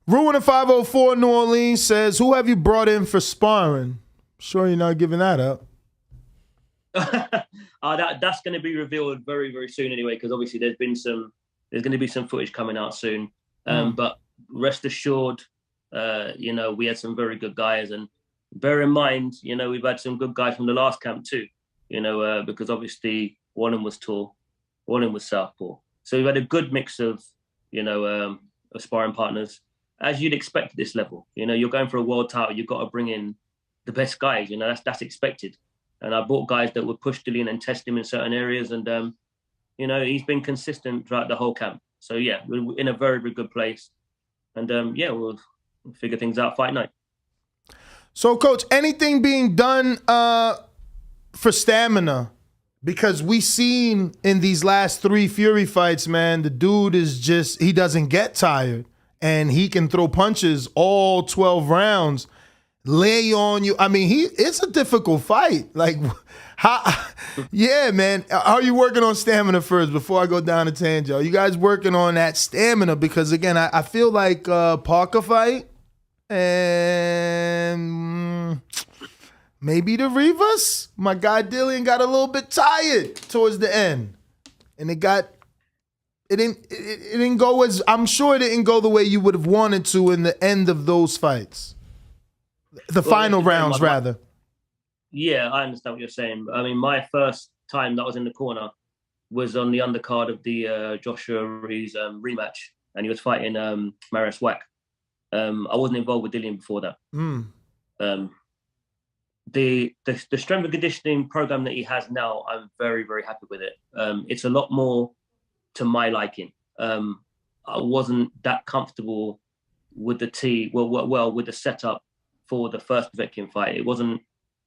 Ruin in 504 New Orleans says, who have you brought in for sparring? Sure you're not giving that up. That's going to be revealed very, very soon anyway, because obviously there's going to be some footage coming out soon. But rest assured, we had some very good guys, and bear in mind, we've had some good guys from the last camp too, because obviously one of them was tall, one of them was southpaw. So we've had a good mix of, sparring partners, as you'd expect at this level. You're going for a world title, you've got to bring in the best guys, that's expected. And I brought guys that would push Dillian and test him in certain areas. And, he's been consistent throughout the whole camp. So, yeah, we're in a very, very good place. And, we'll figure things out fight night. So, Coach, anything being done for stamina? Because we seen in these last 3 Fury fights, man, the dude is he doesn't get tired. And he can throw punches all 12 rounds. Lay on you. I mean, it's a difficult fight. Like, yeah, man. Are you working on stamina first before I go down to tangent? Are you guys working on that stamina? Because, again, I feel like Parker fight and maybe the Rivas. My guy Dillian got a little bit tired towards the end. And it didn't go as, I'm sure it didn't go the way you would have wanted to in the end of those fights. The final rounds, rather. Yeah, I understand what you're saying. I mean, my first time that I was in the corner was on the undercard of the Joshua Ruiz rematch, and he was fighting Marius Wack. I wasn't involved with Dillian before that. The strength and conditioning program that he has now, I'm very, very happy with it. It's a lot more to my liking. I wasn't that comfortable with the with the setup for the first Povetkin fight. It wasn't,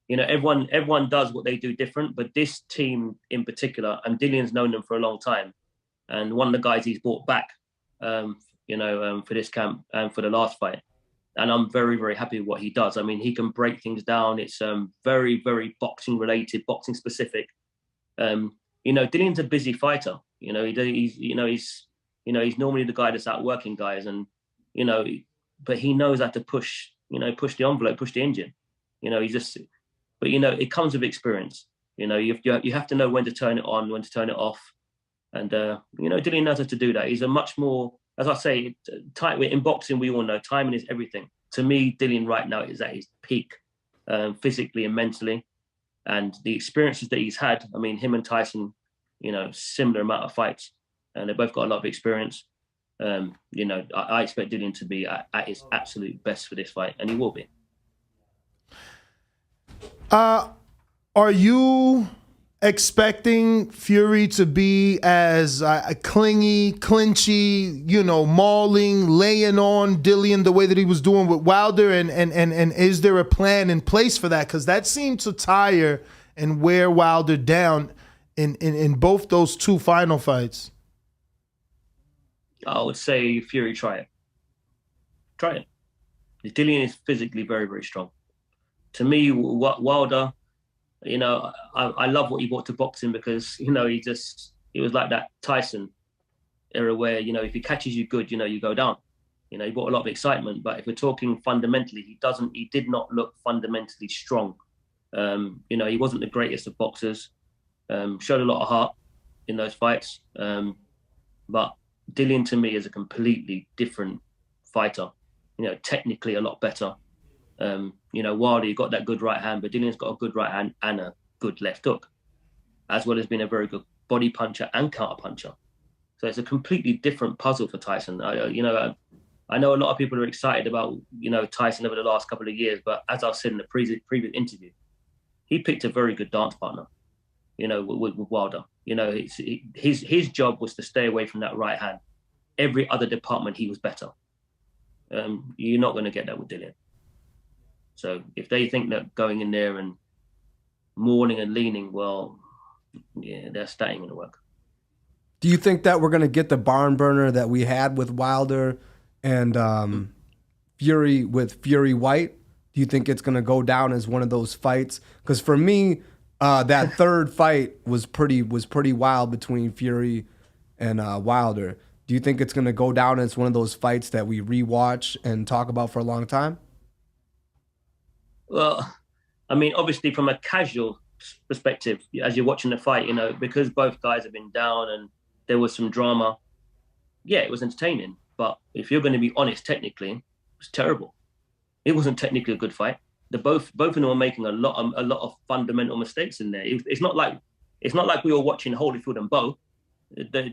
everyone does what they do different, but this team in particular, and Dillian's known them for a long time, and one of the guys he's brought back, for this camp and for the last fight. And I'm very, very happy with what he does. I mean, he can break things down. It's very, very boxing related, boxing specific. Dillian's a busy fighter. He's normally the guy that's out working guys, and but he knows how to push the envelope, push the engine. It comes with experience. You have to know when to turn it on, when to turn it off, and Dillian knows how to do that. He's a much more, as I say, in boxing we all know timing is everything. To me, Dillian right now is at his peak, physically and mentally, and the experiences that he's had. I mean, him and Tyson, similar amount of fights, and they both got a lot of experience. I expect Dillian to be at his absolute best for this fight, and he will be. Are you expecting Fury to be as clingy, clinchy, mauling, laying on Dillian the way that he was doing with Wilder? And is there a plan in place for that? Because that seemed to tire and wear Wilder down in both those 2 final fights. I would say Fury, try it. Try it. Dillian is physically very, very strong. To me, Wilder, I love what he brought to boxing because, he was like that Tyson era where, if he catches you good, you go down. He brought a lot of excitement. But if we're talking fundamentally, he did not look fundamentally strong. He wasn't the greatest of boxers. Showed a lot of heart in those fights. But Dillian to me is a completely different fighter. technically a lot better. Wilder, you got that good right hand, but Dillian's got a good right hand and a good left hook, as well as being a very good body puncher and counter puncher. So it's a completely different puzzle for Tyson. I know a lot of people are excited about, Tyson over the last couple of years, but as I said in the previous interview, he picked a very good dance partner, with Wilder. His job was to stay away from that right hand. Every other department, he was better. You're not going to get that with Dillian. So if they think that going in there and mourning and leaning, well, yeah, that ain't going to work. Do you think that we're going to get the barn burner that we had with Wilder and Fury with Fury White? Do you think it's going to go down as one of those fights? Because for me, that third fight was pretty wild between Fury and Wilder. Do you think it's going to go down as one of those fights that we rewatch and talk about for a long time? Well, I mean, obviously from a casual perspective, as you're watching the fight, because both guys have been down and there was some drama, yeah, it was entertaining. But if you're going to be honest, technically, it was terrible. It wasn't technically a good fight. Both of them were making a lot of fundamental mistakes in there. It's not like we were watching Holyfield and Bowe.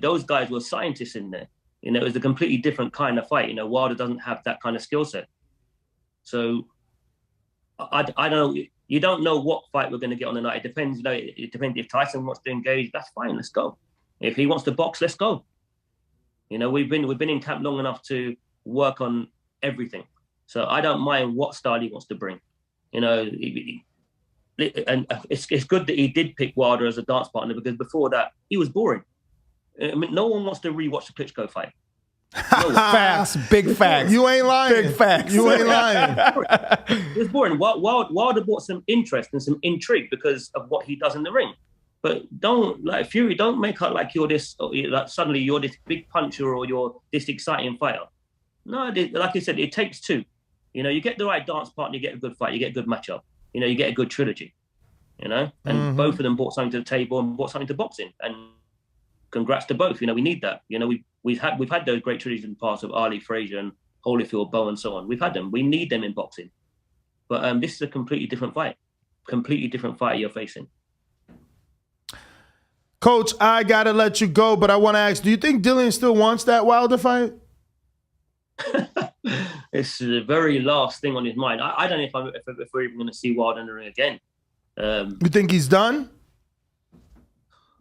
Those guys were scientists in there. It was a completely different kind of fight. Wilder doesn't have that kind of skill set. So I don't know. You don't know what fight we're going to get on the night. It depends. It depends if Tyson wants to engage. That's fine. Let's go. If he wants to box, let's go. We've been in camp long enough to work on everything. So I don't mind what style he wants to bring. And it's good that he did pick Wilder as a dance partner, because before that he was boring. I mean, no one wants to rewatch the Klitschko fight. No Facts, big facts. You ain't lying. Big facts. You ain't lying. It was boring. Wilder brought some interest and some intrigue because of what he does in the ring. But Fury, don't make out like you're this, like suddenly you're this big puncher or you're this exciting fighter. No, like I said, it takes two. You get the right dance partner, you get a good fight, you get a good matchup. You get a good trilogy. And both of them brought something to the table and brought something to boxing. And congrats to both. We need that. We've had those great trilogies in the past of Ali, Frazier, and Holyfield, Bowe, and so on. We've had them. We need them in boxing. But this is a completely different fight. Completely different fight you're facing. Coach, I got to let you go, but I want to ask, do you think Dillian still wants that Wilder fight? It's the very last thing on his mind. I don't know if we're even going to see Wilder in the ring again. You think he's done?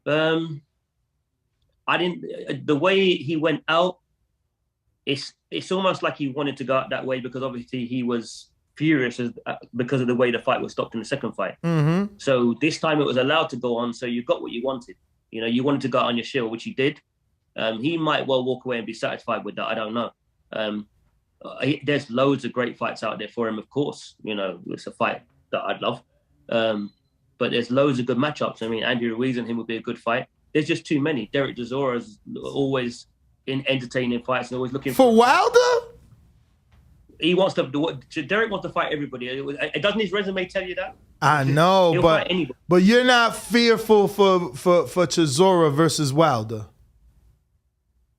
The way he went out, it's almost like he wanted to go out that way because obviously he was furious because of the way the fight was stopped in the second fight. Mm-hmm. So this time it was allowed to go on, so you got what you wanted. You wanted to go out on your shield, which he did. He might well walk away and be satisfied with that. I don't know. There's loads of great fights out there for him, of course. It's a fight that I'd love. But there's loads of good matchups. I mean, Andy Ruiz and him would be a good fight. There's just too many. Derek Chisora always in entertaining fights and always looking for Wilder. He wants to. Derek wants to fight everybody. Doesn't his resume tell you that? I know, but you're not fearful for Chisora versus Wilder.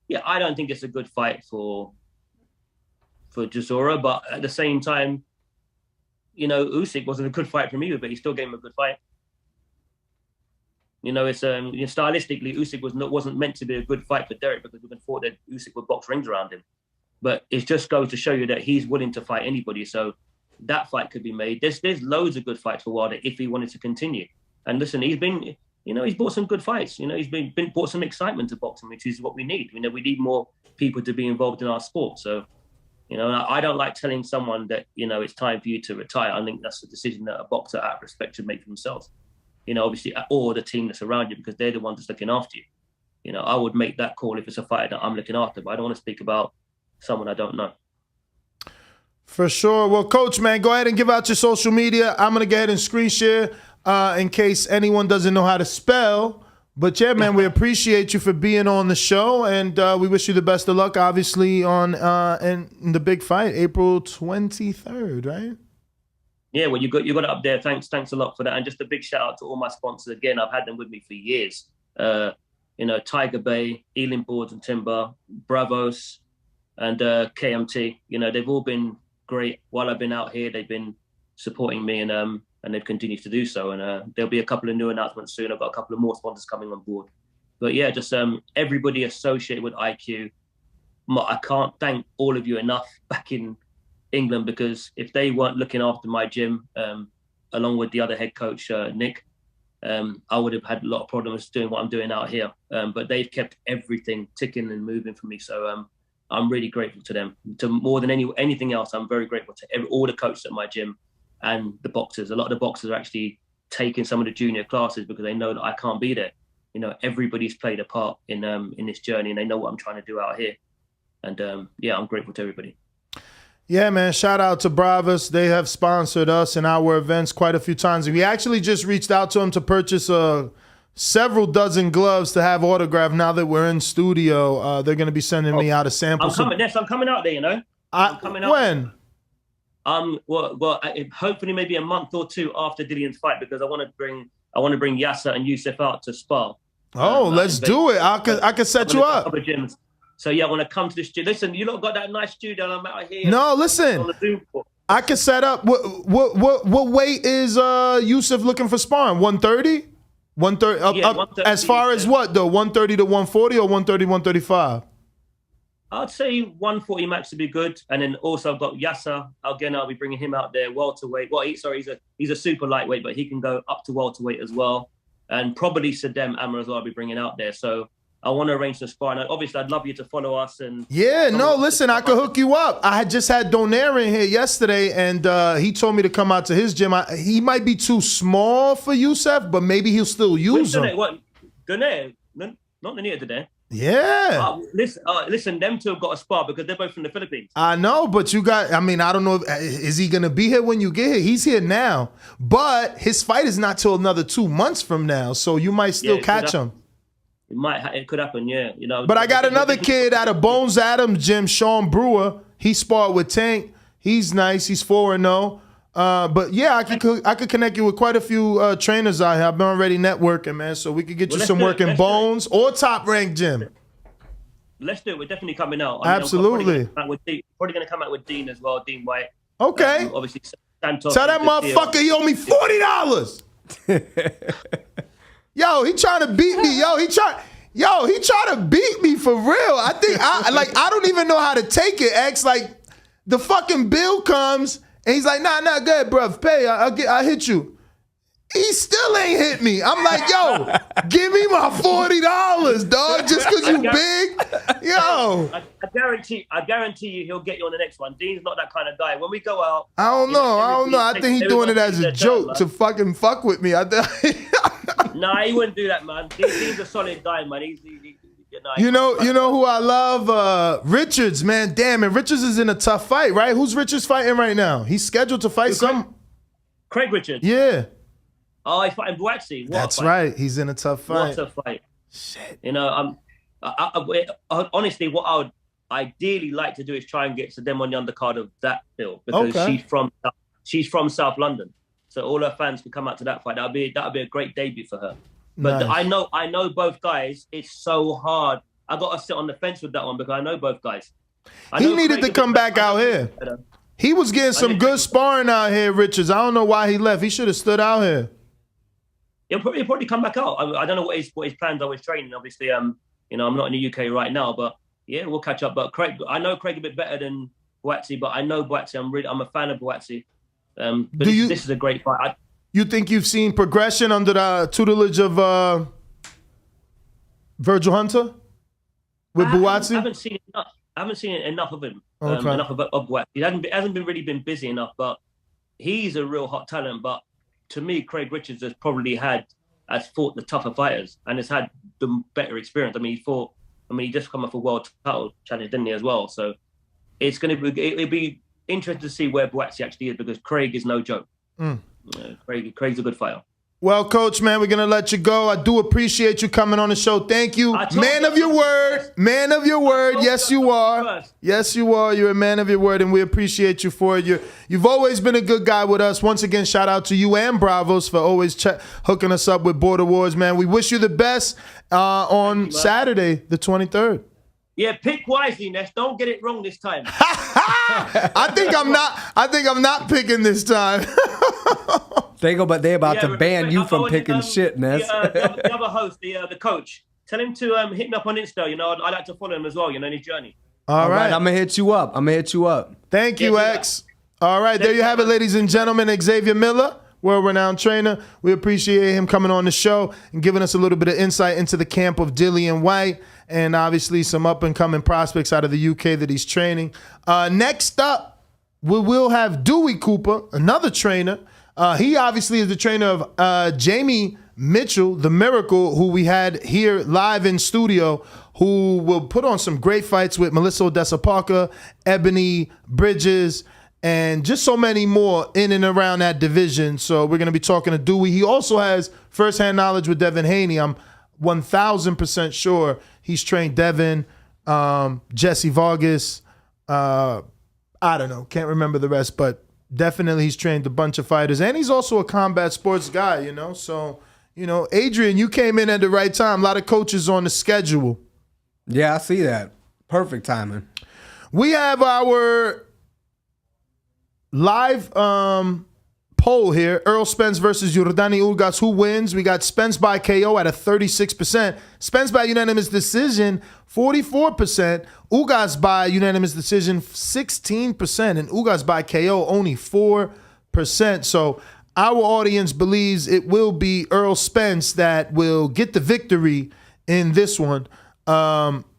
Yeah, I don't think it's a good fight for Chisora, but at the same time, Usyk wasn't a good fight for me, but he still gave him a good fight. It's stylistically, Usyk wasn't meant to be a good fight for Derek because we can thought that Usyk would box rings around him. But it just goes to show you that he's willing to fight anybody. So that fight could be made. There's loads of good fights for Wilder if he wanted to continue. And listen, he's brought some good fights. He's brought some excitement to boxing, which is what we need. We need more people to be involved in our sport. So, I don't like telling someone that, it's time for you to retire. I think that's a decision that a boxer out of respect should make for themselves. Obviously, or the team that's around you, because they're the ones that's looking after you. I would make that call if it's a fighter that I'm looking after, but I don't want to speak about someone I don't know. For sure. Well, Coach, man, go ahead and give out your social media. I'm going to go ahead and screen share in case anyone doesn't know how to spell. But yeah, man, we appreciate you for being on the show, and we wish you the best of luck, obviously, on in the big fight, April 23rd, right? Yeah, well, you got it up there. Thanks a lot for that, and just a big shout out to all my sponsors. Again, I've had them with me for years. Tiger Bay, Ealing Boards and Timber, Bravos, and KMT. You know, they've all been great while I've been out here. They've been supporting me, and they've continued to do so. And there'll be a couple of new announcements soon. I've got a couple of more sponsors coming on board. But yeah, just everybody associated with IQ. I can't thank all of you enough back in England, because if they weren't looking after my gym, along with the other head coach, Nick, I would have had a lot of problems doing what I'm doing out here. But they've kept everything ticking and moving for me. So I'm really grateful to them. To more than anything else, I'm very grateful to all the coaches at my gym and the boxers. A lot of the boxers are actually taking some of the junior classes because they know that I can't be there. You know, everybody's played a part in this journey, and they know what I'm trying to do out here. And yeah, I'm grateful to everybody. Yeah, man, shout out to Bravos. They have sponsored us in our events quite a few times. We actually just reached out to them to purchase several dozen gloves to have autographed. Now that we're in studio, they're going to be sending me out a sample. I'm coming out there, you know. I'm coming out. When? Well, hopefully maybe a month or two after Dillian's fight, because I want to bring Yasser and Yusuf out to spar. Oh, let's do it. I can set you up. So yeah, I want to come to the studio. Listen, you lot got that nice studio. I'm out here. No, listen. I can set up. What weight is Yusuf looking for sparring? 130? 130. Up, as far as what though? 130 to 140 or 130 135? I'd say 140 max would be good. And then also I've got Yasser. Again, I'll be bringing him out there, welterweight. Well, he's a super lightweight, but he can go up to welterweight as well. And probably Saddam Amr as well I'll be bringing out there. So I want to arrange some sparring. Obviously, I'd love you to follow us. And yeah, no, listen, I could hook you up. I had just had Donaire in here yesterday, and he told me to come out to his gym. He might be too small for Yusuf, but maybe he'll still use him. What? Donaire? Not Donaire today. Yeah. Listen, them two have got a spar because they're both from the Philippines. I know, but I don't know. Is he going to be here when you get here? He's here now, but his fight is not till another 2 months from now, so you might still catch him. It could happen, yeah. You know. But I got another kid out of Bones Adams gym, Sean Brewer. He sparred with Tank. He's nice. He's 4-0. But yeah, I could connect you with quite a few trainers out here. I've been already networking, man. So we could get you some work in Bones or Top Rank Gym. Let's do it. We're definitely coming out. Absolutely. Probably going to come out with Dean as well, Dean White. Okay. Obviously, Santos. Tell that motherfucker he owe me $40. Yo, he trying to beat me. He trying to beat me for real. I think I don't even know how to take it. X, like the fucking bill comes and he's like, nah, good, bruv. Pay. I'll hit you. He still ain't hit me. I'm like, yo, give me my $40, dog, just because you big. Yo. I guarantee you he'll get you on the next one. Dean's not that kind of guy. When we go out. I don't know. I think he's doing it as a joke to fucking fuck with me. Nah, he wouldn't do that, man. Dean's a solid guy, man. You know who I love? Richards, man. Damn it. Richards is in a tough fight, right? Who's Richards fighting right now? He's scheduled to fight Craig Richards. Yeah. Oh, he's fighting Buatsi. That's right. He's in a tough fight. What a fight. Shit. You know, honestly, what I would ideally like to do is try and get Saddam on the undercard of that bill, because she's from South London. So all her fans can come out to that fight. That'll be a great debut for her. But nice. I know both guys. It's so hard. I got to sit on the fence with that one because I know both guys. He needed to come back out here. He was getting some good sparring out here, Richards. I don't know why he left. He should have stood out here. He'll probably come back out. I don't know what his plans are with training. Obviously, I'm not in the UK right now, but yeah, we'll catch up. But Craig, I know Craig a bit better than Buatsi, but I know Buatsi. I'm a fan of Buatsi. But this is a great fight. You think you've seen progression under the tutelage of Virgil Hunter with Buatsi? I haven't seen enough of him. Enough of Buatsi. He hasn't really been busy enough, but he's a real hot talent. But to me, Craig Richards has fought the tougher fighters and has had the better experience. He just come off a world title challenge, didn't he, as well? So it'll be interesting to see where Buatsi actually is, because Craig is no joke. Craig's a good fighter. Well, Coach, man, we're going to let you go. I do appreciate you coming on the show. Thank you. Man of your word. Man of your word. Yes, you are. Yes, you are. You're a man of your word, and we appreciate you for it. You've always been a good guy with us. Once again, shout out to you and Bravos for always hooking us up with Border Wars, man. We wish you the best on Saturday, the 23rd. Yeah, pick wisely, Ness. Don't get it wrong this time. I think I'm not picking this time. They about to ban you from picking shit, Ness. The other host, the coach, tell him to hit me up on Insta. You know, I like to follow him as well. You know, in his journey. All right, I'm gonna hit you up. Thank you, X. All right, there you have it, ladies and gentlemen. Xavier Miller, world-renowned trainer. We appreciate him coming on the show and giving us a little bit of insight into the camp of Dillian Whyte and obviously some up-and-coming prospects out of the UK that he's training. Next up, we will have Dewey Cooper, another trainer. He obviously is the trainer of Jamie Mitchell, the Miracle, who we had here live in studio, who will put on some great fights with Melissa Odessa Parker, Ebony Bridges, and just so many more in and around that division. So we're going to be talking to Dewey. He also has firsthand knowledge with Devin Haney. I'm 1,000% sure he's trained Devin, Jesse Vargas. I don't know. Can't remember the rest, but definitely he's trained a bunch of fighters. And he's also a combat sports guy, you know. So, you know, Adrian, you came in at the right time. A lot of coaches on the schedule. Yeah, I see that. Perfect timing. We have our live poll here. Errol Spence versus Yordenis Ugas. Who wins? We got Spence by KO at a 36%. Spence by unanimous decision, 44%. Ugas by unanimous decision, 16%. And Ugas by KO, only 4%. So our audience believes it will be Errol Spence that will get the victory in this one.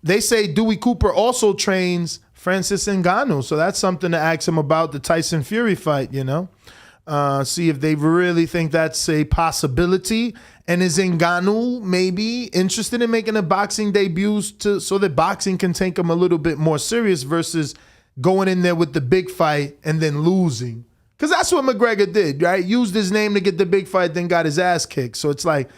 They say Dewey Cooper also trains Francis Ngannou, so that's something to ask him about the Tyson Fury fight, you know. See if they really think that's a possibility. And is Ngannou maybe interested in making a boxing debut so that boxing can take him a little bit more serious versus going in there with the big fight and then losing? Because that's what McGregor did, right? Used his name to get the big fight, then got his ass kicked. So it's like,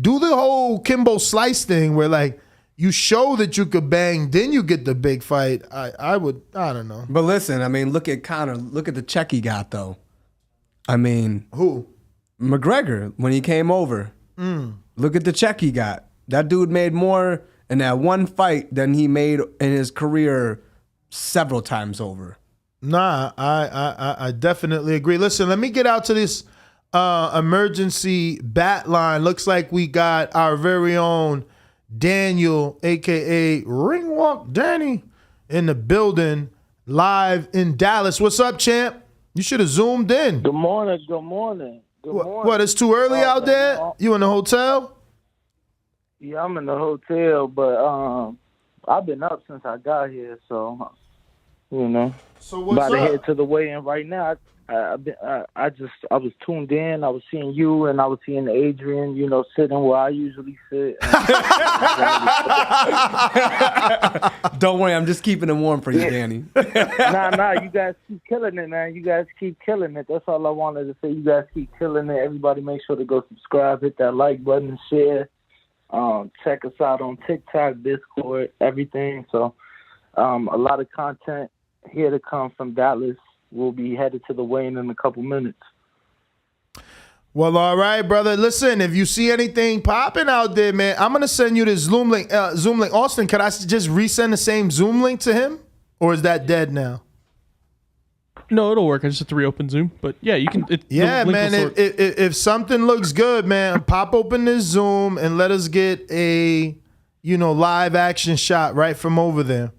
do the whole Kimbo Slice thing where like, you show that you could bang, then you get the big fight. I don't know. But listen, I mean, look at Conor. Look at the check he got, though. I mean, who? McGregor, when he came over. Look at the check he got. That dude made more in that one fight than he made in his career several times over. Nah, I definitely agree. Listen, let me get out to this emergency bat line. Looks like we got our very own Daniel, a.k.a. Ringwalk Danny, in the building, live in Dallas. What's up, champ? You should have zoomed in. Good morning. Good morning. Good morning. What, it's too early out there? You in the hotel? Yeah, I'm in the hotel, but I've been up since I got here, so, you know. So what's about to up? head to the weigh-in right now. I was tuned in. I was seeing you and I was seeing Adrian, you know, sitting where I usually sit. Don't worry, I'm just keeping it warm for you, Danny. Nah, you guys keep killing it, man. You guys keep killing it. That's all I wanted to say. You guys keep killing it. Everybody make sure to go subscribe, hit that like button, share. Check us out on TikTok, Discord, everything. So a lot of content here to come from Dallas. We'll be headed to the weigh-in in a couple minutes. Well, all right, brother. Listen, if you see anything popping out there, man, I'm going to send you the Zoom link. Austin, could I just resend the same Zoom link to him? Or is that dead now? No, it'll work. I just have to reopen Zoom. But yeah, you can. Yeah, man. If something looks good, man, pop open this Zoom and let us get a, live action shot right from over there.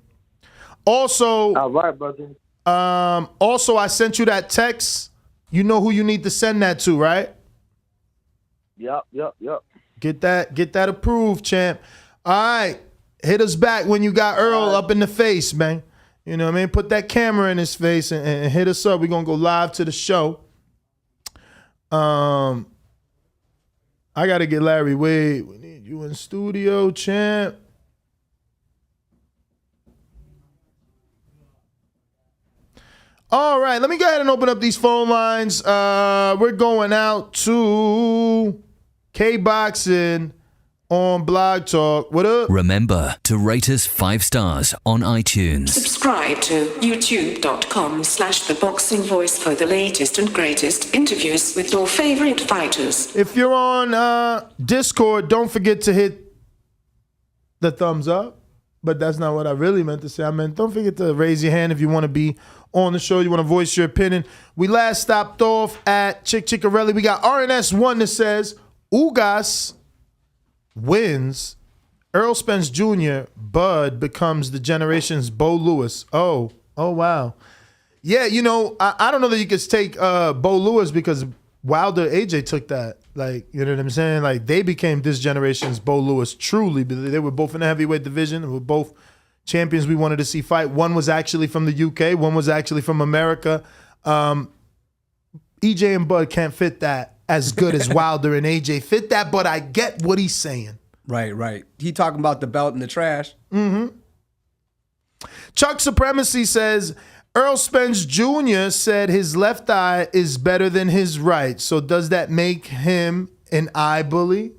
Also, all right, brother. Also, I sent you that text. You know who you need to send that to, right? Yep. Get that approved, champ. All right. Hit us back when you got Earl up in the face, man. You know what I mean? Put that camera in his face and hit us up. We're going to go live to the show. I got to get Larry Wade. We need you in studio, champ. All right, let me go ahead and open up these phone lines. We're going out to K-Boxing on Blog Talk. What up? Remember to rate us 5 stars on iTunes. Subscribe to youtube.com/theboxingvoice for the latest and greatest interviews with your favorite fighters. If you're on Discord, don't forget to hit the thumbs up. but that's not what I really meant to say. I meant don't forget to raise your hand if you want to be on the show. You want to voice your opinion. We last stopped off at Chickarelli. We got RNS1 that says Ugas wins. Errol Spence Jr. Bud becomes the generation's Bo Lewis. Oh wow. Yeah, I don't know that you could take Bo Lewis because Wilder AJ took that. Like, you know what I'm saying? Like, they became this generation's Bo Lewis, truly. They were both in the heavyweight division. They were both champions we wanted to see fight. One was actually from the UK. One was actually from America. EJ and Bud can't fit that as good as Wilder and AJ fit that, but I get what he's saying. Right. He talking about the belt in the trash. Mm-hmm. Chuck Supremacy says, Errol Spence Jr. said his left eye is better than his right. So does that make him an eye bully?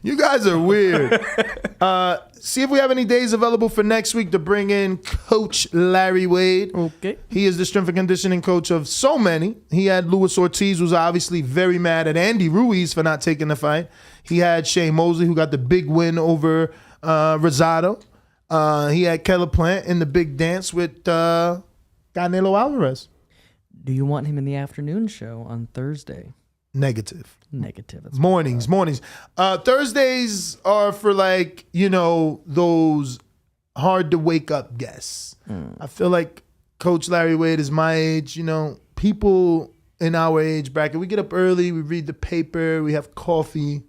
You guys are weird. See if we have any days available for next week to bring in Coach Larry Wade. Okay. He is the strength and conditioning coach of so many. He had Luis Ortiz, who's obviously very mad at Andy Ruiz for not taking the fight. He had Shane Mosley, who got the big win over Rosado. He had Keller Plant in the big dance with Canelo Alvarez. Do you want him in the afternoon show on Thursday? Negative. That's Mornings. Thursdays are for those hard to wake up guests. I feel like Coach Larry Wade is my age. People in our age bracket, we get up early, we read the paper, we have coffee.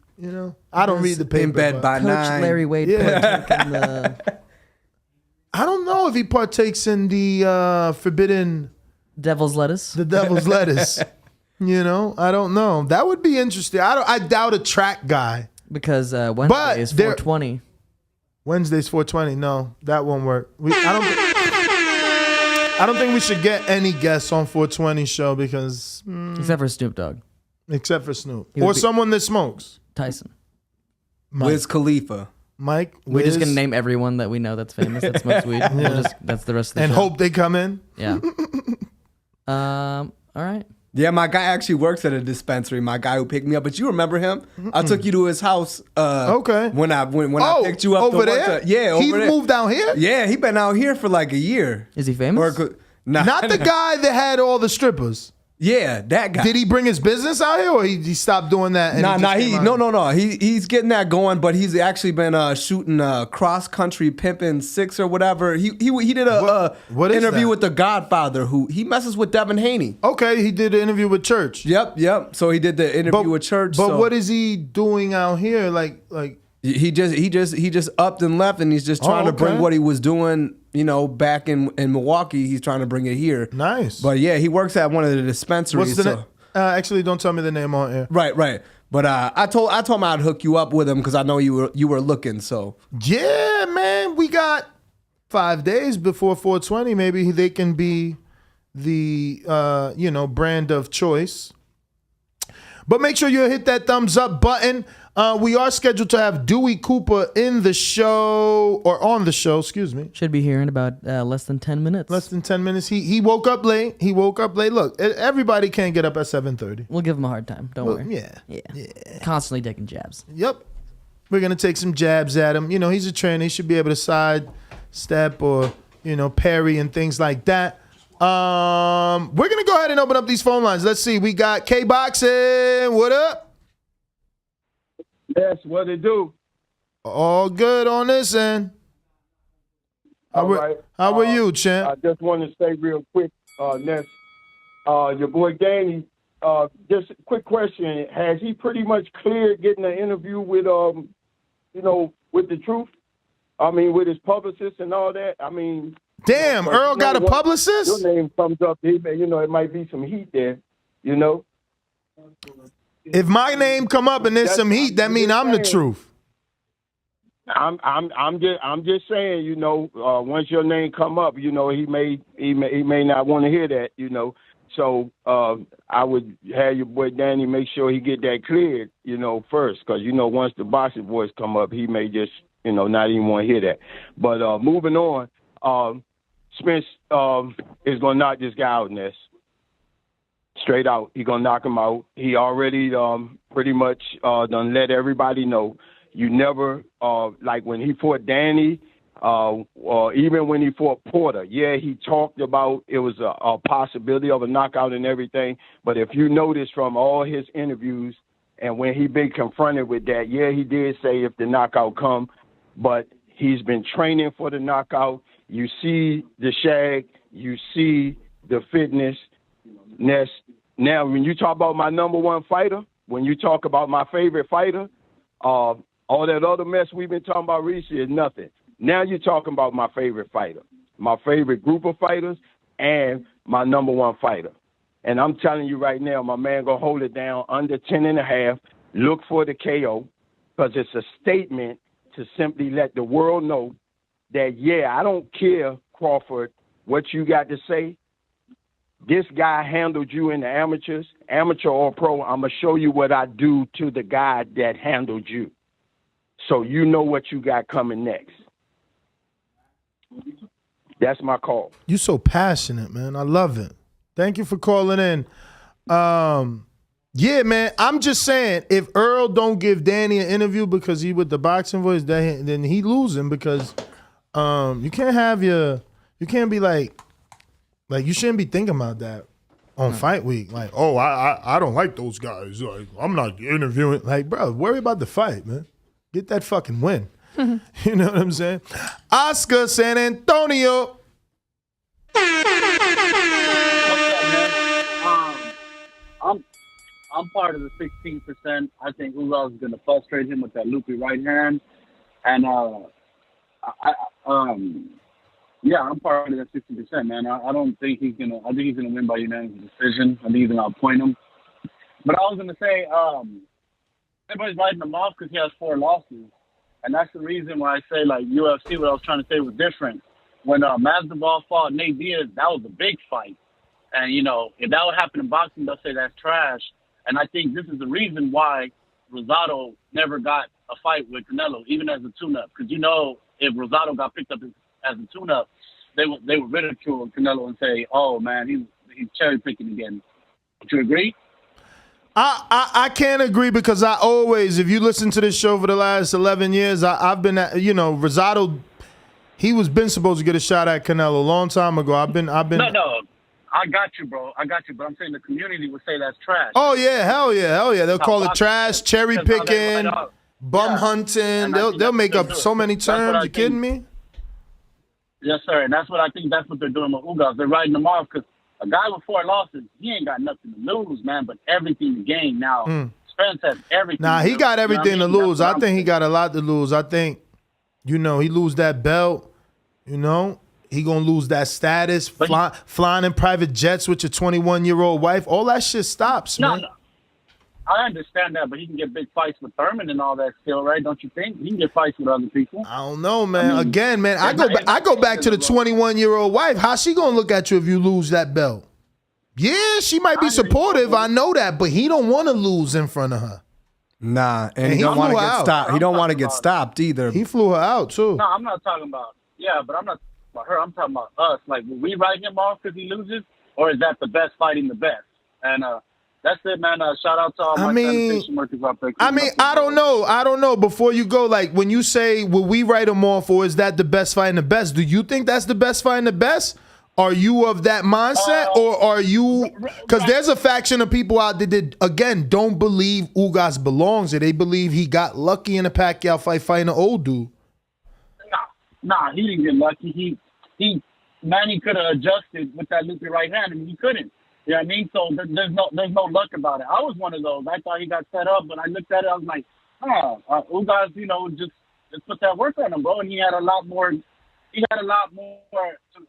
I don't read the paper. In bed by Coach 9. Larry Wade. Yeah. I don't know if he partakes in the forbidden devil's lettuce. The devil's lettuce. I don't know. That would be interesting. I doubt a track guy. Because Wednesday is 420. Wednesday's 420. No, that won't work. I don't think we should get any guests on 420 show because except for Snoop Dogg. Except for Snoop. Or someone that smokes. Tyson. Wiz Khalifa. Mike. We're just gonna name everyone that we know that's famous that smokes weed. Yeah. That's the rest of the and show. hope they come in. Yeah. All right. Yeah, my guy actually works at a dispensary. My guy who picked me up, but you remember him? I took you to his house. Okay. When I picked you up over there. He moved down here. Yeah, he been out here for like a year. Is he famous? Not the guy that had all the strippers. Yeah, that guy. Did he bring his business out here, or he stopped doing that? No. He's getting that going, but he's actually been shooting cross country pimping 6 or whatever. He did a interview with the Godfather, who he messes with Devin Haney. Okay, he did an interview with Church. Yep. So he did the interview with Church. But what is he doing out here? Like he just upped and left, and he's just trying to bring what he was doing. Back in Milwaukee, he's trying to bring it here. Nice. But yeah, he works at one of the dispensaries. What's the name? Actually, don't tell me the name on air. Right. But I told him I'd hook you up with him because I know you were looking. So yeah, man, we got 5 days before 420. Maybe they can be the brand of choice. But make sure you hit that thumbs up button. We are scheduled to have Dewey Cooper on the show, excuse me. Should be here in about less than 10 minutes. Less than 10 minutes. He woke up late. Look, everybody can't get up at 7:30. We'll give him a hard time. Don't worry. Yeah. Constantly taking jabs. Yep. We're going to take some jabs at him. He's a trainer. He should be able to side step or, parry and things like that. We're going to go ahead and open up these phone lines. Let's see. We got K-Boxing. What up? Yes, what it do? All good on this end. How are you, champ? I just want to say real quick, Ness, your boy Danny, just a quick question. Has he pretty much cleared getting an interview with, with the truth? I mean, with his publicist and all that? I mean... Damn, Earl got a publicist? Your name comes up, it might be some heat there, If my name come up and there's some heat, that mean I'm the truth. I'm just saying, once your name come up, he may not want to hear that, So I would have your boy Danny make sure he get that cleared, first, because once the boxing voice come up, he may just not even want to hear that. But moving on, Spence is gonna knock this guy out, Ness. Straight out, he gonna knock him out. He already pretty much done let everybody know You never, like when he fought Danny, or even when he fought Porter, yeah, he talked about it was a possibility of a knockout and everything. But if you notice from all his interviews and when he been confronted with that, yeah, he did say if the knockout come, but he's been training for the knockout. You see the shag, you see the fitness. Now, when you talk about my number one fighter, when you talk about my favorite fighter, all that other mess we've been talking about recently is nothing. Now you're talking about my favorite fighter, my favorite group of fighters, and my number one fighter. And I'm telling you right now, my man gonna hold it down under 10.5. Look for the KO, because it's a statement to simply let the world know that, yeah, I don't care, Crawford, what you got to say. This guy handled you in the amateurs, amateur or pro. I'm going to show you what I do to the guy that handled you. So you know what you got coming next. That's my call. You so passionate, man. I love it. Thank you for calling in. Yeah, man, I'm just saying, if Earl don't give Danny an interview because he with the boxing voice, then he losing, because you can't be like you shouldn't be thinking about that on fight week. Like, oh, I don't like those guys. Like, I'm not interviewing. Like, bro, worry about the fight, man. Get that fucking win. You know what I'm saying? Oscar San Antonio. I'm part of the 16%. I think Ugas is going to frustrate him with that loopy right hand, and yeah, I'm part of that 60%, man. I don't think he's gonna. I think he's gonna win by unanimous decision. I think he's gonna appoint him. But I was gonna say, everybody's writing him off because he has 4 losses, and that's the reason why I say, like, UFC. What I was trying to say was different. When Masvidal fought Nate Diaz, that was a big fight, and if that would happen in boxing, they'll say that's trash. And I think this is the reason why Rosado never got a fight with Canelo, even as a tune-up, because if Rosado got picked up as a tune-up, they would ridicule Canelo and say, "Oh man, he's cherry picking again." Would you agree? I can't agree, because I always, if you listen to this show for the last 11 years, I've been at, Rosado, he was been supposed to get a shot at Canelo a long time ago. I've been. No, I got you, bro. But I'm saying the community would say that's trash. Oh yeah, hell yeah. They'll call it trash, cherry picking, bum hunting. They'll make up so many terms. You kidding me? Yes, sir. And that's what I think. That's what they're doing with Ugas. They're writing them off because a guy with 4 losses, he ain't got nothing to lose, man, but everything to gain. Now, Spence has everything. Nah, he got everything to lose. I think he got a lot to lose. I think, he lose that belt. He gonna lose that status. Flying in private jets with your 21-year-old wife. All that shit stops, man. No. I understand that, but he can get big fights with Thurman and all that still, right? Don't you think? He can get fights with other people. I don't know, man. Again, man, I go back to the 21-year-old wife. How's she gonna look at you if you lose that belt? Yeah, she might be supportive. I know that, but he don't want to lose in front of her. Nah, and he don't want to get stopped. He don't want to get stopped either. He flew her out too. No, I'm not talking about. Yeah, but I'm not talking about her. I'm talking about us. Like, will we write him off because he loses, or is that the best fighting the best? And that's it, man. Shout out to all my sanitation workers out there. I don't know. Before you go, like, when you say, will we write him off, or is that the best fighting the best? Do you think that's the best fighting the best? Are you of that mindset, or are you? Because there's a faction of people out there that, again, don't believe Ugas belongs there. They believe he got lucky in a Pacquiao fight fighting an old dude. Nah, he didn't get lucky. Manny could have adjusted with that loopy right hand, and he couldn't. You know what I mean? So there's no luck about it. I was one of those. I thought he got set up, but I looked at it, I was like, Ugas, just put that work on him, bro. And he had a lot more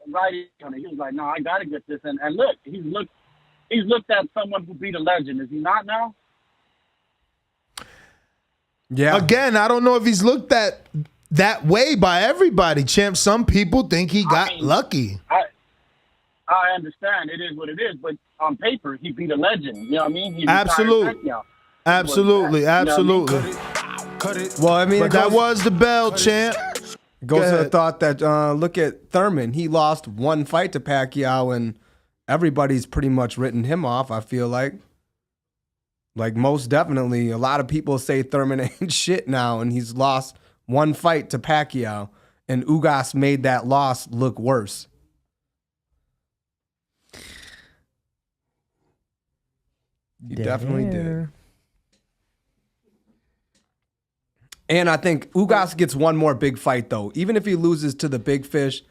writing on it. He was like, no, I got to get this. And look, he's looked at someone who beat a legend. Is he not now? Yeah. Again, I don't know if he's looked at that way by everybody, champ. Some people think he got lucky. I understand. It is what it is. But on paper, he beat a legend. You know what I mean? Absolutely. Cut it. Well, I mean, but that was the bell, champ. Goes to the thought that, look at Thurman. He lost 1 fight to Pacquiao, and everybody's pretty much written him off, I feel like. Like, most definitely. A lot of people say Thurman ain't shit now, and he's lost one fight to Pacquiao, and Ugas made that loss look worse. He definitely did. And I think Ugas gets one more big fight, though. Even if he loses to the big fish,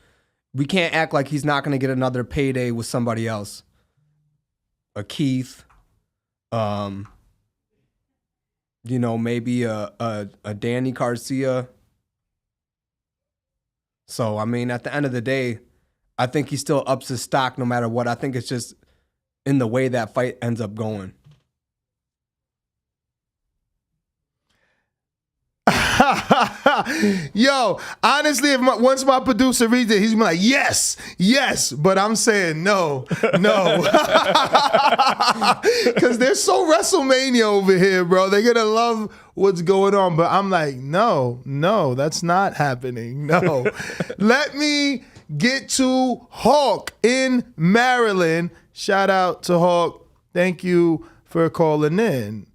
we can't act like he's not going to get another payday with somebody else. A Keith, maybe a Danny Garcia. So, I mean, at the end of the day, I think he still ups his stock no matter what. I think it's just in the way that fight ends up going. Yo, honestly, once my producer reads it, he's gonna be like, yes, but I'm saying no. Because they're so WrestleMania over here, bro. They're gonna love what's going on, but I'm like, no, that's not happening. No. Let me get to Hawk in Maryland. Shout out to Hawk. Thank you for calling in.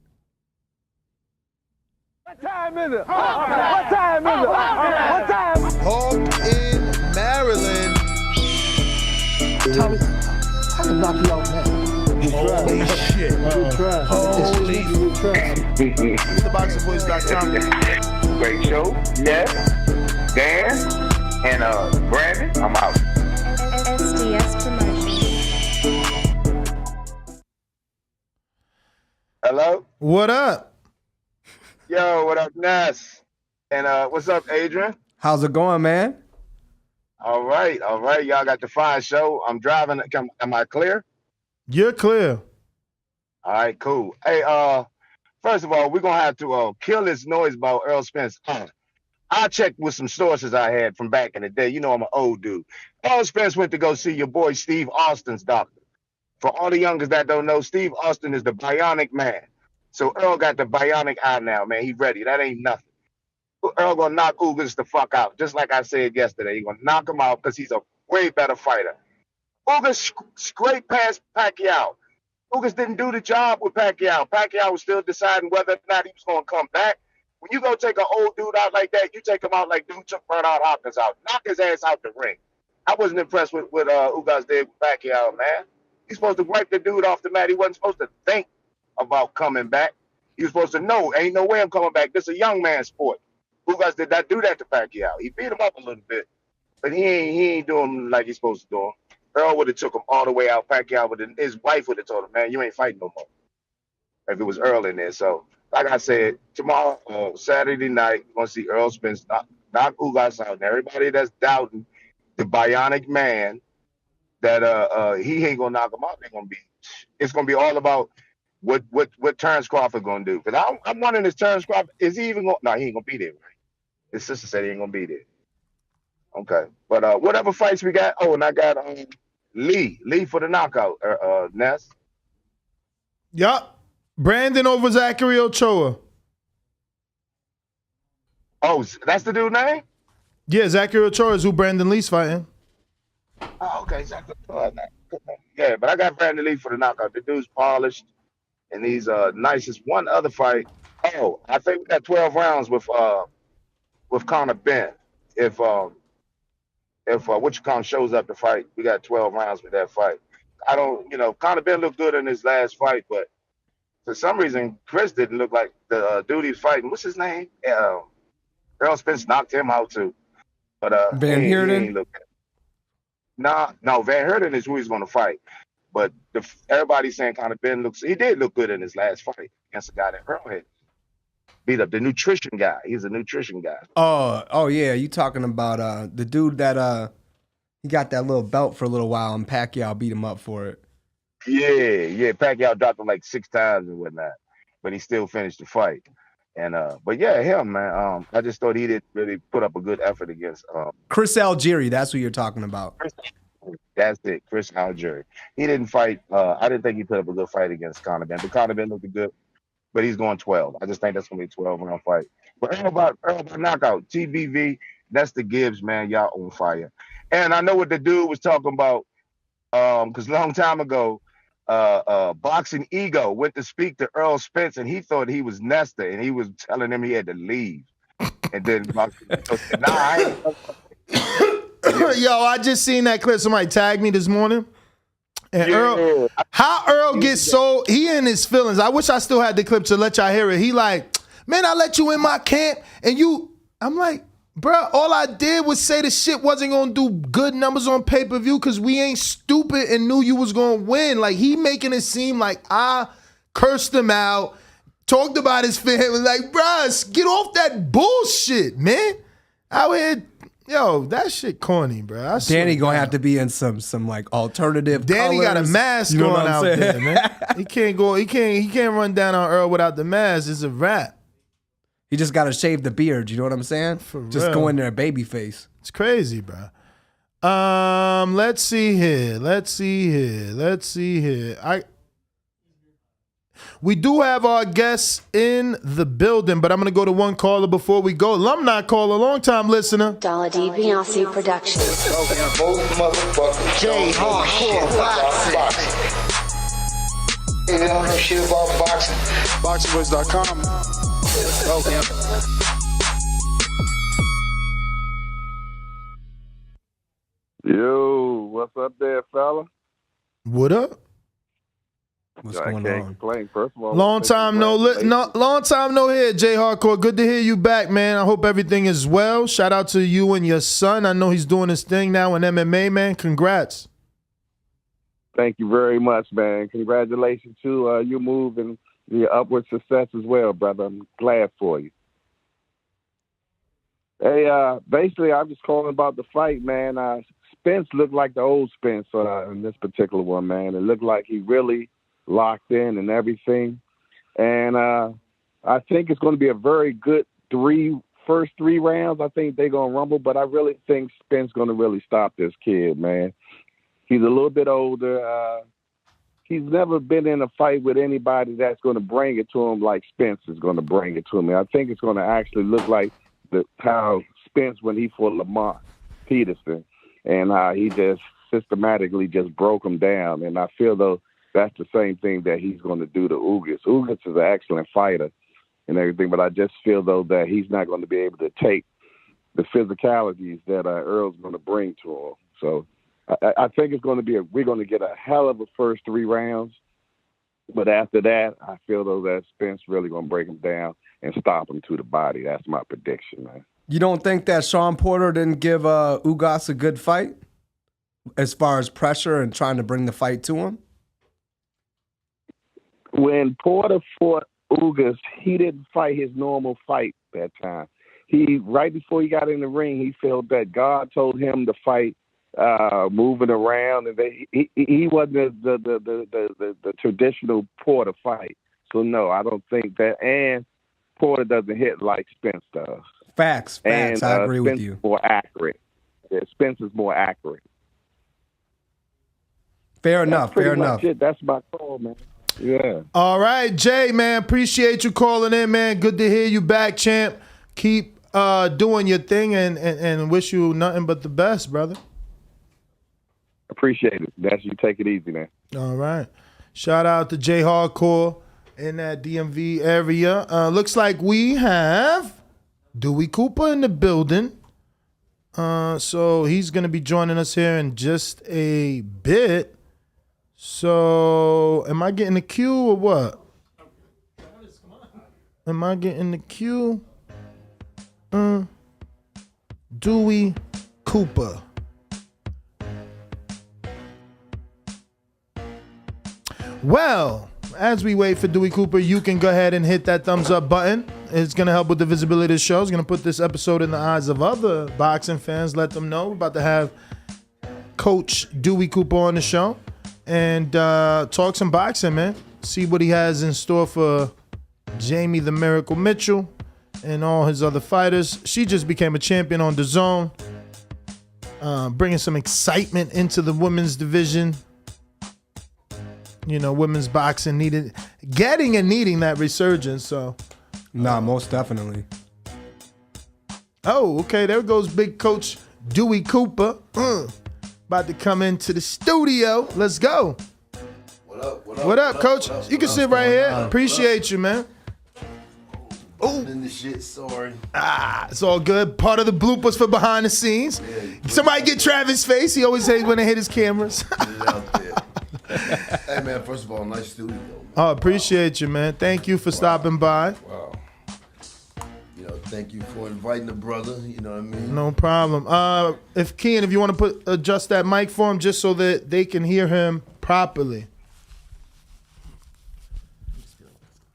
What time is it? What time is it? What time? Hawk in Maryland. Tommy, I can knock you out now. Holy shit. Good try. Holy Good try. TheBoxingVoice.com. Great show. Yes. Dan and Brandon. I'm out. SDS Promotions. Hello? What up? Yo, what up, Ness? And what's up, Adrian? How's it going, man? All right. Y'all got the fine show. I'm driving. Am I clear? You're clear. All right, cool. Hey, first of all, we're gonna have to kill this noise about Errol Spence. I checked with some sources I had from back in the day. You know, I'm an old dude. Errol Spence went to go see your boy Steve Austin's doctor. For all the youngers that don't know, Steve Austin is the bionic man. So Earl got the bionic eye now, man. He ready. That ain't nothing. Earl gonna knock Ugas the fuck out. Just like I said yesterday. He gonna knock him out because he's a way better fighter. Ugas scraped past Pacquiao. Ugas didn't do the job with Pacquiao. Pacquiao was still deciding whether or not he was gonna come back. When you go take an old dude out like that, you take him out like dude took Bernard Hopkins out. Knock his ass out the ring. I wasn't impressed with what Ugas did with Pacquiao, man. He's supposed to wipe the dude off the mat. He wasn't supposed to think about coming back. He was supposed to know, ain't no way I'm coming back. This is a young man's sport. Ugas did not do that to Pacquiao. He beat him up a little bit, but he ain't doing like he's supposed to do him. Earl would have took him all the way out. Pacquiao his wife would have told him, man, you ain't fighting no more. If it was Earl in there. So, like I said, tomorrow, Saturday night, we're going to see Errol Spence knock Ugas out. And everybody that's doubting the bionic man, that he ain't going to knock him out, it's going to be all about what Terrence Crawford gonna do? Because I'm wondering, is Terrence Crawford, is he even gonna? No, he ain't gonna be there. Right? His sister said he ain't gonna be there. Okay, but whatever fights we got. Oh, and I got Lee for the knockout. Ness. Yup. Brandon over Zachary Ochoa. Oh, that's the dude name? Yeah, Zachary Ochoa is who Brandon Lee's fighting. Oh, okay, Zachary Ochoa. Yeah, but I got Brandon Lee for the knockout. The dude's polished. And he's nice as one other fight. Oh, I think we got 12 rounds with Conor Ben. If Wichita shows up to fight, we got 12 rounds with that fight. Conor Ben looked good in his last fight, but for some reason, Chris didn't look like the dude he's fighting. What's his name? Errol Spence knocked him out too. But Van Heerden? No, Van Heerden is who he's going to fight. But everybody's saying Conor Ben he did look good in his last fight against a guy that Earl had beat up, the nutrition guy. He's a nutrition guy. Oh yeah, you talking about the dude that he got that little belt for a little while and Pacquiao beat him up for it. Yeah, Pacquiao dropped him like 6 times and whatnot, but he still finished the fight. And but yeah, him, man. I just thought he didn't really put up a good effort against Chris Algieri. That's who you're talking about. That's it, Chris Algieri. He didn't fight. I didn't think he put up a good fight against Conor Ben. But Conor Ben looked good, but he's going 12. I just think that's going to be a 12-round fight. But Earl by knockout, TBV, that's the Gibbs, man. Y'all on fire. And I know what the dude was talking about, because a long time ago, Boxing Ego went to speak to Errol Spence, and he thought he was Nestor, and he was telling him he had to leave. And then Boxing Ego said, "Nah, I ain't." Yo, I just seen that clip. Somebody tagged me this morning. And Earl, how Earl gets so, he in his feelings. I wish I still had the clip to let y'all hear it. He like, man, I let you in my camp and I'm like, bro, all I did was say the shit wasn't going to do good numbers on pay-per-view because we ain't stupid and knew you was going to win. Like, he making it seem like I cursed him out, talked about his family. Like, bro, get off that bullshit, man. Out here. Yo, that shit corny, bro. Danny gonna have to be in some like alternative. Danny colors. got a mask You know going what I'm out saying? there, man. He can't go. He can't run down on Earl without the mask. It's a wrap. He just got to shave the beard. You know what I'm saying? Just real. go in there, baby face. It's crazy, bro. Let's see here. We do have our guests in the building, but I'm going to go to one caller before we go. Alumni caller, long-time listener. Dollar D Beyonce Productions. J Hardcore Boxing. They don't know shit about boxing. BoxingWiz.com. Yo, what's up there, fella? What up? What's I going can't on? complain. First of all, Long time no here, J Hardcore. Good to hear you back, man. I hope everything is well. Shout out to you and your son. I know he's doing his thing now in MMA, man. Congrats. Thank you very much, man. Congratulations to your move and your upward success as well, brother. I'm glad for you. Hey, basically, I'm just calling about the fight, man. Spence looked like the old Spence in this particular one, man. It looked like he really locked in and everything. And I think it's going to be a very good first three rounds. I think they're going to rumble, but I really think Spence going to really stop this kid, man. He's a little bit older. He's never been in a fight with anybody that's going to bring it to him like Spence is going to bring it to him. And I think it's going to actually look like how Spence when he fought Lamont Peterson, and how he just systematically just broke him down. And I feel though that's the same thing that he's going to do to Ugas. Ugas is an excellent fighter and everything, but I just feel though that he's not going to be able to take the physicalities that Earl's going to bring to him. So I think it's going to be we're going to get a hell of a first three rounds, but after that, I feel though that Spence really going to break him down and stop him to the body. That's my prediction, man. You don't think that Sean Porter didn't give Ugas a good fight as far as pressure and trying to bring the fight to him? When Porter fought Ugas, he didn't fight his normal fight that time. Right before he got in the ring, he felt that God told him to fight moving around, and he wasn't the traditional Porter fight. So no, I don't think that. And Porter doesn't hit like Spence does. Facts. And, I agree Spence with you. Is more accurate. Yeah, Spence is more accurate. Fair enough. That's my call, man. Yeah. All right, Jay, man. Appreciate you calling in, man. Good to hear you back, champ. Keep doing your thing and wish you nothing but the best, brother. Appreciate it. That's you. Take it easy, man. All right. Shout out to J Hardcore in that DMV area. Looks like we have Dewey Cooper in the building. So he's going to be joining us here in just a bit. So am I getting the cue or what? Am I getting the cue? Dewey Cooper. Well, as we wait for Dewey Cooper, you can go ahead and hit that thumbs up button. It's going to help with the visibility of the show. It's going to put this episode in the eyes of other boxing fans. Let them know we're about to have Coach Dewey Cooper on the show and talk some boxing, man. See what he has in store for Jamie the Miracle Mitchell and all his other fighters. She just became a champion on Dazn, bringing some excitement into the women's division. You know, women's boxing needing that resurgence. So, most definitely. Oh, okay. There goes big Coach Dewey Cooper. About to come into the studio. Let's go. What up? What up, Coach? You can sit right here. Appreciate you, man. Oh, in the shit. Sorry. It's all good. Part of the bloopers for behind the scenes. Somebody get Travis' face. He always says when they hit his cameras. Get it out there. Hey man, first of all, nice studio. Oh, appreciate you, man. Thank you for stopping by. Wow. You know, thank you for inviting the brother. You know what I mean? No problem. If Kean, if you want to adjust that mic for him, just so that they can hear him properly.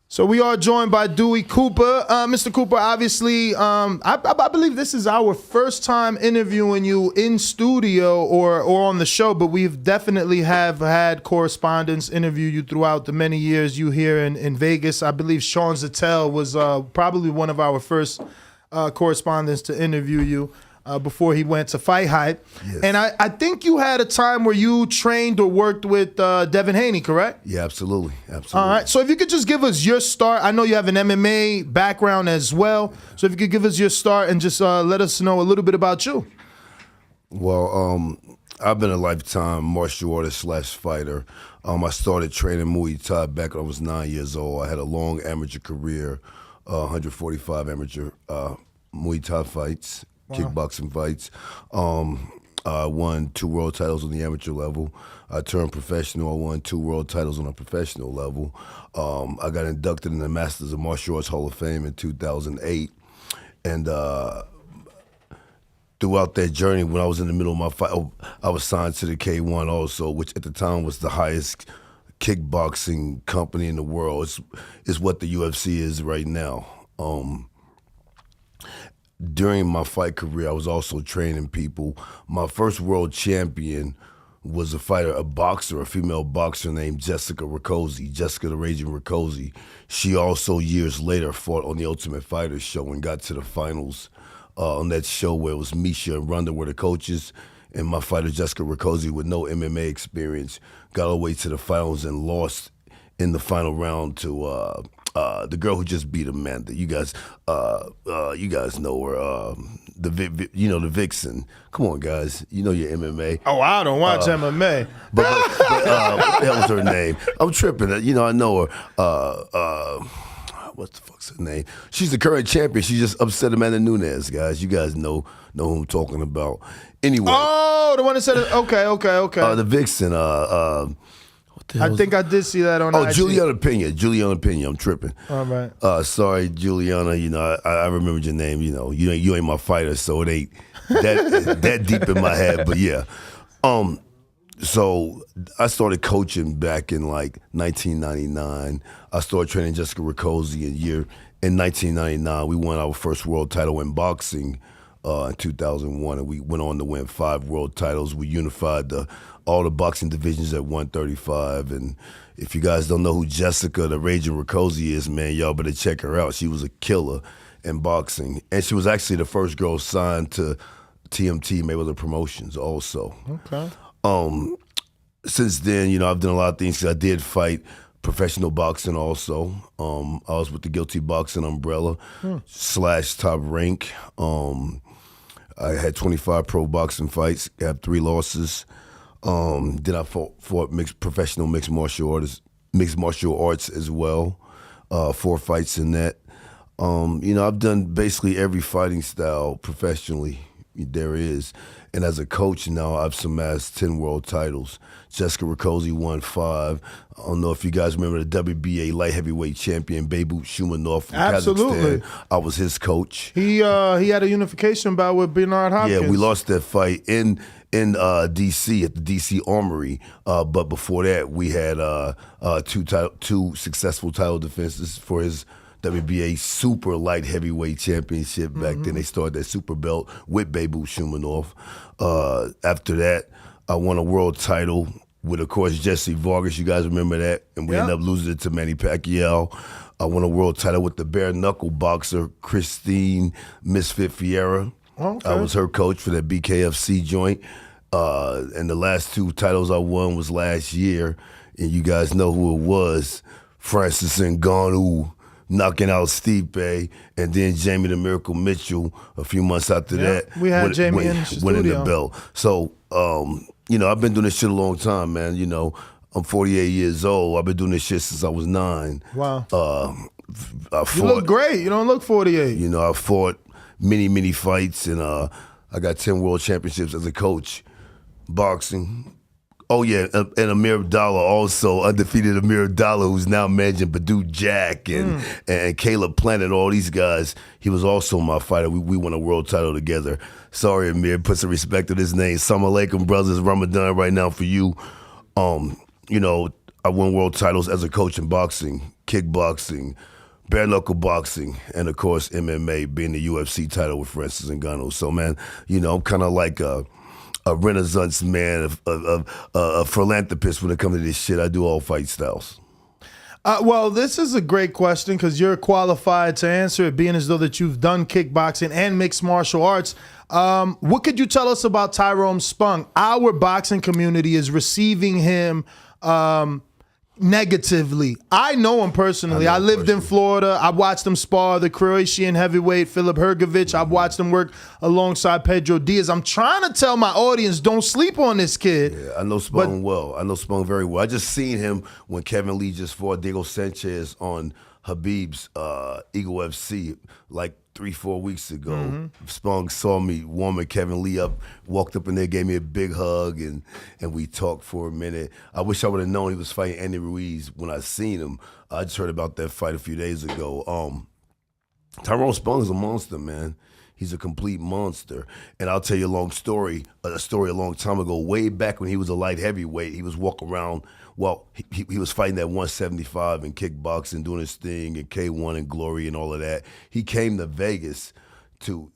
So we are joined by Dewey Cooper. Mr. Cooper, obviously, I believe this is our first time interviewing you in studio or on the show, but we've definitely have had correspondents interview you throughout the many years you here in Vegas. I believe Sean Zattel was probably one of our first correspondents to interview you before he went to Fight Hype. Yes. And I think you had a time where you trained or worked with Devin Haney, correct? Yeah, absolutely. All right. So if you could just give us your start. I know you have an MMA background as well. So if you could give us your start and just let us know a little bit about you. Well, I've been a lifetime martial artist / fighter. I started training Muay Thai back when I was 9 years old. I had a long amateur career, 145 amateur Muay Thai fights. Wow. Kickboxing fights. I won 2 world titles on the amateur level. I turned professional. I won 2 world titles on a professional level. I got inducted in the Masters of Martial Arts Hall of Fame in 2008. And throughout that journey, when I was in the middle of my fight, I was signed to the K1 also, which at the time was the highest kickboxing company in the world. It's what the UFC is right now. During my fight career, I was also training people. My first world champion was a fighter, a boxer, a female boxer named Jessica Rakoczy, Jessica the Raging Rakoczy. She also, years later, fought on the Ultimate Fighter show and got to the finals on that show where it was Misha and Ronda were the coaches. And my fighter, Jessica Rakoczy, with no MMA experience, got all the way to the finals and lost in the final round to the girl who just beat Amanda. You guys know her. The Vixen. Come on, guys. You know your MMA. Oh, I don't watch MMA. But what the hell was her name? I'm tripping. I know her. What the fuck's her name? She's the current champion. She just upset Amanda Nunes, guys. You guys know who I'm talking about. Anyway. Oh, the one that said, okay. The Vixen. I think I did see that on IG. Juliana Pena. I'm tripping. All right. Sorry, Juliana. I remembered your name. You ain't my fighter, so it ain't that deep in my head. But yeah. So I started coaching back in like 1999. I started training Jessica Rakoczy in 1999. We won our first world title in boxing in 2001, and we went on to win 5 world titles. We unified all the boxing divisions at 135. And if you guys don't know who Jessica the Raging Rakoczy is, man, y'all better check her out. She was a killer in boxing. And she was actually the first girl signed to TMT Mayweather Promotions also. Okay. Since then, I've done a lot of things. I did fight professional boxing also. I was with the Guilty Boxing umbrella / Top Rank. I had 25 pro boxing fights. I have 3 losses. Then I fought professional mixed martial arts as well. 4 fights in that. I've done basically every fighting style professionally there is. And as a coach now, I've amassed 10 world titles. Jessica Rakoczy won 5. I don't know if you guys remember the WBA light heavyweight champion, Beibut Shumanov from Absolutely. Kazakhstan. I was his coach. He had a unification bout with Bernard Hopkins. Yeah, we lost that fight in D.C. at the D.C. Armory. But before that, we had 2 successful title defenses for his WBA super light heavyweight championship back then. They started that super belt with Beibut Shumanov. After that, I won a world title with, of course, Jesse Vargas. You guys remember that? And we ended up losing it to Manny Pacquiao. I won a world title with the bare knuckle boxer Christine Misfit Fiera. Okay. I was her coach for that BKFC joint. And the last 2 titles I won was last year. And you guys know who it was. Francis Ngannou knocking out Stipe, and then Jamie the Miracle Mitchell a few months after that. We had Jamie in the studio. Winning the belt. So, I've been doing this shit a long time, man. I'm 48 years old. I've been doing this shit since I was 9. Wow. You look great. You don't look 48. You know, I fought many fights, and I got 10 world championships as a coach, boxing. Oh yeah, and Amir Abdallah also, undefeated Amir Abdallah, who's now managing Badou Jack and Caleb Planet, all these guys. He was also my fighter. We won a world title together. Sorry, Amir, put some respect to his name. Assalamu alaikum, brothers. Ramadan right now for you. You know, I won world titles as a coach in boxing, kickboxing, bare knuckle boxing, and of course MMA, being the UFC title with Francis Ngannou. So man, you know, I'm kind of like a renaissance man, a philanthropist when it comes to this shit. I do all fight styles. Well, this is a great question because you're qualified to answer it, being as though that you've done kickboxing and mixed martial arts. What could you tell us about Tyrone Spong? Our boxing community is receiving him negatively. I know him personally. I lived in Florida. I watched him spar the Croatian heavyweight Filip Hrgovic. I've watched him work alongside Pedro Diaz. I'm trying to tell my audience, don't sleep on this kid. Yeah, I know Spong well. I know Spong very well. I just seen him when Kevin Lee just fought Diego Sanchez on Habib's Eagle FC like 3-4 weeks ago. Spong saw me warming Kevin Lee up, walked up in there, gave me a big hug, and we talked for a minute. I wish I would have known he was fighting Andy Ruiz when I seen him. I just heard about that fight a few days ago. Tyrone Spong is a monster, man. He's a complete monster. And I'll tell you a story a long time ago, way back when he was a light heavyweight. He was walking around, well, he was fighting at 175 in kickboxing, doing his thing, and K1 and Glory and all of that. He came to Vegas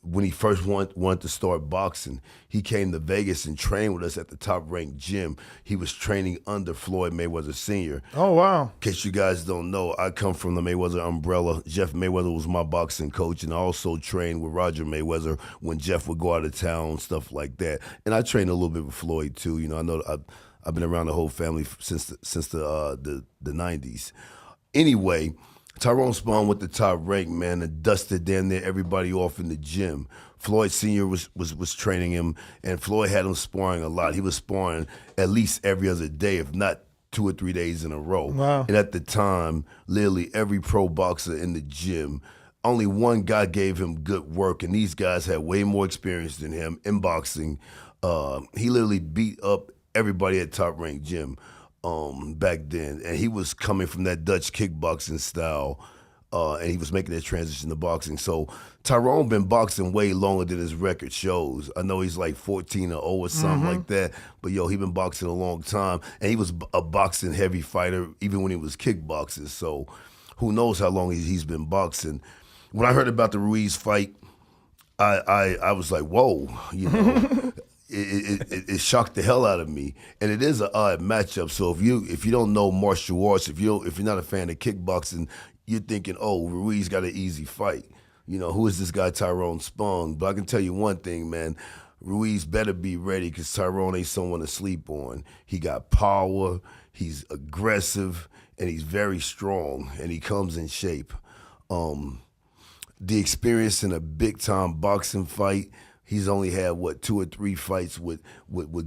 when he first wanted to start boxing. He came to Vegas and trained with us at the top-ranked gym. He was training under Floyd Mayweather Sr. Oh, wow. In case you guys don't know, I come from the Mayweather umbrella. Jeff Mayweather was my boxing coach, and I also trained with Roger Mayweather when Jeff would go out of town, stuff like that. And I trained a little bit with Floyd, too. You know, I know I've been around the whole family since the 90s. Anyway, Tyrone Spong with the top rank, man, and dusted damn near everybody off in the gym. Floyd Sr. was training him, and Floyd had him sparring a lot. He was sparring at least every other day, if not 2 or 3 days in a row. Wow. And at the time, literally every pro boxer in the gym, only one guy gave him good work, and these guys had way more experience than him in boxing. He literally beat up everybody at top rank gym back then, and he was coming from that Dutch kickboxing style, and he was making that transition to boxing. So Tyrone been boxing way longer than his record shows. I know he's like 14-0 or something like that, but he been boxing a long time, and he was a boxing heavy fighter even when he was kickboxing. So who knows how long he's been boxing. When I heard about the Ruiz fight, I was like, whoa, you know. It shocked the hell out of me, and it is an odd matchup. So if you don't know martial arts, if you're not a fan of kickboxing, you're thinking, oh, Ruiz got an easy fight. You know, who is this guy Tyrone Spong? But I can tell you one thing, man. Ruiz better be ready because Tyrone ain't someone to sleep on. He got power, he's aggressive, and he's very strong, and he comes in shape. The experience in a big-time boxing fight, he's only had, 2 or 3 fights with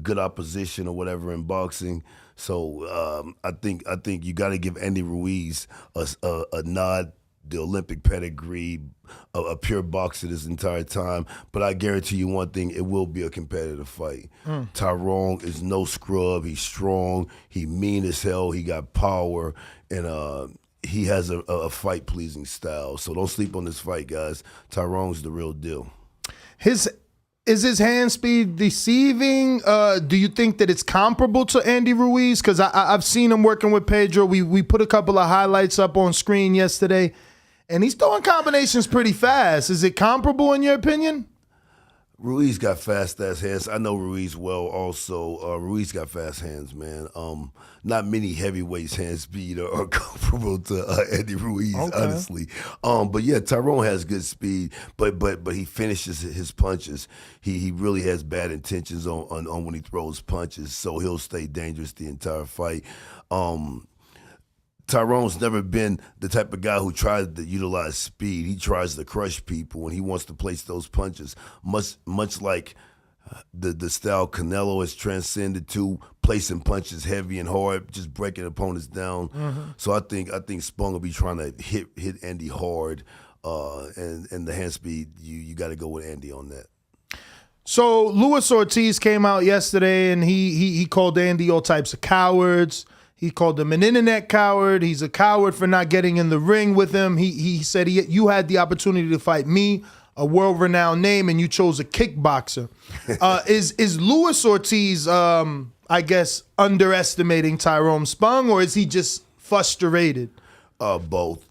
good opposition or whatever in boxing. So I think you got to give Andy Ruiz a nod, the Olympic pedigree, a pure boxer this entire time. But I guarantee you one thing, it will be a competitive fight. Tyrone is no scrub. He's strong. He mean as hell. He got power. And he has a fight-pleasing style. So don't sleep on this fight, guys. Tyrone's the real deal. Is his hand speed deceiving? Do you think that it's comparable to Andy Ruiz? Because I've seen him working with Pedro. We put a couple of highlights up on screen yesterday, and he's throwing combinations pretty fast. Is it comparable in your opinion? Ruiz got fast-ass hands. I know Ruiz well also. Ruiz got fast hands, man. Not many heavyweights' hand speed are comparable to Andy Ruiz, honestly. But yeah, Tyrone has good speed, but he finishes his punches. He really has bad intentions on when he throws punches, so he'll stay dangerous the entire fight. Tyrone's never been the type of guy who tries to utilize speed. He tries to crush people, and he wants to place those punches, much like the style Canelo has transcended to, placing punches heavy and hard, just breaking opponents down. So I think Spong will be trying to hit Andy hard, and the hand speed, you got to go with Andy on that. So Luis Ortiz came out yesterday and he called Andy all types of cowards. He called him an internet coward. He's a coward for not getting in the ring with him. He said you had the opportunity to fight me, a world-renowned name, and you chose a kickboxer. Is Luis Ortiz, I guess, underestimating Tyrone Spong, or is he just frustrated? Both.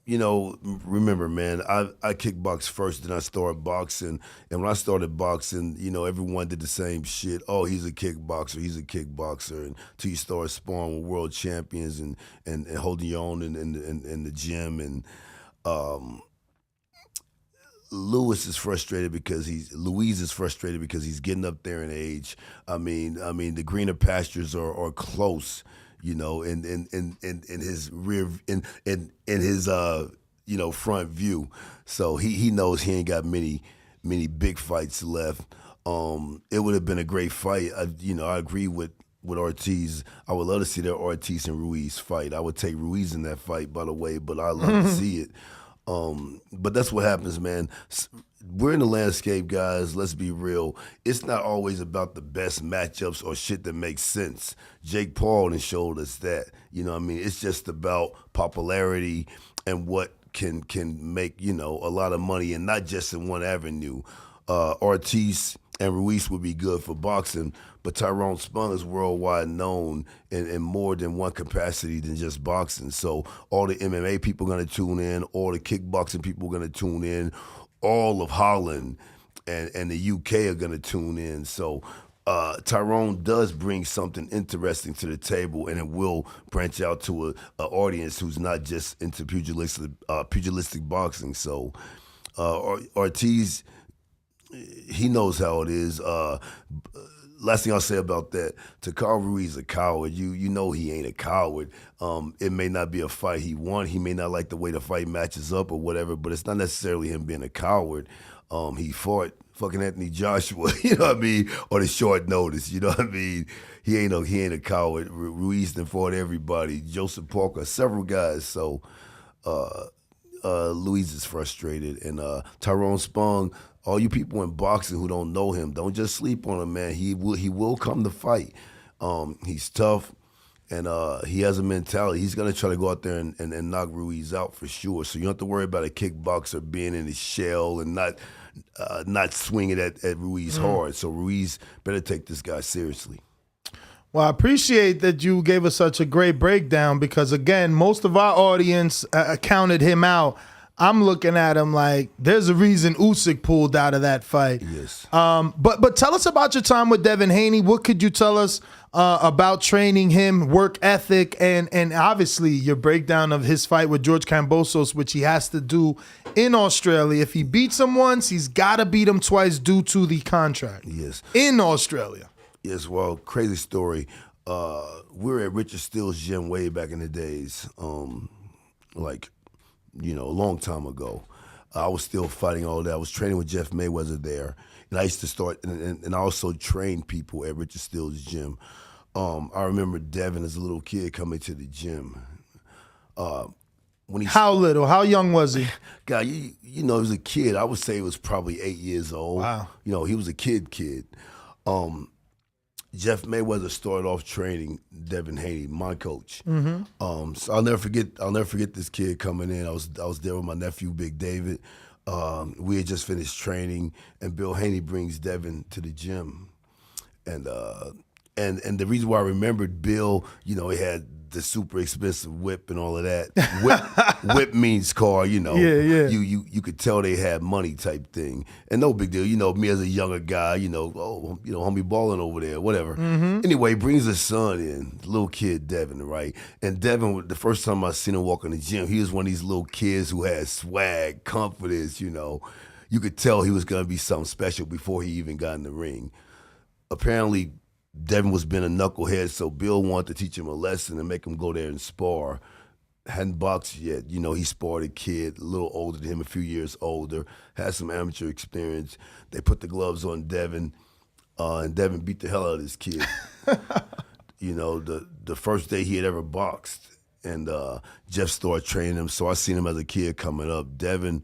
You know, remember, man, I kickboxed first, then I started boxing. And when I started boxing, you know, everyone did the same shit. Oh, he's a kickboxer. And until you start sparring with world champions and holding your own in the gym. And Luis is frustrated because he's getting up there in age. I mean, the greener pastures are close. You know, in his rear, in his you know, front view. So he knows he ain't got many big fights left. It would have been a great fight. I agree with Ortiz. I would love to see that Ortiz and Ruiz fight. I would take Ruiz in that fight, by the way, but I love to see it. But that's what happens, man. We're in the landscape, guys. Let's be real. It's not always about the best matchups or shit that makes sense. Jake Paul done showed us that. You know what I mean? It's just about popularity and what can make, you know, a lot of money, and not just in one avenue. Ortiz and Ruiz would be good for boxing, but Tyrone Spong is worldwide known in more than one capacity than just boxing. So all the MMA people are going to tune in, all the kickboxing people are going to tune in, all of Holland and the UK are going to tune in. So Tyrone does bring something interesting to the table, and it will branch out to an audience who's not just into pugilistic boxing. So Ortiz, he knows how it is. Last thing I'll say about that, to call Ruiz a coward, you know he ain't a coward. It may not be a fight he won. He may not like the way the fight matches up or whatever, but it's not necessarily him being a coward. He fought fucking Anthony Joshua, you know what I mean, on a short notice, you know what I mean. He ain't a coward. Ruiz done fought everybody, Joseph Parker, several guys. So Luis is frustrated, and Tyrone Spong. All you people in boxing who don't know him, don't just sleep on him, man. He will come to fight. He's tough, and he has a mentality. He's gonna try to go out there and knock Ruiz out for sure. So you don't have to worry about a kickboxer being in his shell and not swinging at Ruiz hard. So Ruiz better take this guy seriously. Well, I appreciate that you gave us such a great breakdown, because, again, most of our audience counted him out. I'm looking at him like there's a reason Usyk pulled out of that fight. Yes. But tell us about your time with Devin Haney. What could you tell us about training him, work ethic, and obviously your breakdown of his fight with George Kambosos, which he has to do in Australia. If he beats him once, he's got to beat him twice due to the contract. Yes. In Australia. Yes, well, crazy story. We were at Richard Steele's gym way back in the days, a long time ago. I was still fighting all that. I was training with Jeff Mayweather there. And I used to start, and I also trained people at Richard Steele's gym. I remember Devin as a little kid coming to the gym. How little? How young was he? God, you know, he was a kid. I would say he was probably 8 years old. Wow. You know, he was a kid. Jeff Mayweather started off training Devin Haney, my coach. So I'll never forget this kid coming in. I was there with my nephew, Big David. We had just finished training, and Bill Haney brings Devin to the gym. And the reason why I remembered Bill, you know, he had the super expensive whip and all of that. Whip means car, you know. Yeah. You could tell they had money type thing. And no big deal. You know, me as a younger guy, homie balling over there, whatever. Anyway, he brings his son in, little kid Devin, right? And Devin, the first time I seen him walk in the gym, he was one of these little kids who had swag, confidence, you know. You could tell he was going to be something special before he even got in the ring. Apparently, Devin was being a knucklehead, so Bill wanted to teach him a lesson and make him go there and spar. hadn't boxed yet. You know, he sparred a kid a little older than him, a few years older, had some amateur experience. They put the gloves on Devin, and Devin beat the hell out of this kid. You know, the first day he had ever boxed, and Jeff started training him, so I seen him as a kid coming up. Devin,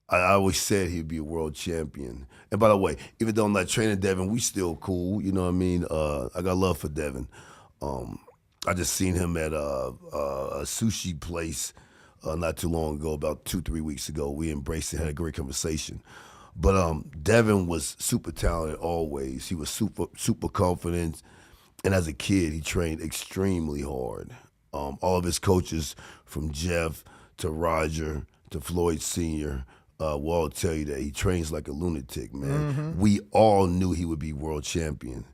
I always said he'd be a world champion. And by the way, even though I'm not training Devin, we still cool, you know what I mean? I got love for Devin. I just seen him at a sushi place not too long ago, about 2-3 weeks ago. We embraced it, had a great conversation. But Devin was super talented always. He was super confident. And as a kid, he trained extremely hard. All of his coaches, from Jeff to Roger to Floyd Sr., will all tell you that he trains like a lunatic, man. Mm-hmm. We all knew he would be world champion.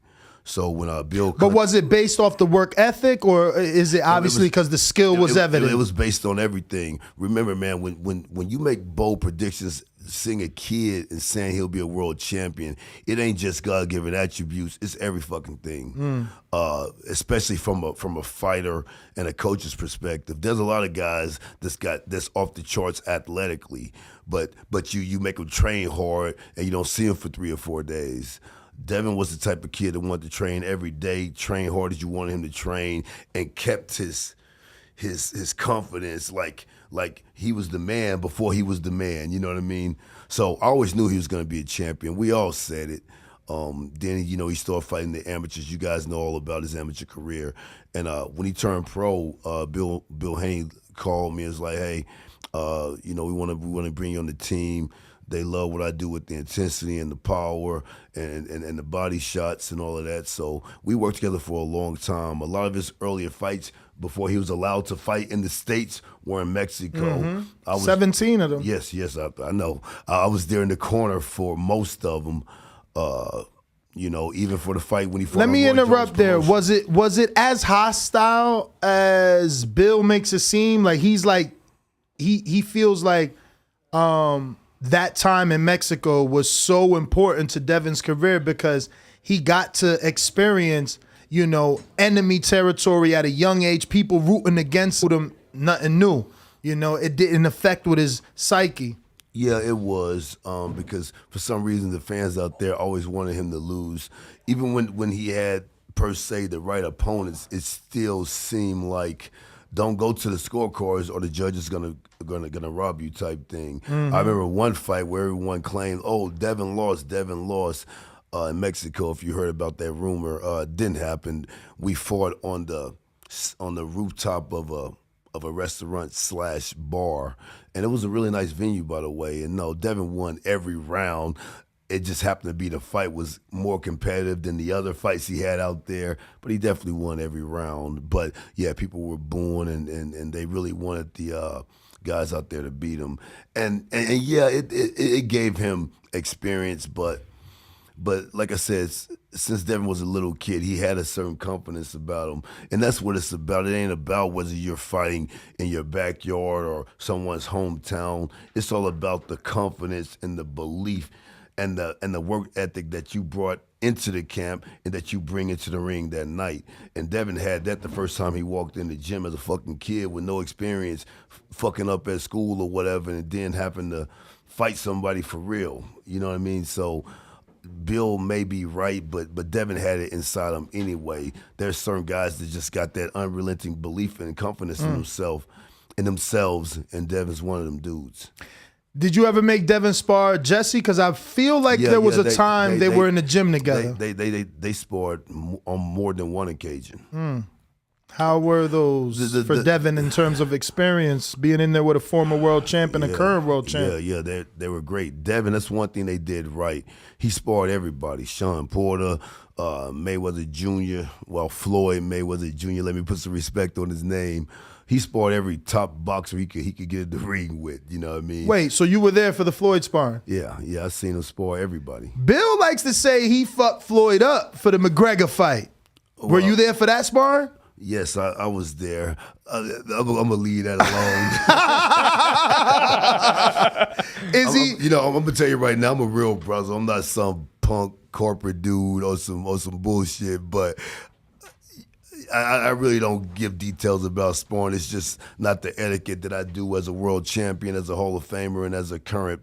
So when Bill, but was it based off the work ethic, or is it obviously because the skill was evident? It was based on everything. Remember, man, when you make bold predictions, seeing a kid and saying he'll be a world champion, it ain't just God-given attributes. It's every fucking thing. Especially from a fighter and a coach's perspective. There's a lot of guys that's off the charts athletically, but you make them train hard and you don't see them for 3 or 4 days. Devin was the type of kid that wanted to train every day, train hard as you wanted him to train, and kept his confidence like he was the man before he was the man. You know what I mean? So I always knew he was going to be a champion. We all said it. Then he started fighting the amateurs. You guys know all about his amateur career. And when he turned pro, Bill Haney called me and was like, "Hey, we want to bring you on the team. They love what I do with the intensity and the power and the body shots and all of that." So we worked together for a long time. A lot of his earlier fights before he was allowed to fight in the States were in Mexico. 17 of them. Yes, I know. I was there in the corner for most of them. Even for the fight when he fought. Let me on Roy interrupt Jones there. promotion. Was it as hostile as Bill makes it seem? Like he feels like that time in Mexico was so important to Devin's career because he got to experience, enemy territory at a young age, people rooting against him, nothing new. It didn't affect with his psyche. Yeah, it was, because for some reason the fans out there always wanted him to lose. Even when he had, per se, the right opponents, it still seemed like, don't go to the scorecards or the judge is gonna rob you type thing. Mm-hmm. I remember one fight where everyone claimed, "Oh, Devin lost." In Mexico. If you heard about that rumor, it didn't happen. We fought on the rooftop of a restaurant / bar, and it was a really nice venue, by the way. And no, Devin won every round. It just happened to be the fight was more competitive than the other fights he had out there, but he definitely won every round. But yeah, people were booing and they really wanted the guys out there to beat him. And yeah, it gave him experience, but like I said, since Devin was a little kid, he had a certain confidence about him. And that's what it's about. It ain't about whether you're fighting in your backyard or someone's hometown. It's all about the confidence and the belief and the work ethic that you brought into the camp and that you bring into the ring that night. And Devin had that the first time he walked in the gym as a fucking kid with no experience, fucking up at school or whatever, and then happened to fight somebody for real. You know what I mean? So Bill may be right, but Devin had it inside him anyway. There's certain guys that just got that unrelenting belief and confidence in themselves, and Devin's one of them dudes. Did you ever make Devin spar Jesse? Because I feel like there was a time they were in the gym together. They sparred on more than one occasion. How were those for Devin in terms of experience, being in there with a former world champ and a current world champ? Yeah, they were great. Devin, that's one thing they did right. He sparred everybody. Sean Porter, Mayweather Jr., Floyd Mayweather Jr., let me put some respect on his name. He sparred every top boxer he could get in the ring with, you know what I mean? Wait, so you were there for the Floyd sparring? Yeah, I seen him spar everybody. Bill likes to say he fucked Floyd up for the McGregor fight. Were you there for that sparring? Yes, I was there. I'm gonna leave that alone. Is he? I'm gonna tell you right now, I'm a real brother. I'm not some punk corporate dude or some bullshit. But I really don't give details about sparring. It's just not the etiquette that I do as a world champion, as a Hall of Famer, and as a current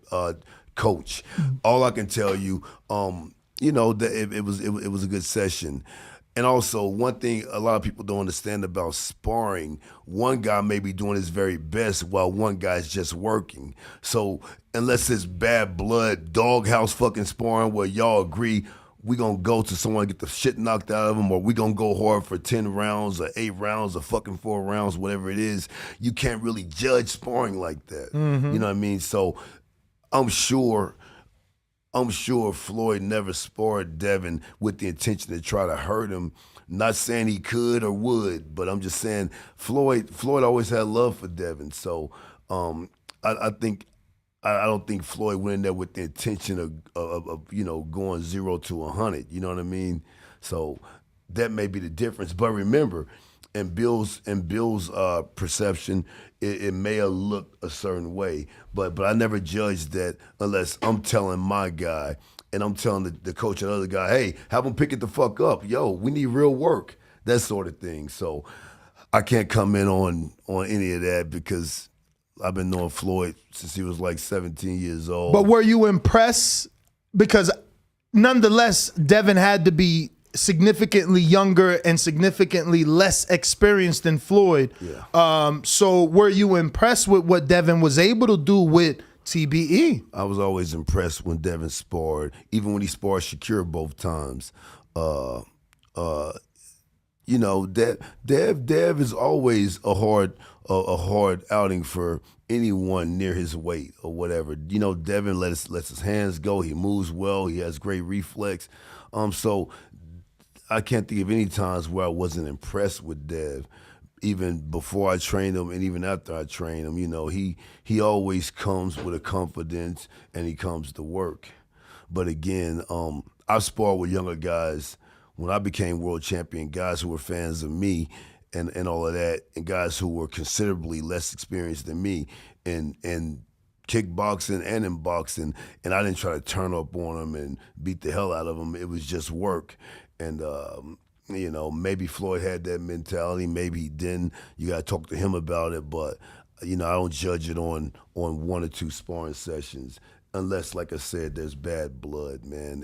coach. All I can tell you, that it was a good session. And also, one thing a lot of people don't understand about sparring, one guy may be doing his very best while one guy's just working. So unless it's bad blood, doghouse fucking sparring where y'all agree we gonna go to someone and get the shit knocked out of them, or we gonna go hard for 10 rounds or 8 rounds or fucking 4 rounds, whatever it is, you can't really judge sparring like that. Mhm. You know what I mean? So I'm sure Floyd never sparred Devin with the intention to try to hurt him. Not saying he could or would, but I'm just saying Floyd always had love for Devin. So I don't think Floyd went in there with the intention of going 0 to 100. You know what I mean? So that may be the difference. But remember, in Bill's perception, it may have looked a certain way. But I never judged that unless I'm telling my guy and I'm telling the coach and the other guy, hey, have him pick it the fuck up. Yo, we need real work. That sort of thing. So I can't comment on any of that because I've been knowing Floyd since he was like 17 years old. But were you impressed? Because nonetheless, Devin had to be significantly younger and significantly less experienced than Floyd. Yeah. So were you impressed with what Devin was able to do with TBE? I was always impressed when Devin sparred, even when he sparred Shakir both times. Dev is always a hard outing for anyone near his weight or whatever. Devin lets his hands go. He moves well. He has great reflex. So I can't think of any times where I wasn't impressed with Dev, even before I trained him and even after I trained him. He always comes with a confidence and he comes to work. But again, I've sparred with younger guys when I became world champion, guys who were fans of me and all of that, and guys who were considerably less experienced than me in kickboxing and in boxing, and I didn't try to turn up on them and beat the hell out of them. It was just work. And, maybe Floyd had that mentality, maybe he didn't. You got to talk to him about it, but, I don't judge it on 1 or 2 sparring sessions unless, like I said, there's bad blood, man.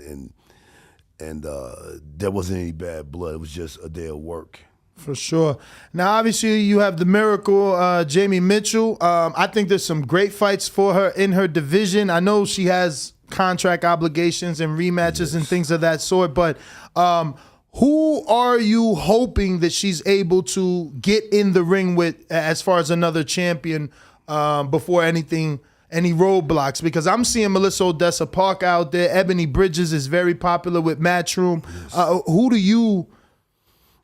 And there wasn't any bad blood. It was just a day of work. For sure. Now, obviously, you have the miracle, Jamie Mitchell. I think there's some great fights for her in her division. I know she has contract obligations and rematches and things of that sort, but who are you hoping that she's able to get in the ring with as far as another champion before any roadblocks? Because I'm seeing Melissa Odessa Park out there. Ebony Bridges is very popular with Matchroom. Yes. Who do you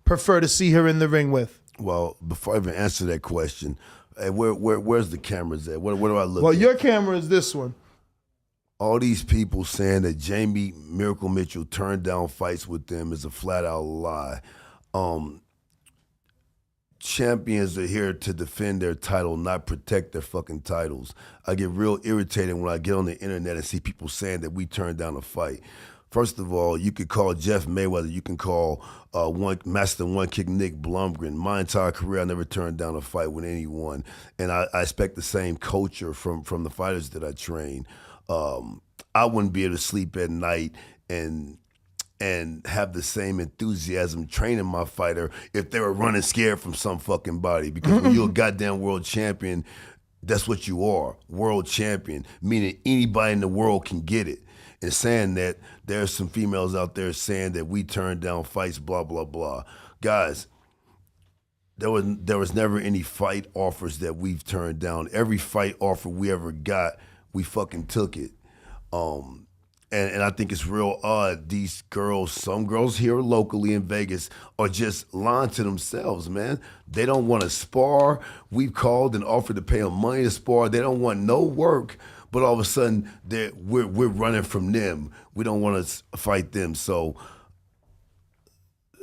prefer to see her in the ring with? Well, before I even answer that question, hey, where's the cameras at? Where do I look Well, at? your camera is this one. All these people saying that Jamie Miracle Mitchell turned down fights with them is a flat out lie. Champions are here to defend their title, not protect their fucking titles. I get real irritated when I get on the internet and see people saying that we turned down a fight. First of all, you could call Jeff Mayweather, you can call Master One Kick Nick Blumgren. My entire career, I never turned down a fight with anyone, and I expect the same culture from the fighters that I train. I wouldn't be able to sleep at night and have the same enthusiasm training my fighter if they were running scared from some fucking body. Because when you're a goddamn world champion, that's what you are, world champion, meaning anybody in the world can get it. And saying that there's some females out there saying that we turned down fights, blah, blah, blah. Guys, there was never any fight offers that we've turned down. Every fight offer we ever got, we fucking took it. And I think it's real odd. These girls, some girls here locally in Vegas are just lying to themselves, man. They don't want to spar. We've called and offered to pay them money to spar. They don't want no work, but all of a sudden we're running from them. We don't want to fight them. So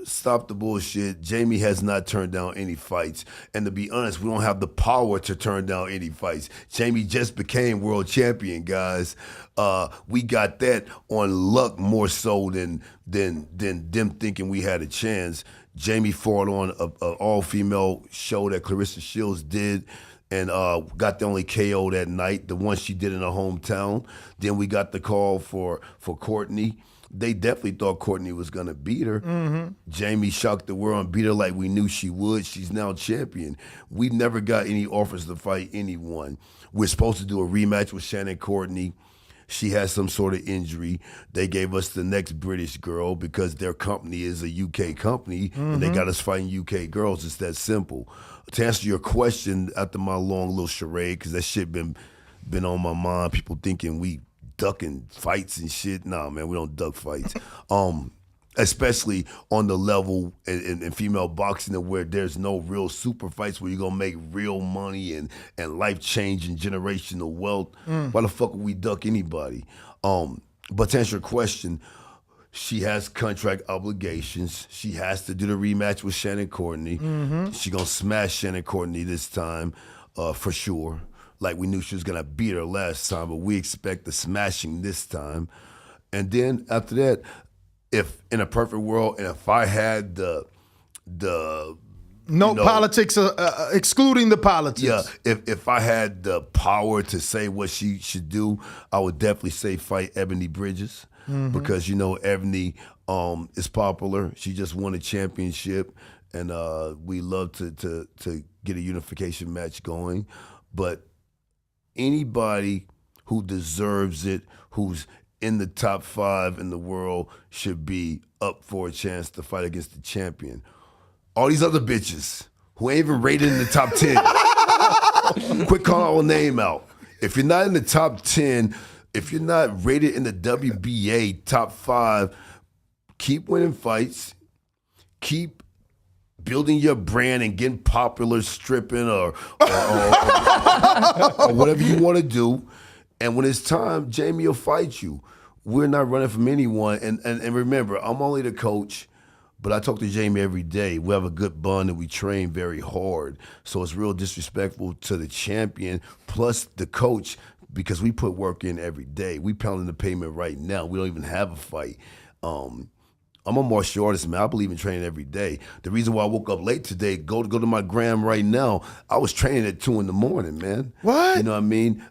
stop the bullshit. Jamie has not turned down any fights. And to be honest, we don't have the power to turn down any fights. Jamie just became world champion, guys. We got that on luck more so than them thinking we had a chance. Jamie fought on an all-female show that Clarissa Shields did and got the only KO that night, the one she did in her hometown. Then we got the call for Courtney. They definitely thought Courtney was going to beat her. Mm-hmm. Jamie shocked the world and beat her like we knew she would. She's now champion. We never got any offers to fight anyone. We're supposed to do a rematch with Shannon Courtney. She has some sort of injury. They gave us the next British girl because their company is a UK company, and they got us fighting UK girls. It's that simple. To answer your question after my long little charade, because that shit been on my mind, people thinking we ducking fights and shit. Nah, man, we don't duck fights. Especially on the level in female boxing where there's no real super fights where you're going to make real money and life-changing generational wealth. Why the fuck would we duck anybody? But to answer your question, she has contract obligations. She has to do the rematch with Shannon Courtney. She going to smash Shannon Courtney this time for sure. Like we knew she was going to beat her last time, but we expect the smashing this time. And then after that, if in a perfect world, and if I had the politics, excluding the politics. Yeah, if I had the power to say what she should do, I would definitely say fight Ebony Bridges because Ebony is popular. She just won a championship, and we love to get a unification match going. But anybody who deserves it, who's in the top 5 in the world, should be up for a chance to fight against the champion. All these other bitches who ain't even rated in the top 10, quit calling our name out. If you're not in the top 10, if you're not rated in the WBA top 5, keep winning fights, keep building your brand and getting popular, stripping or whatever you want to do. And when it's time, Jamie will fight you. We're not running from anyone. And remember, I'm only the coach, but I talk to Jamie every day. We have a good bond and we train very hard. So it's real disrespectful to the champion plus the coach because we put work in every day. We pounding the pavement right now. We don't even have a fight. I'm a martial artist, man. I believe in training every day. The reason why I woke up late today, go to my gram right now, I was training at 2 a.m, man. What? You know what I mean?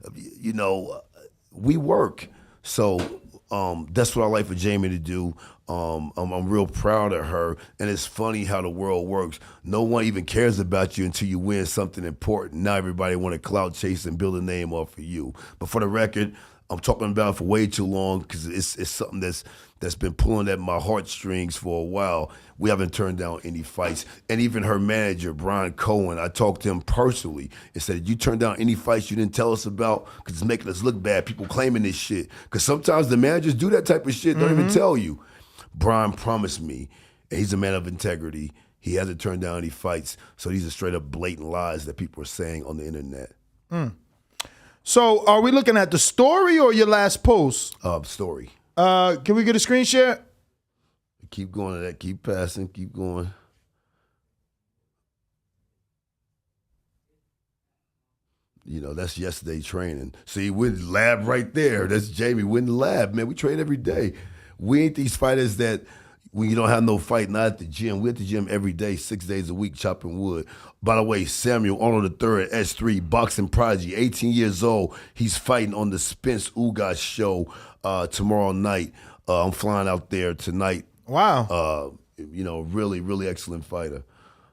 We work. So that's what I like for Jamie to do. I'm real proud of her. And it's funny how the world works. No one even cares about you until you win something important. Now everybody want to clout chase and build a name off of you. But for the record, I'm talking about it for way too long because it's something that's been pulling at my heartstrings for a while. We haven't turned down any fights. And even her manager, Brian Cohen, I talked to him personally and said, did you turn down any fights you didn't tell us about? Because it's making us look bad, people claiming this shit. Because sometimes the managers do that type of shit, don't even tell you. Brian promised me, and he's a man of integrity, he hasn't turned down any fights. So these are straight up blatant lies that people are saying on the internet. So are we looking at the story or your last post? Story. Can we get a screen share? Keep going to that. Keep passing. Keep going. That's yesterday training. See, we're in the lab right there. That's Jamie. We're in the lab, man. We train every day. We ain't these fighters that when you don't have no fight, not at the gym. We're at the gym every day, 6 days a week, chopping wood. By the way, Samuel Arnold III, S3, boxing prodigy, 18 years old. He's fighting on the Spence Ugas show tomorrow night. I'm flying out there tonight. Wow. Really, really excellent fighter.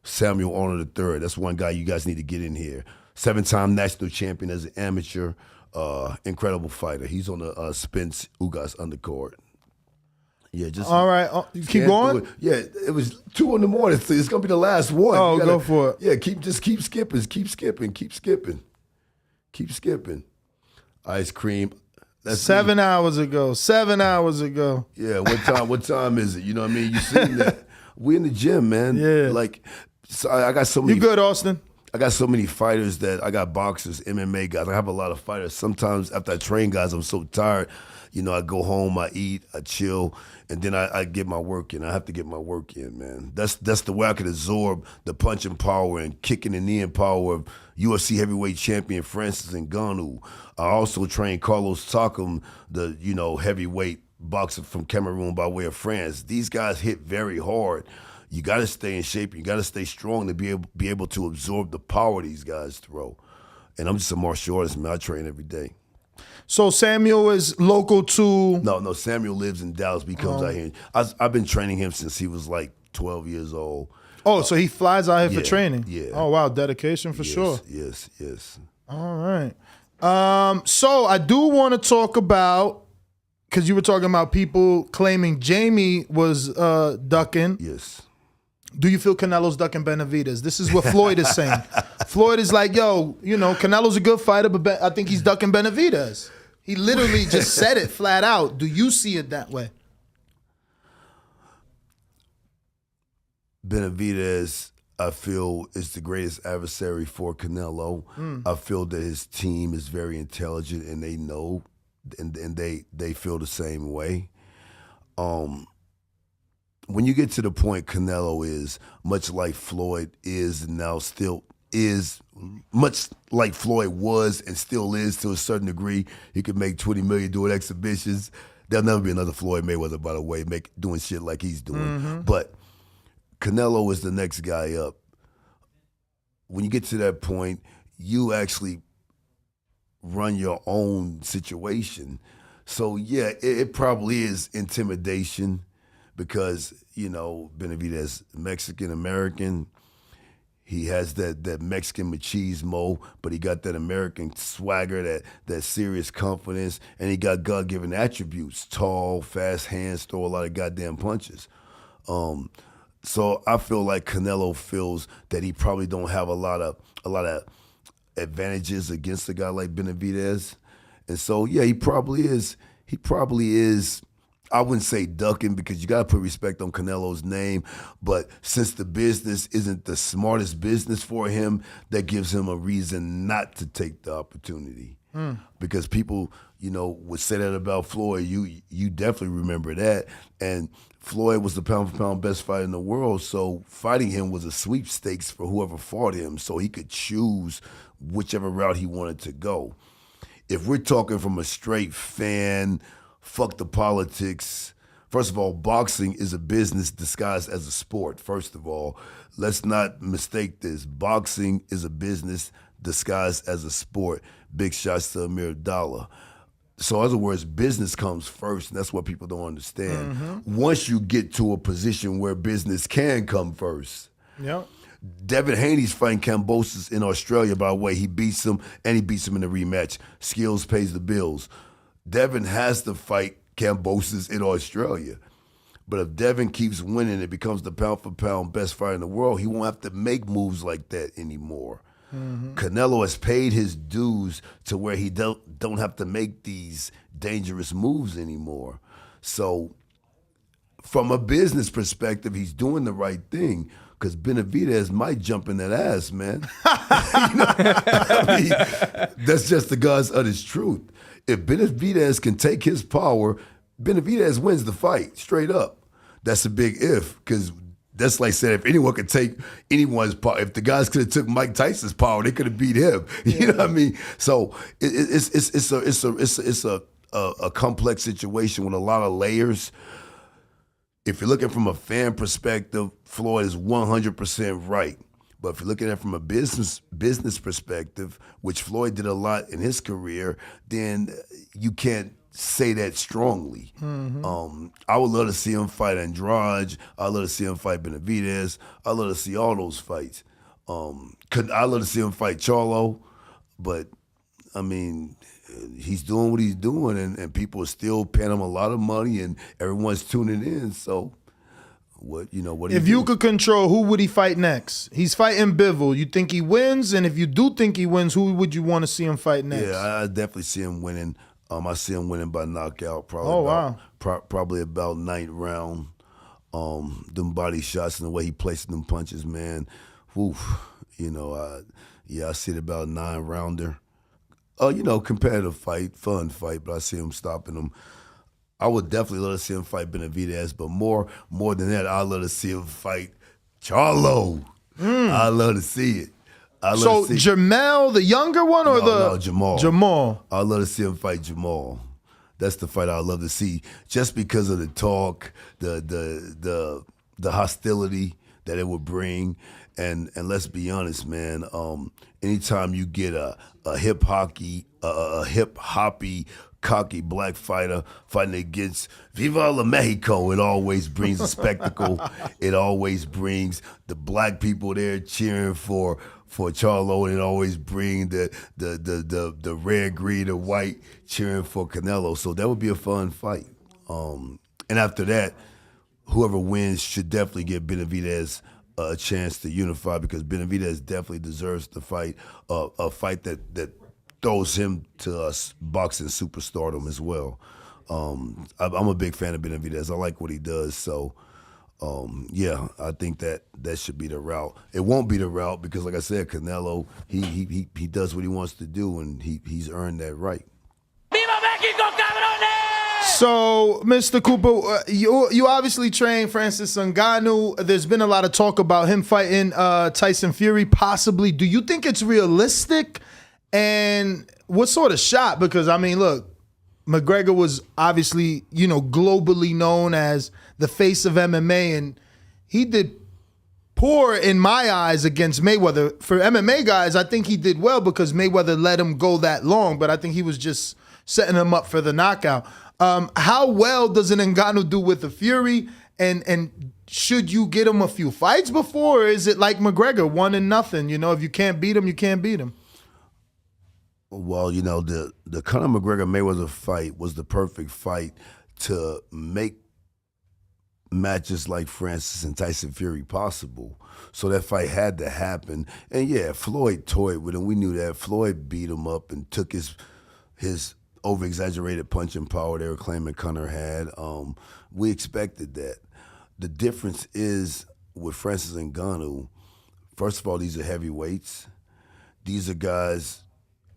Samuel Arnold III. That's one guy you guys need to get in here. 7-time national champion as an amateur. Incredible fighter. He's on the Spence Ugas undercard. Yeah, just all right. Keep going. Yeah, it was 2 a.m. So it's gonna be the last one. Oh, go for it. Yeah, keep skipping, keep skipping. Ice cream. That's 7 hours ago. 7 hours ago. Yeah. What time is it? You know what I mean? You seen that? We in the gym, man. Yeah. So I got so many. You good, Austin? I got so many fighters that I got boxers, MMA guys. I have a lot of fighters. Sometimes after I train guys, I'm so tired. You know, I go home, I eat, I chill, and then I get my work in. I have to get my work in, man. That's the way I can absorb the punching power and kicking and kneeing power of UFC heavyweight champion Francis Ngannou. I also train Carlos Takam, the heavyweight boxer from Cameroon by way of France. These guys hit very hard. You got to stay in shape. You got to stay strong to be able to absorb the power these guys throw. And I'm just a martial artist, man. I train every day. So Samuel is local to? No. Samuel lives in Dallas. He comes out here. I've been training him since he was like 12 years old. Oh, so he flies out here for training? Yeah. Oh, wow. Dedication for sure. Yes. All right. So I do want to talk about, because you were talking about people claiming Jamie was ducking. Yes. Do you feel Canelo's ducking Benavidez? This is what Floyd is saying. Floyd is like, yo, Canelo's a good fighter, but I think he's ducking Benavidez. He literally just said it flat out. Do you see it that way? Benavidez, I feel, is the greatest adversary for Canelo. I feel that his team is very intelligent and they know, and they feel the same way. When you get to the point Canelo is, much like Floyd is and now still is, much like Floyd was and still is to a certain degree, he could make $20 million doing exhibitions. There'll never be another Floyd Mayweather, by the way, doing shit like he's doing. But Canelo is the next guy up. When you get to that point, you actually run your own situation. So yeah, it probably is intimidation because, Benavidez Mexican-American. He has that Mexican machismo, but he got that American swagger, that serious confidence, and he got God-given attributes: tall, fast hands, throw a lot of goddamn punches. So I feel like Canelo feels that he probably don't have a lot of advantages against a guy like Benavidez, and so yeah, he probably is. I wouldn't say ducking because you got to put respect on Canelo's name, but since the business isn't the smartest business for him, that gives him a reason not to take the opportunity. Because people, would say that about Floyd. You definitely remember that. And Floyd was the pound-for-pound best fighter in the world, so fighting him was a sweepstakes for whoever fought him, so he could choose whichever route he wanted to go. If we're talking from a straight fan, fuck the politics. First of all, boxing is a business disguised as a sport. First of all, let's not mistake this. Boxing is a business disguised as a sport. Big shots to Amir Dollar. So in other words, business comes first, and that's what people don't understand. Once you get to a position where business can come first. Yep. Devin Haney's fighting Kambosos in Australia, by the way. He beats him, and he beats him in the rematch. Skills pays the bills. Devin has to fight Kambosos in Australia. But if Devin keeps winning and becomes the pound-for-pound best fighter in the world, he won't have to make moves like that anymore. Canelo has paid his dues to where he don't have to make these dangerous moves anymore. So from a business perspective, he's doing the right thing because Benavidez might jump in that ass, man. I mean, that's just the God's honest truth. If Benavidez can take his power, Benavidez wins the fight, straight up. That's a big if, because that's like saying if anyone could take anyone's power, if the guys could have took Mike Tyson's power, they could have beat him. You know what I mean? So it's a complex situation with a lot of layers. If you're looking from a fan perspective, Floyd is 100% right. But if you're looking at it from a business perspective, which Floyd did a lot in his career, then you can't say that strongly. I would love to see him fight Andrade. I'd love to see him fight Benavidez. I'd love to see all those fights. I'd love to see him fight Charlo. But, I mean, he's doing what he's doing, and people are still paying him a lot of money, and everyone's tuning in. So, what do if you could control, who would he fight next? He's fighting Bivol. You think he wins? And if you do think he wins, who would you want to see him fight next? Yeah, I definitely see him winning. I see him winning by knockout. Probably about 9th round. Them body shots and the way he places them punches, man. Woof. I see it about 9-rounder. Competitive fight, fun fight, but I see him stopping him I would definitely love to see him fight Benavidez, but more than that, I'd love to see him fight Charlo. I'd love to see it. So Jamel, the younger one, or no, Jamal. Jamal. I'd love to see him fight Jamal. That's the fight I'd love to see, just because of the talk, the hostility that it would bring, and let's be honest, man. Anytime you get a hip hoppy, cocky black fighter fighting against Viva la Mexico, it always brings a spectacle. It always brings the black people there cheering for Charlo, and it always brings the red, green, and white cheering for Canelo. So that would be a fun fight. And after that, whoever wins should definitely give Benavidez a chance to unify, because Benavidez definitely deserves to fight a fight that throws him to boxing superstardom as well. I'm a big fan of Benavidez. I like what he does. So, yeah, I think that should be the route. It won't be the route because, like I said, Canelo, he does what he wants to do, and he's earned that right. So, Mr. Cooper, you obviously trained Francis Ngannou. There's been a lot of talk about him fighting Tyson Fury, possibly. Do you think it's realistic? And what sort of shot? Because, I mean, look, McGregor was obviously, globally known as the face of MMA, and he did poor in my eyes against Mayweather. For MMA guys, I think he did well because Mayweather let him go that long, but I think he was just setting him up for the knockout. How well does an Ngannou do with the Fury? And should you get him a few fights before, or is it like McGregor, 1-0? If you can't beat him, you can't beat him. Well, the Conor McGregor-Mayweather fight was the perfect fight to make matches like Francis and Tyson Fury possible. So that fight had to happen. And yeah, Floyd toyed with him. We knew that. Floyd beat him up and took his over-exaggerated punching power they were claiming Conor had. We expected that. The difference is with Francis Ngannou, first of all, these are heavyweights. These are guys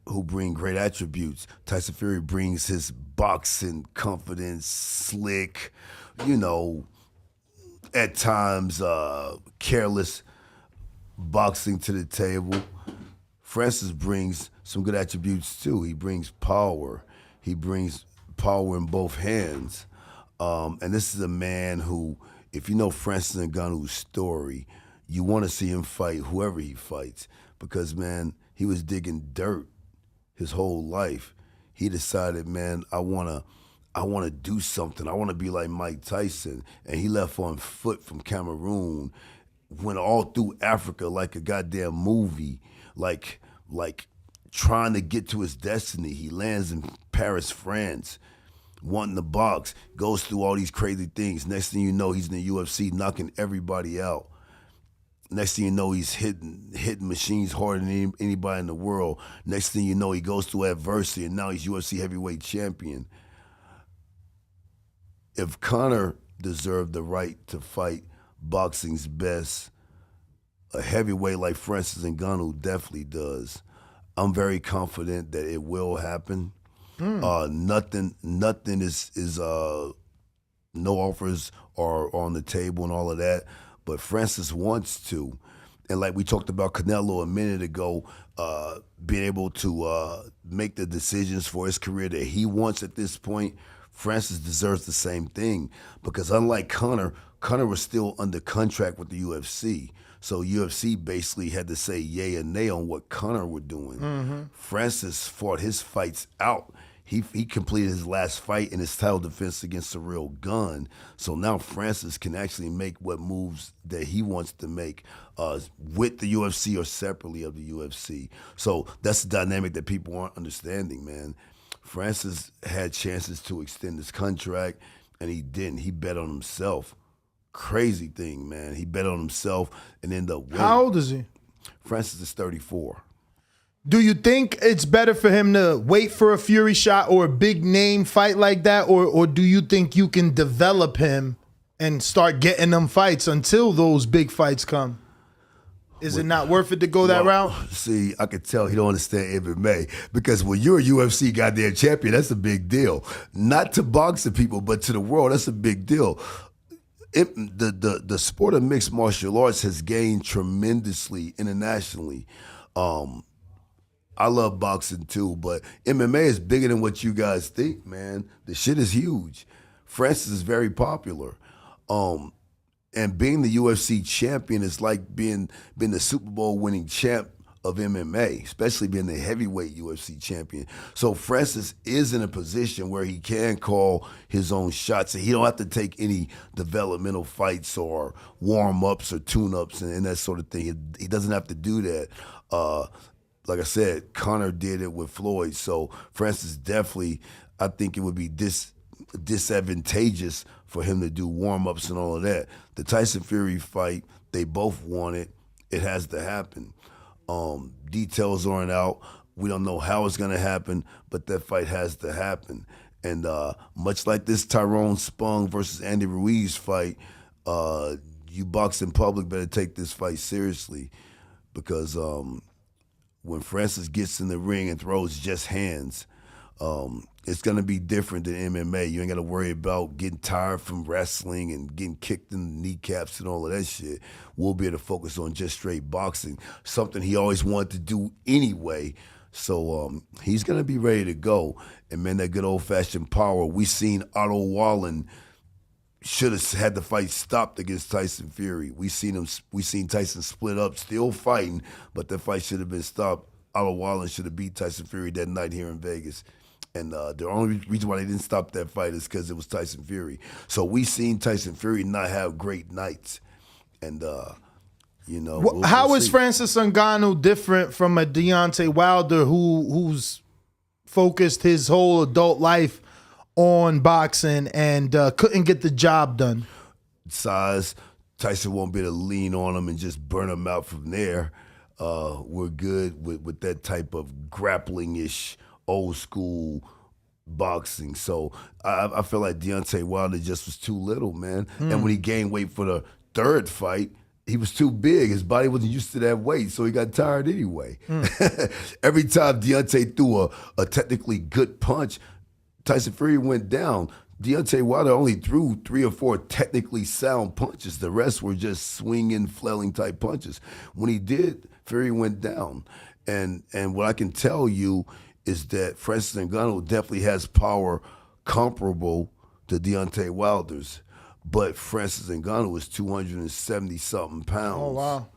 who bring great attributes. Tyson Fury brings his boxing confidence, slick, at times careless boxing to the table. Francis brings some good attributes too. He brings power. He brings power in both hands. And this is a man who, if you know Francis Ngannou's story, you want to see him fight whoever he fights, because, man, he was digging dirt his whole life. He decided, man, I want to do something. I want to be like Mike Tyson. And he left on foot from Cameroon, went all through Africa like a goddamn movie, like trying to get to his destiny. He lands in Paris, France, wanting to box, goes through all these crazy things. Next thing you know, he's in the UFC knocking everybody out. Next thing you know, he's hitting machines harder than anybody in the world. Next thing you know, he goes through adversity, and now he's UFC heavyweight champion. If Conor deserved the right to fight boxing's best, a heavyweight like Francis Ngannou definitely does. I'm very confident that it will happen. Nothing is no offers are on the table and all of that. But Francis wants to. And like we talked about Canelo a minute ago, being able to make the decisions for his career that he wants at this point, Francis deserves the same thing. Because unlike Conor was still under contract with the UFC. So UFC basically had to say yay or nay on what Conor was doing. Mm-hmm. Francis fought his fights out. He completed his last fight in his title defense against Cyril Gunn. So now Francis can actually make what moves that he wants to make with the UFC or separately of the UFC. So that's the dynamic that people aren't understanding, man. Francis had chances to extend his contract, and he didn't. He bet on himself. Crazy thing, man. He bet on himself and ended up winning. How old is he? Francis is 34. Do you think it's better for him to wait for a Fury shot or a big name fight like that, or do you think you can develop him and start getting them fights until those big fights come? Is it not worth it to go that route? See, I could tell he don't understand MMA because when you're a UFC goddamn champion, that's a big deal. Not to boxing people, but to the world, that's a big deal. The sport of mixed martial arts has gained tremendously internationally. I love boxing too, but MMA is bigger than what you guys think, man. The shit is huge. Francis is very popular. And being the UFC champion is like being the Super Bowl winning champ of MMA, especially being the heavyweight UFC champion. So Francis is in a position where he can call his own shots. And he don't have to take any developmental fights or warm-ups or tune-ups and that sort of thing. He doesn't have to do that. Like I said, Conor did it with Floyd. So Francis definitely, I think it would be disadvantageous for him to do warm-ups and all of that. The Tyson Fury fight, they both want it. It has to happen. Details aren't out. We don't know how it's going to happen, but that fight has to happen. And much like this Tyrone Spong versus Andy Ruiz fight, you boxing public better take this fight seriously because when Francis gets in the ring and throws just hands, it's going to be different than MMA. You ain't got to worry about getting tired from wrestling and getting kicked in the kneecaps and all of that shit. We'll be able to focus on just straight boxing, something he always wanted to do anyway. So he's going to be ready to go. And, man, that good old-fashioned power. We seen Otto Wallen should have had the fight stopped against Tyson Fury. We seen Tyson split up, still fighting, but that fight should have been stopped. Otto Wallen should have beat Tyson Fury that night here in Vegas. And the only reason why they didn't stop that fight is because it was Tyson Fury. So we seen Tyson Fury not have great nights. And, how is Francis Ngannou different from a Deontay Wilder who's focused his whole adult life on boxing and couldn't get the job done? Size. Tyson won't be able to lean on him and just burn him out from there. We're good with that type of grappling-ish, old-school boxing. So I feel like Deontay Wilder just was too little, man. And when he gained weight for the third fight, he was too big. His body wasn't used to that weight, so he got tired anyway. Every time Deontay threw a technically good punch, Tyson Fury went down. Deontay Wilder only threw 3 or 4 technically sound punches. The rest were just swinging, flailing type punches. When he did, Fury went down. And what I can tell you is that Francis Ngannou definitely has power comparable to Deontay Wilder's. But Francis Ngannou is 270-something pounds. Oh, wow.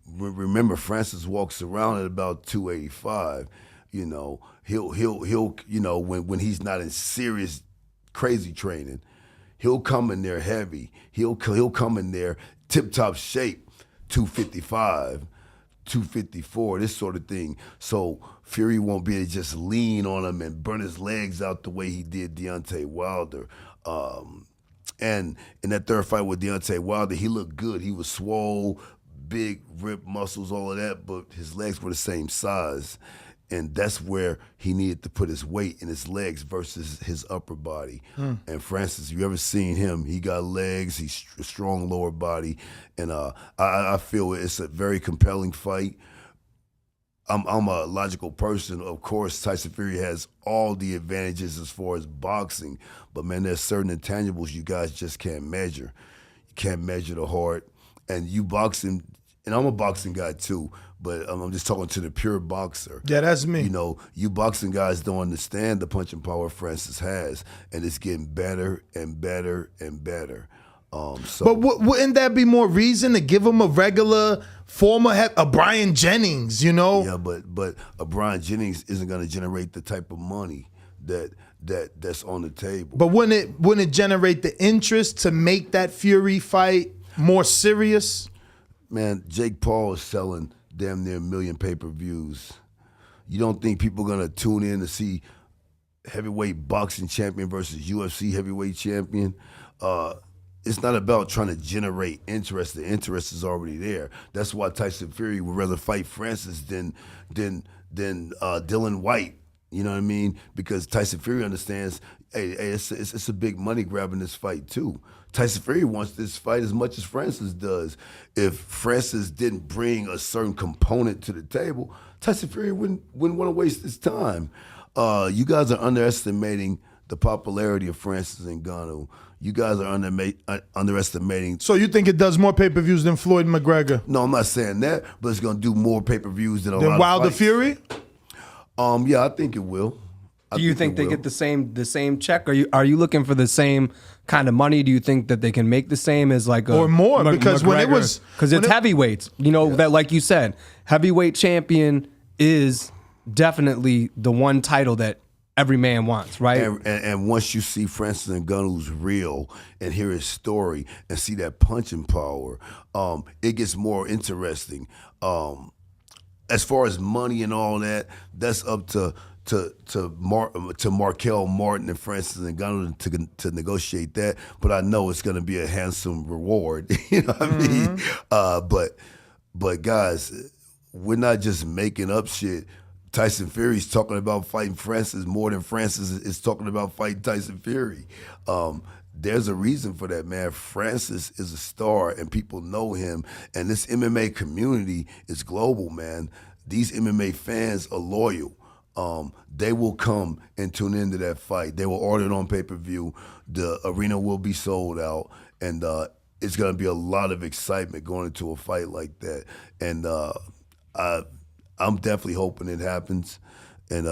Remember, Francis walks around at about 285. You know, he'll when he's not in serious crazy training, he'll come in there heavy. He'll come in there tip-top shape, 255, 254, this sort of thing. So Fury won't be able to just lean on him and burn his legs out the way he did Deontay Wilder. And in that third fight with Deontay Wilder, he looked good. He was swole, big, ripped muscles, all of that, but his legs were the same size. And that's where he needed to put his weight in his legs versus his upper body. And Francis, you ever seen him? He got legs, he's a strong lower body. And I feel it's a very compelling fight. I'm a logical person. Of course, Tyson Fury has all the advantages as far as boxing, but man, there's certain intangibles you guys just can't measure. You can't measure the heart. And you boxing, and I'm a boxing guy too, but I'm just talking to the pure boxer. Yeah, that's me. You know, you boxing guys don't understand the punching power Francis has, and it's getting better and better and better. But wouldn't that be more reason to give him a regular former a Brian Jennings, you know? Yeah, but a Brian Jennings isn't going to generate the type of money that's on the table. But wouldn't it generate the interest to make that Fury fight more serious? Man, Jake Paul is selling damn near 1 million pay-per-views. You don't think people are going to tune in to see heavyweight boxing champion versus UFC heavyweight champion? It's not about trying to generate interest. The interest is already there. That's why Tyson Fury would rather fight Francis than Dylan White You know what I mean? Because Tyson Fury understands, hey, it's a big money grab in this fight too. Tyson Fury wants this fight as much as Francis does. If Francis didn't bring a certain component to the table, Tyson Fury wouldn't want to waste his time. You guys are underestimating the popularity of Francis Ngannou. You guys are underestimating. So you think it does more pay-per-views than Floyd McGregor? No, I'm not saying that, but it's going to do more pay-per-views than a lot Than of Wilder fights. Fury? Yeah, I think it will. Do you think they get the same check? Are you looking for the same kind of money? Do you think that they can make the same as like or more? Because when it was it's heavyweights, that like you said, heavyweight champion is definitely the one title that every man wants, right? And once you see Francis Ngannou's real and hear his story and see that punching power, it gets more interesting. As far as money and all that, that's up to Markel Martin and Francis Ngannou to negotiate that. But I know it's going to be a handsome reward. You know what I mean? But guys, we're not just making up shit. Tyson Fury's talking about fighting Francis more than Francis is talking about fighting Tyson Fury. There's a reason for that, man. Francis is a star, and people know him. And this MMA community is global, man. These MMA fans are loyal. They will come and tune into that fight. They will order it on pay-per-view. The arena will be sold out, and it's going to be a lot of excitement going into a fight like that. And I'm definitely hoping it happens. And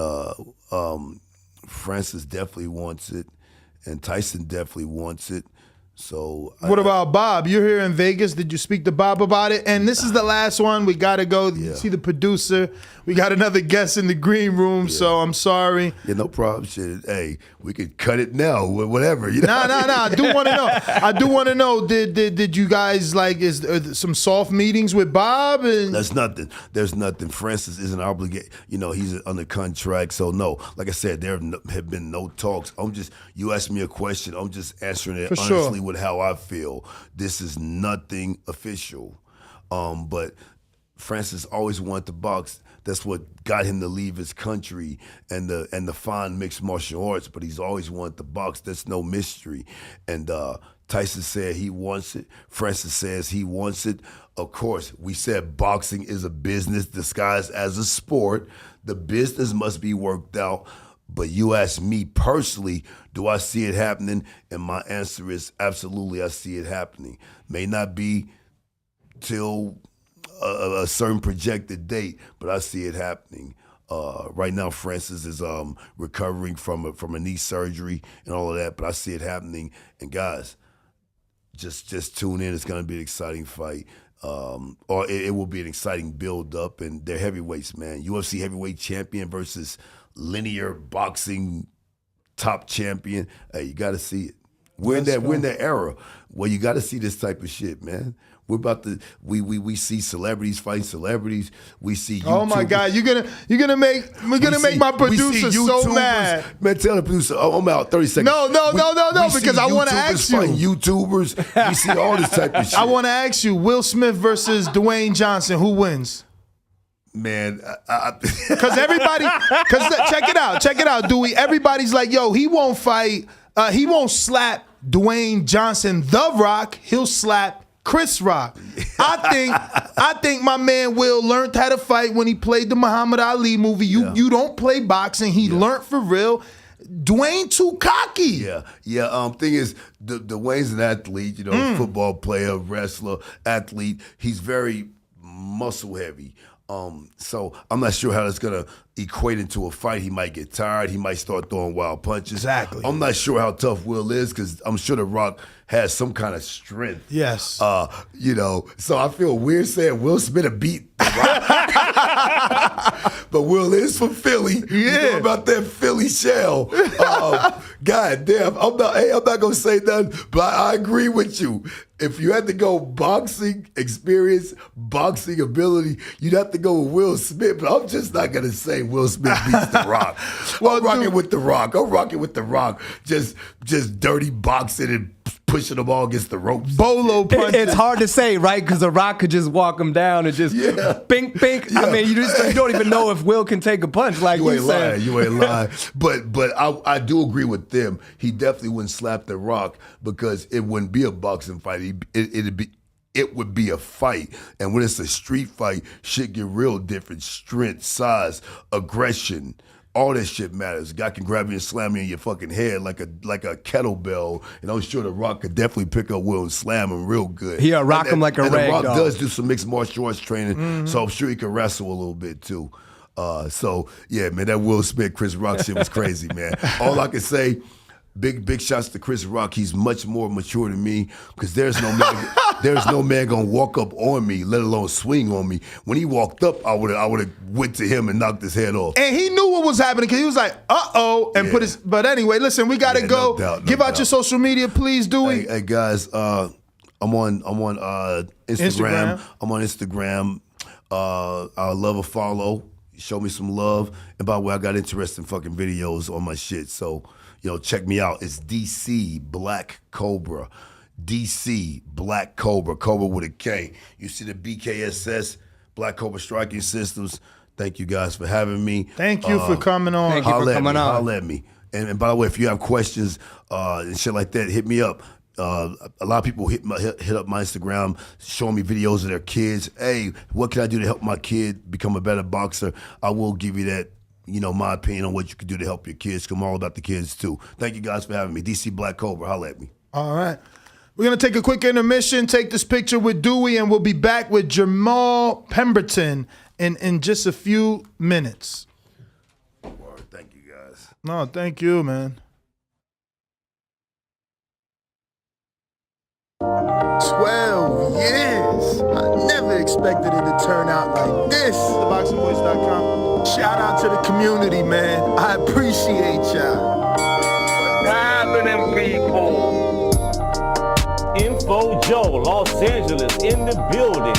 Francis definitely wants it. And Tyson definitely wants it. So what about Bob? You're here in Vegas. Did you speak to Bob about it? And this is the last one. We got to go see the producer. We got another guest in the green room, so I'm sorry. Yeah, no problem. Shit. Hey, we could cut it now, whatever. You know? No. I do want to know. I do want to know. Did you guys some soft meetings with Bob? And That's nothing. There's nothing. Francis isn't obligated. He's under contract, so no. Like I said, there have been no talks. You asked me a question. I'm just answering it honestly with how I feel. This is nothing official. But Francis always wanted to box. That's what got him to leave his country and the fine mixed martial arts. But he's always wanted to box. That's no mystery. And Tyson said he wants it. Francis says he wants it. Of course, we said boxing is a business disguised as a sport. The business must be worked out. But you ask me personally, do I see it happening? And my answer is absolutely, I see it happening. May not be till a certain projected date, but I see it happening. Right now, Francis is recovering from a knee surgery and all of that, but I see it happening. And guys, just tune in. It's going to be an exciting fight. Or it will be an exciting build-up. And they're heavyweights, man. UFC heavyweight champion versus linear boxing top champion. Hey, you got to see it. We're in that era where you got to see this type of shit, man. We're about to we see celebrities fighting celebrities. We see YouTubers. Oh my God, we're gonna make my producer so mad. Man, tell the producer, I'm out 30 seconds. No, because I want to ask you. YouTubers, we see all this type of shit. I want to ask you, Will Smith versus Dwayne Johnson, who wins? Man, because check it out, Dewey. Everybody's like, yo, he won't fight. He won't slap Dwayne Johnson, The Rock. He'll slap Chris Rock. I think my man Will learned how to fight when he played the Muhammad Ali movie. You don't play boxing. He learned for real. Dwayne too cocky. Yeah. Thing is, Dwayne's an athlete. Football player, wrestler, athlete. He's very muscle heavy. So I'm not sure how that's gonna equate into a fight. He might get tired. He might start throwing wild punches. Exactly. I'm not sure how tough Will is because I'm sure The Rock has some kind of strength. Yes. So I feel weird saying Will Smith beat The Rock. But Will is from Philly. Yeah. You know about that Philly shell. God damn. I'm not gonna say nothing, but I agree with you. If you had to go boxing experience, boxing ability, you'd have to go with Will Smith. But I'm just not gonna say Will Smith beats The Rock. I'm rocking with The Rock. Just dirty boxing and pushing them all against the ropes. Bolo punches. It's hard to say, right? Because The Rock could just walk him down and just bink, bink. Yeah. I mean, you don't even know if Will can take a punch. Like You ain't said. lying. You ain't lying. But I do agree with them. He definitely wouldn't slap The Rock because it wouldn't be a boxing fight. It would be a fight. And when it's a street fight, shit get real different. Strength, size, aggression. All that shit matters. A guy can grab you and slam you in your fucking head like a kettlebell. And I'm sure The Rock could definitely pick up Will and slam him real good. He'll rock him like a rag The Rock doll. does do some mixed martial arts training, so I'm sure he can wrestle a little bit too. So yeah, man, that Will Smith, Chris Rock shit was crazy, man. All I can say, big shots to Chris Rock. He's much more mature than me because there's no man gonna walk up on me, let alone swing on me. When he walked up, I would have went to him and knocked his head off. And he knew what was happening because he was like, and put his. But anyway, listen, we gotta go. No doubt, Give out your social media, please, Dewey. Hey guys, I'm on Instagram. I'm on Instagram. I'll love a follow. Show me some love. And by the way, I got interesting fucking videos on my shit. So, check me out. It's DC Black Cobra. DC Black Cobra. Cobra with a K. You see the BKSS, Black Cobra Striking Systems. Thank you guys for having me. Thank you for coming on. Thank you for coming on. Holla at me. And by the way, if you have questions and shit like that, hit me up. A lot of people hit up my Instagram, showing me videos of their kids. Hey, what can I do to help my kid become a better boxer? I will give you that, my opinion on what you can do to help your kids. I'm all about the kids too. Thank you guys for having me. DC Black Cobra, holla at me. All right. We're going to take a quick intermission, take this picture with Dewey, and we'll be back with Jamar Pemberton in just a few minutes. Thank you, guys. No, thank you, man. 12 years. I never expected it to turn out like this. TheBoxingVoice.com. Shout out to the community, man. I appreciate y'all. What's happening, people? Info Joe, Los Angeles, in the building.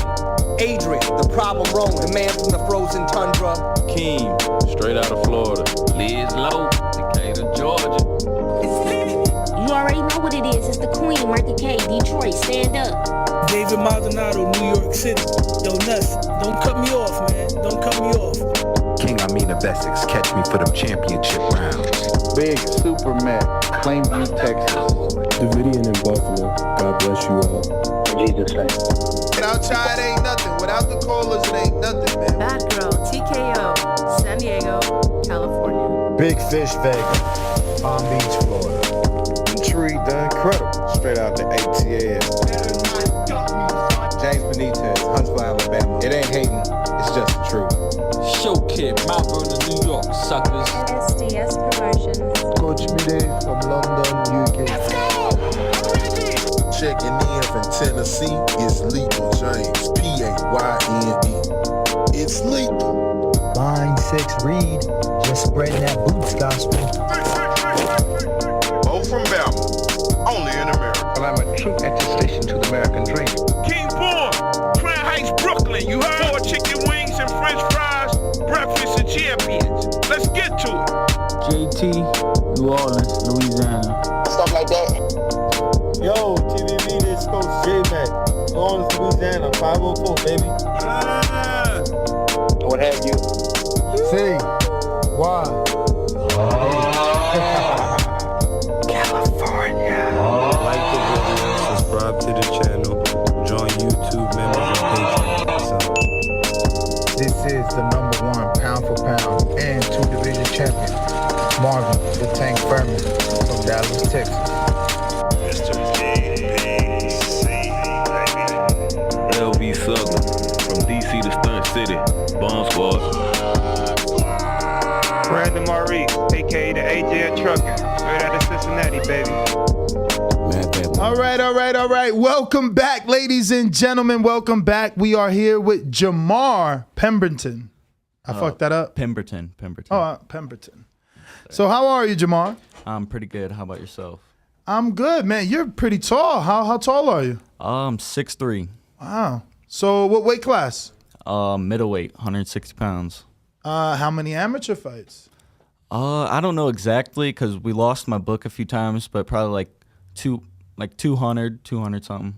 Adrian, the problem rolling, the man from the frozen tundra. Keem, straight out of Florida. Liz Lowe, Decatur, Georgia. You already know what it is. It's the Queen, Martha K, Detroit, stand up. David Maldonado, New York City. Yo, Nuss, don't cut me off, man. Don't cut me off. King Amin of Essex, catch me for them championship rounds. Big Super Mac, Plainview, Texas. Davidian in Buffalo. God bless you all. Jesus' name. Without Chai, it ain't nothing. Without the callers, it ain't nothing, man. Bad Girl, TKO, San Diego, California. Big Fish, Vegas, Palm Beach, Florida. Intrigue, the incredible, straight out the ATL. James Benitez, Huntsville, Alabama. It ain't hating, it's just the truth. Show Kid, Mount Vernon, New York, suckers. SDS Promotions. Coach Mide from London, UK. Let's go! Checking in from Tennessee, it's Lethal James, P-A-Y-N-E. It's lethal. Line 6 Reed, just spreading that boots gospel. Bo from Bama, only in America. Well, I'm a true attestation to the American dream. King Born, Crown Heights, Brooklyn. You heard? 4 chicken wings and french fries, breakfast of champions. Let's get to it. JT, New Orleans, Louisiana. Stuff like that. Yo, TVV, this Coach J-Mac. New Orleans, Louisiana, 504, baby. What have you? See, why? California. Like the video, subscribe to the channel, join YouTube members and Patreon. This is the #1 pound for pound and 2-division champion, Marvin the Tank Furman from Dallas, Texas. Mr. PBC, baby. LV Southern, from DC to Stunt City, Bomb Squad. Brandon Maurice, aka the AJ Trucking, straight out of Cincinnati, baby. All right. Welcome back, ladies and gentlemen. Welcome back. We are here with Jamar Pemberton. I fucked that up? Pemberton. Oh, Pemberton. So how are you, Jamar? I'm pretty good. How about yourself? I'm good, man. You're pretty tall. How tall are you? I'm 6'3". Wow. So what weight class? Middleweight, 160 pounds. How many amateur fights? I don't know exactly because we lost my book a few times, but probably like like 200 something.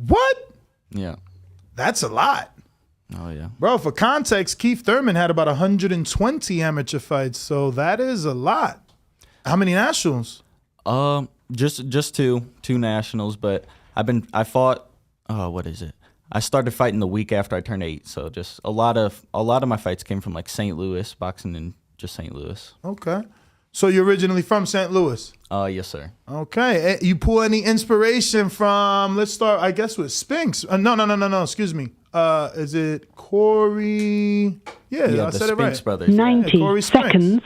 What? Yeah. That's a lot. Oh, yeah. Bro, for context, Keith Thurman had about 120 amateur fights, so that is a lot. How many nationals? Just two nationals, but I fought, what is it? I started fighting the week after I turned 8, so just a lot of my fights came from like St. Louis, boxing in just St. Louis. Okay. So you're originally from St. Louis? Yes, sir. Okay. You pull any inspiration from, let's start, I guess, with Spinks. No, excuse me. Is it Corey? Yeah, I said it right. Spinks brothers. 90 Corey seconds.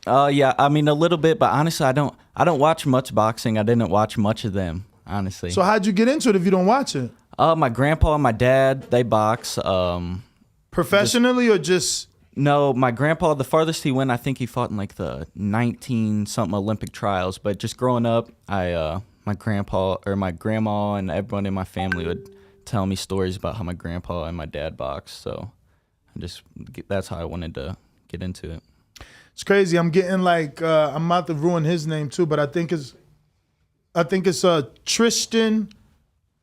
Yeah, I mean, a little bit, but honestly, I don't watch much boxing. I didn't watch much of them, honestly. So how'd you get into it if you don't watch it? My grandpa and my dad, they box. Professionally or just? No, my grandpa, the farthest he went, I think he fought in like the 19-something Olympic trials. But just growing up, my grandpa or my grandma and everyone in my family would tell me stories about how my grandpa and my dad boxed. So that's how I wanted to get into it. It's crazy. I'm getting like I'm about to ruin his name too, but I think it's Tristan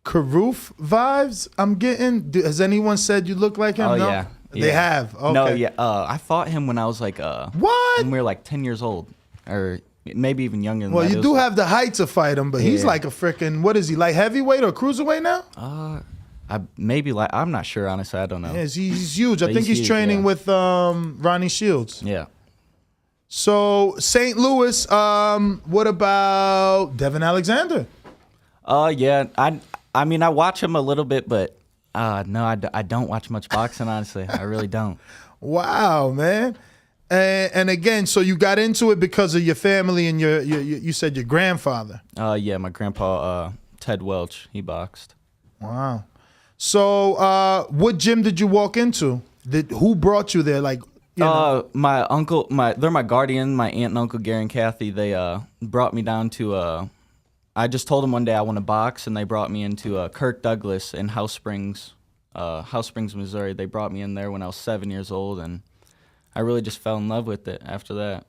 Karoof vibes. I'm getting. Has anyone said you look like him? Oh no? yeah. They have. Okay. No, yeah. I fought him when I was like what? When we were like 10 years old, or maybe even younger than that. Well, you do have the height to fight him, but he's like a freaking, what is he, like heavyweight or cruiserweight now? I'm not sure, honestly. I don't know. Yeah, he's huge. I think he's training with Ronnie Shields. Yeah. So St. Louis, what about Devin Alexander? Yeah. I mean, I watch him a little bit, but no, I don't watch much boxing, honestly. I really don't. Wow, man. And again, so you got into it because of your family and you said your grandfather. Yeah, my grandpa, Ted Welch, he boxed. Wow. So what gym did you walk into? Who brought you there? Like, my uncle, they're my guardian, my aunt and uncle Gary and Kathy. They brought me down to. I just told them one day I want to box, and they brought me into Kirk Douglas in House Springs, Missouri. They brought me in there when I was 7 years old, and I really just fell in love with it after that.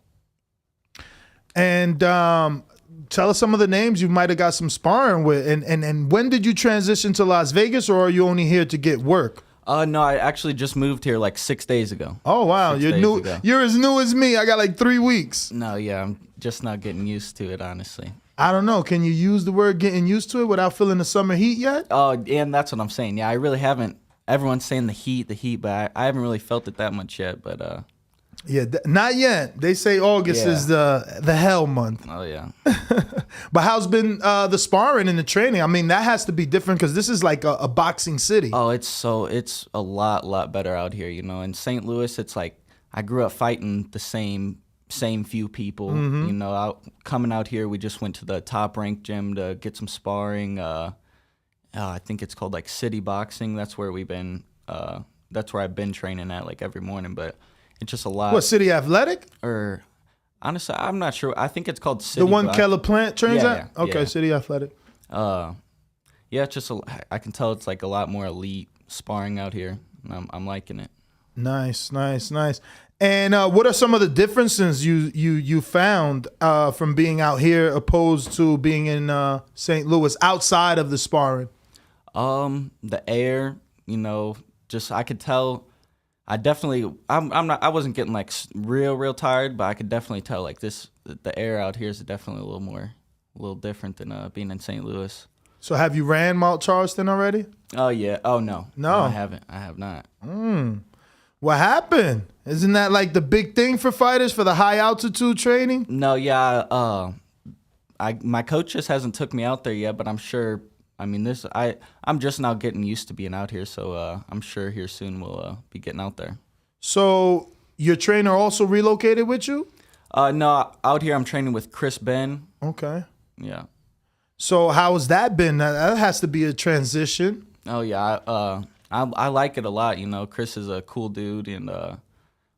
And tell us some of the names you might have got some sparring with, and when did you transition to Las Vegas, or are you only here to get work? No, I actually just moved here like 6 days ago. Oh wow, you're new. You're as new as me. I got like 3 weeks. No, yeah, I'm just not getting used to it, honestly. I don't know. Can you use the word getting used to it without feeling the summer heat yet? Oh, and that's what I'm saying. Yeah, I really haven't. Everyone's saying the heat, but I haven't really felt it that much yet. But yeah, not yet. They say August is the hell month. Oh yeah. But how's been the sparring and the training? I mean, that has to be different because this is like a boxing city. Oh, it's a lot better out here. You know, in St. Louis, it's like I grew up fighting the same few people. Mm-hmm. You know, coming out here, we just went to the top ranked gym to get some sparring. I think it's called like City Boxing. That's where we've been. That's where I've been training at like every morning. But it's just a lot. What, City Athletic? Or honestly, I'm not sure. I think it's called City. The one Keller Plant trains at? Yeah, okay, yeah. City Athletic. Yeah, it's just I can tell it's like a lot more elite sparring out here. And I'm liking it. Nice. And what are some of the differences you found from being out here opposed to being in St. Louis outside of the sparring? The air, you know, just I could tell. I wasn't getting like real tired, but I could definitely tell like the air out here is definitely a little different than being in St. Louis. So have you ran Mount Charleston already? Oh yeah. Oh no. No, I haven't. I have not. What happened? Isn't that like the big thing for fighters for the high altitude training? No, yeah. My coach just hasn't took me out there yet, but I'm sure. I mean, I'm just now getting used to being out here, so I'm sure here soon we'll be getting out there. So your trainer also relocated with you? No, out here I'm training with Chris Ben. Okay. Yeah. So how has that been? That has to be a transition. Oh yeah, I like it a lot. You know, Chris is a cool dude, and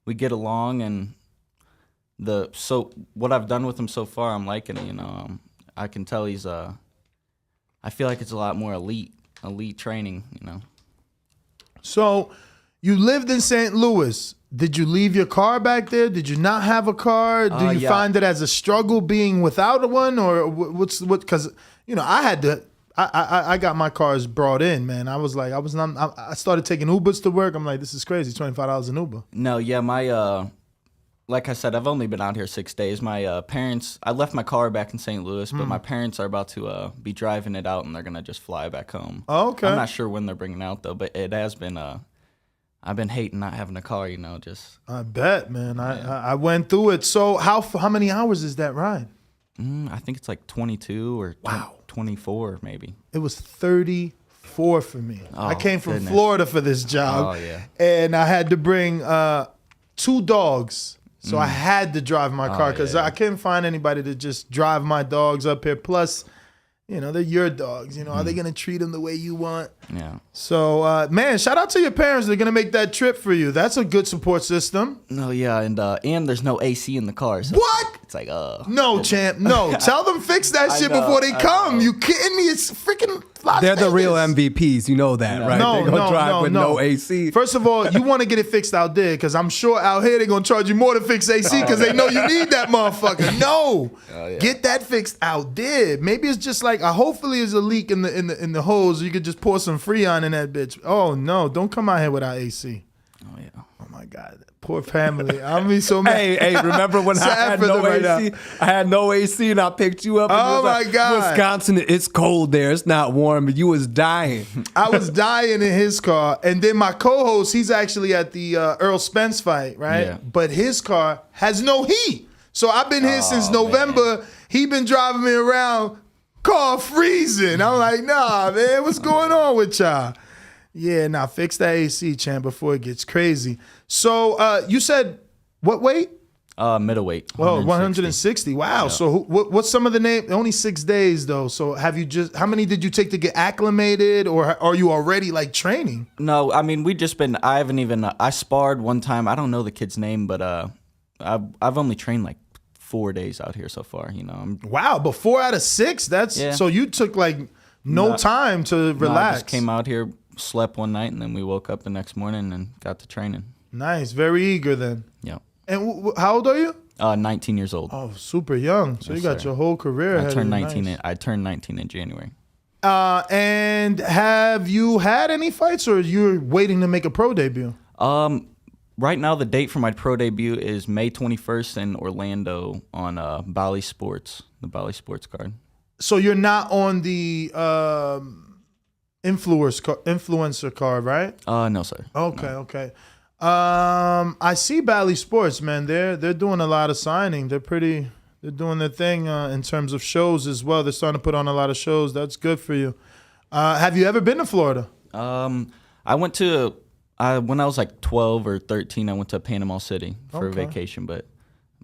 we get along. And so what I've done with him so far, I'm liking it. You know, I can tell he's I feel like it's a lot more elite training, you know. So you lived in St. Louis. Did you leave your car back there? Did you not have a car? Do you find it as a struggle being without one, or what? Because I had to. I got my cars brought in, man. I started taking Ubers to work. I'm like, this is crazy. $25 an Uber. No, yeah, my like I said, I've only been out here 6 days. My parents, I left my car back in St. Louis, but my parents are about to be driving it out, and they're gonna just fly back home. Oh, okay. I'm not sure when they're bringing it out though, but it has been. I've been hating not having a car, just. I bet, man. I went through it. So how many hours is that ride? I think it's like 22 or 24 maybe. It was 34 for me. Oh, I came from goodness. Florida for this job. Oh, yeah. And I had to bring 2 dogs. So I had to drive my car because I couldn't find anybody to just drive my dogs up here. Plus, they're your dogs. Are they going to treat them the way you want? Yeah. So, man, shout out to your parents. They're going to make that trip for you. That's a good support system. No, yeah, and there's no AC in the car. So what? It's like, No, champ. No. Tell them fix that shit before they come. You kidding me? It's freaking Las They're the Vegas. real MVPs. You know that, right? No, They're going to drive with no AC. First of all, you want to get it fixed out there because I'm sure out here they're going to charge you more to fix AC because they know you need that motherfucker. No. Get that fixed out there. Maybe it's just like, hopefully it's a leak in the hose. You could just pour some Freon in that bitch. Oh, no. Don't come out here without AC. Oh, yeah. Oh, my God. Poor family. I'm be so mad. Hey, remember when I had no AC? I had no AC and I picked you up. And Oh, my God. Wisconsin, it's cold there. It's not warm. But you was dying. I was dying in his car. And then my co-host, he's actually at the Errol Spence fight, right? Yeah. But his car has no heat. So I've been here since November. He been driving me around, car freezing. I'm like, nah, man, what's going on with y'all? Yeah, now fix that AC, champ, before it gets crazy. So you said what weight? Middleweight. Well, 160. Wow. Yeah. So what's some of the name? Only 6 days though. So how many did you take to get acclimated, or are you already like training? No, I mean I sparred one time. I don't know the kid's name, but I've only trained like 4 days out here so far. Wow, but 4 out of 6. So you took like no time to relax. No, I just came out here, slept one night, and then we woke up the next morning and got to training. Nice, very eager then. Yeah. And how old are you? 19 years old. Oh, super young. So yes, you got your whole career ahead. I turned 19. Nice. I turned 19 in January. And have you had any fights, or you're waiting to make a pro debut? Right now, the date for my pro debut is May 21st in Orlando on Bally Sports, the Bally Sports card. So you're not on the influencer card, right? No, sir. Okay, no. Okay. I see Bally Sports, man. They're doing a lot of signing. They're doing their thing in terms of shows as well. They're starting to put on a lot of shows. That's good for you. Have you ever been to Florida? I went to. When I was like 12 or 13, I went to Panama City for a vacation, but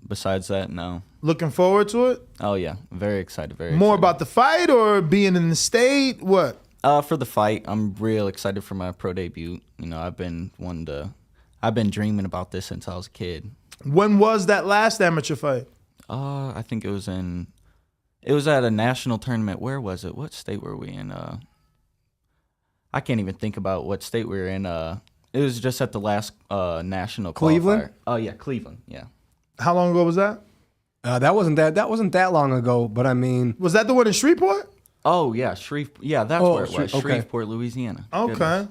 besides that, no. Looking forward to it? Oh, yeah. Very excited. More about the fight or being in the state? What? For the fight, I'm real excited for my pro debut. I've been dreaming about this since I was a kid. When was that last amateur fight? I think it was at a national tournament. Where was it? What state were we in? I can't even think about what state we were in. It was just at the last national Cleveland? qualifier. Oh yeah, Cleveland. Yeah. How long ago was that? That wasn't that long ago. But I mean, was that the one in Shreveport? Oh yeah, that's where it was. Okay. Shreveport, Louisiana. Okay. Goodness.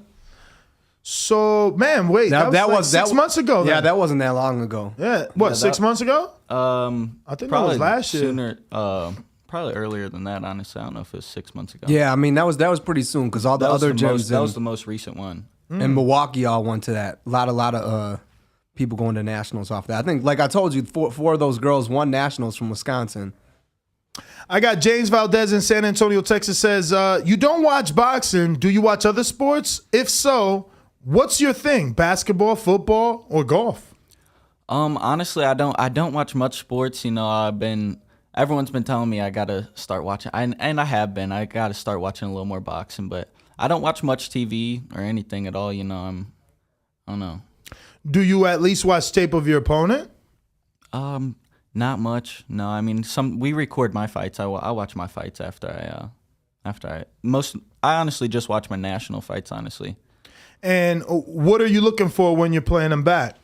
So man, wait, that was 6 months ago. Yeah, that wasn't that long ago. Yeah, what? 6 months ago? I think that was last year. Sooner. Probably earlier than that. Honestly, I don't know if it was 6 months ago. Yeah, I mean that was pretty soon because all the other gyms. That was the most recent one. In Milwaukee, all went to that. A lot of people going to nationals off that. I think, like I told you, four of those girls won nationals from Wisconsin. I got James Valdez in San Antonio, Texas. Says, you don't watch boxing. Do you watch other sports? If so, what's your thing? Basketball, football, or golf? Honestly, I don't watch much sports. Everyone's been telling me I gotta start watching, and I have been. I gotta start watching a little more boxing, but I don't watch much TV or anything at all. I don't know. Do you at least watch tape of your opponent? Not much. No, I mean we record my fights. I watch my fights after I honestly just watch my national fights, honestly. And what are you looking for when you're playing them back?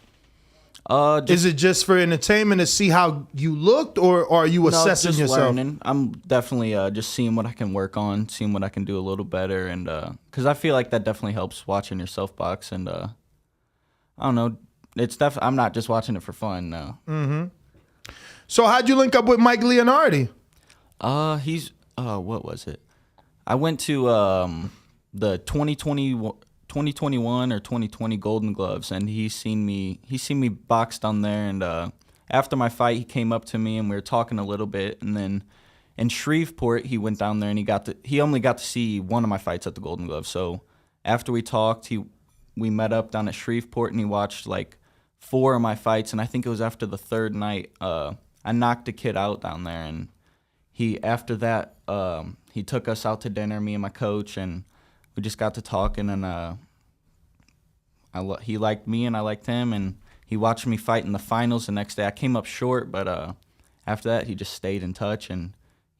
Is it just for entertainment to see how you looked, or are you assessing just yourself? Learning. I'm definitely just seeing what I can work on, seeing what I can do a little better, and because I feel like that definitely helps watching yourself box. And I don't know, it's definitely I'm not just watching it for fun. No. Mm-hmm. So how'd you link up with Mike Leonardi? He's what was it? I went to the 2021 or 2020 Golden Gloves, and he seen me box down there, and after my fight he came up to me and we were talking a little bit, and then in Shreveport he went down there and he only got to see one of my fights at the Golden Gloves. So after we talked, we met up down at Shreveport and he watched like 4 of my fights, and I think it was after the 3rd night I knocked a kid out down there, and after that he took us out to dinner, me and my coach, and we just got to talking, and he liked me and I liked him, and he watched me fight in the finals the next day. I came up short, but after that he just stayed in touch, and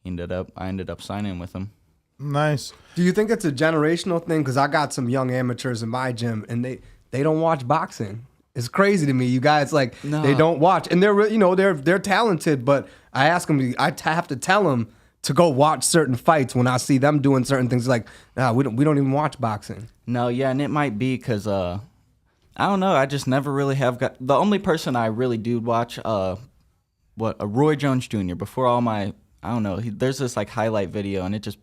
I ended up signing with him. Nice. Do you think it's a generational thing? Because I got some young amateurs in my gym, and they don't watch boxing. It's crazy to me. You guys they don't watch, and they're talented. But I ask them, I have to tell them to go watch certain fights when I see them doing certain things. Like, nah, we don't even watch boxing. No, yeah, and it might be because I don't know. I just never really have got the only person I really do watch. Roy Jones Jr. Before all my I don't know. There's this like highlight video, and it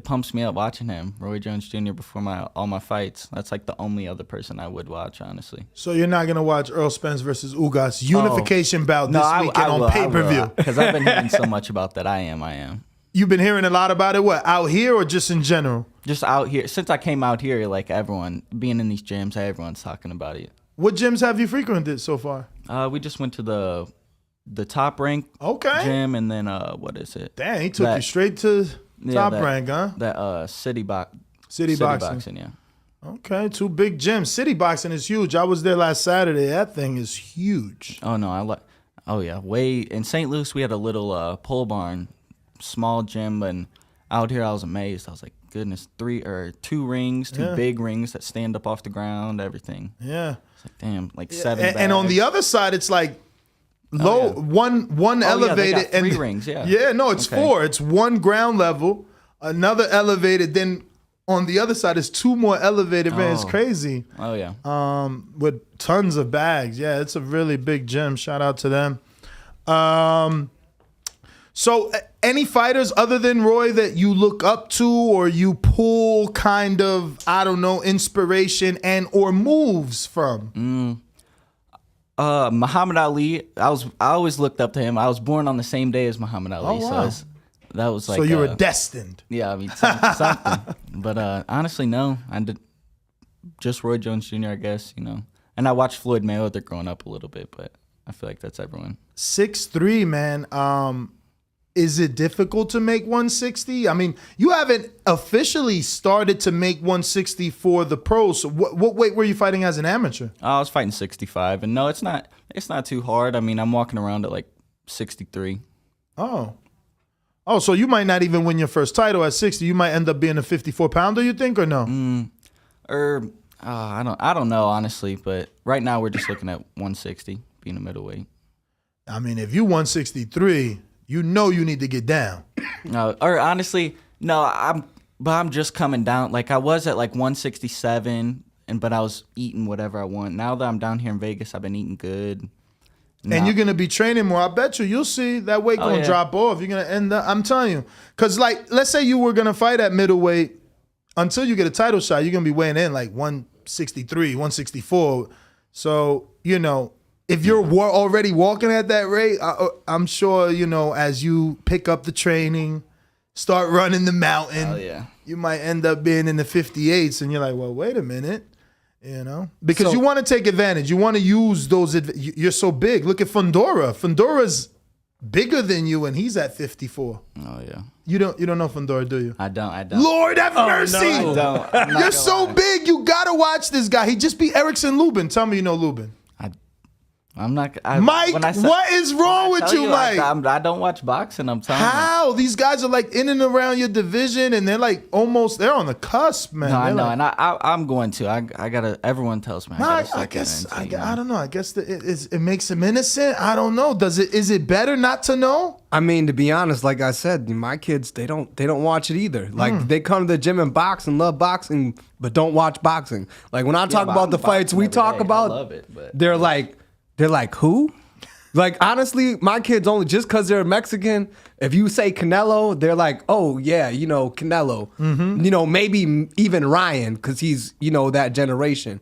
pumps me up watching him, Roy Jones Jr. before all my fights. That's like the only other person I would watch, honestly. So you're not gonna watch Errol Spence versus Ugas unification bout this weekend on pay-per-view? Because I've been hearing so much about that. I am. You've been hearing a lot about it. What, out here or just in general? Just out here. Since I came out here, like everyone being in these gyms, everyone's talking about it. What gyms have you frequented so far? We just went to the Top Rank gym, and then what is it? Damn, he took you straight to Top Rank, huh? That City Boxing, yeah. Okay, 2 big gyms. City Boxing is huge. I was there last Saturday. That thing is huge. Oh no, oh yeah. In St. Louis we had a little pole barn, small gym, and out here I was amazed. I was like, goodness, 2 rings, 2 big rings that stand up off the ground, everything. Yeah. It's like, damn, like 7 bags. And on the other side, it's like one elevated, they got 3 rings. Yeah. Yeah, no, it's 4. It's 1 ground level, another elevated, then on the other side is 2 more elevated. Man, it's crazy. Oh yeah. With tons of bags. Yeah, it's a really big gym. Shout out to them. So any fighters other than Roy that you look up to or you pull kind of, I don't know, inspiration and or moves from? Muhammad Ali. I always looked up to him. I was born on the same day as Muhammad Ali. Oh, wow. So that was like. So you were destined. Yeah, I mean something. But honestly, no. I did just Roy Jones Jr. I guess, and I watched Floyd Mayweather growing up a little bit, but I feel like that's everyone. 6'3", man. Is it difficult to make 160? I mean, you haven't officially started to make 160 for the pros. So what weight were you fighting as an amateur? I was fighting 65, and no, it's not too hard. I mean, I'm walking around at like 63. Oh, so you might not even win your first title at 60. You might end up being a 54-pounder, you think, or no? I don't know, honestly, but right now we're just looking at 160 being a middleweight. I mean, if you 163, you know you need to get down. No, or honestly, no, I'm just coming down. Like I was at like 167, but I was eating whatever I want. Now that I'm down here in Vegas, I've been eating good. And you're gonna be training more. I bet you'll see that weight gonna drop off. You're gonna end up. I'm telling you, because like, let's say you were gonna fight at middleweight until you get a title shot. You're gonna be weighing in like 163, 164. So if you're already walking at that rate, I'm sure, as you pick up the training, start running the mountain, you might end up being in the 58s. And you're like, well, wait a minute, because you want to take advantage. You want to use those. You're so big. Look at Fundora. Fundora's bigger than you, and he's at 54. Oh, yeah. You don't know Fundora, do you? I don't. Lord have mercy. No, I don't. You're so big. You got to watch this guy. He just beat Erickson Lubin. Tell me you know Lubin. I'm not. Mike, what is wrong with you, Mike? I don't watch boxing. I'm telling you. How? These guys are like in and around your division, and they're like they're on the cusp, man. No, I know, like, and I'm going to. I gotta. Everyone tells me. I guess I don't know. I guess it makes them innocent. I don't know. Is it better not to know? I mean, to be honest, like I said, my kids they don't watch it either. Like they come to the gym and box and love boxing, but don't watch boxing. Like when I talk about the fights we talk about, I love it, but they're like who? Like honestly, my kids only just because they're Mexican. If you say Canelo, they're like, oh yeah, Canelo. Mm-hmm. Maybe even Ryan because he's that generation.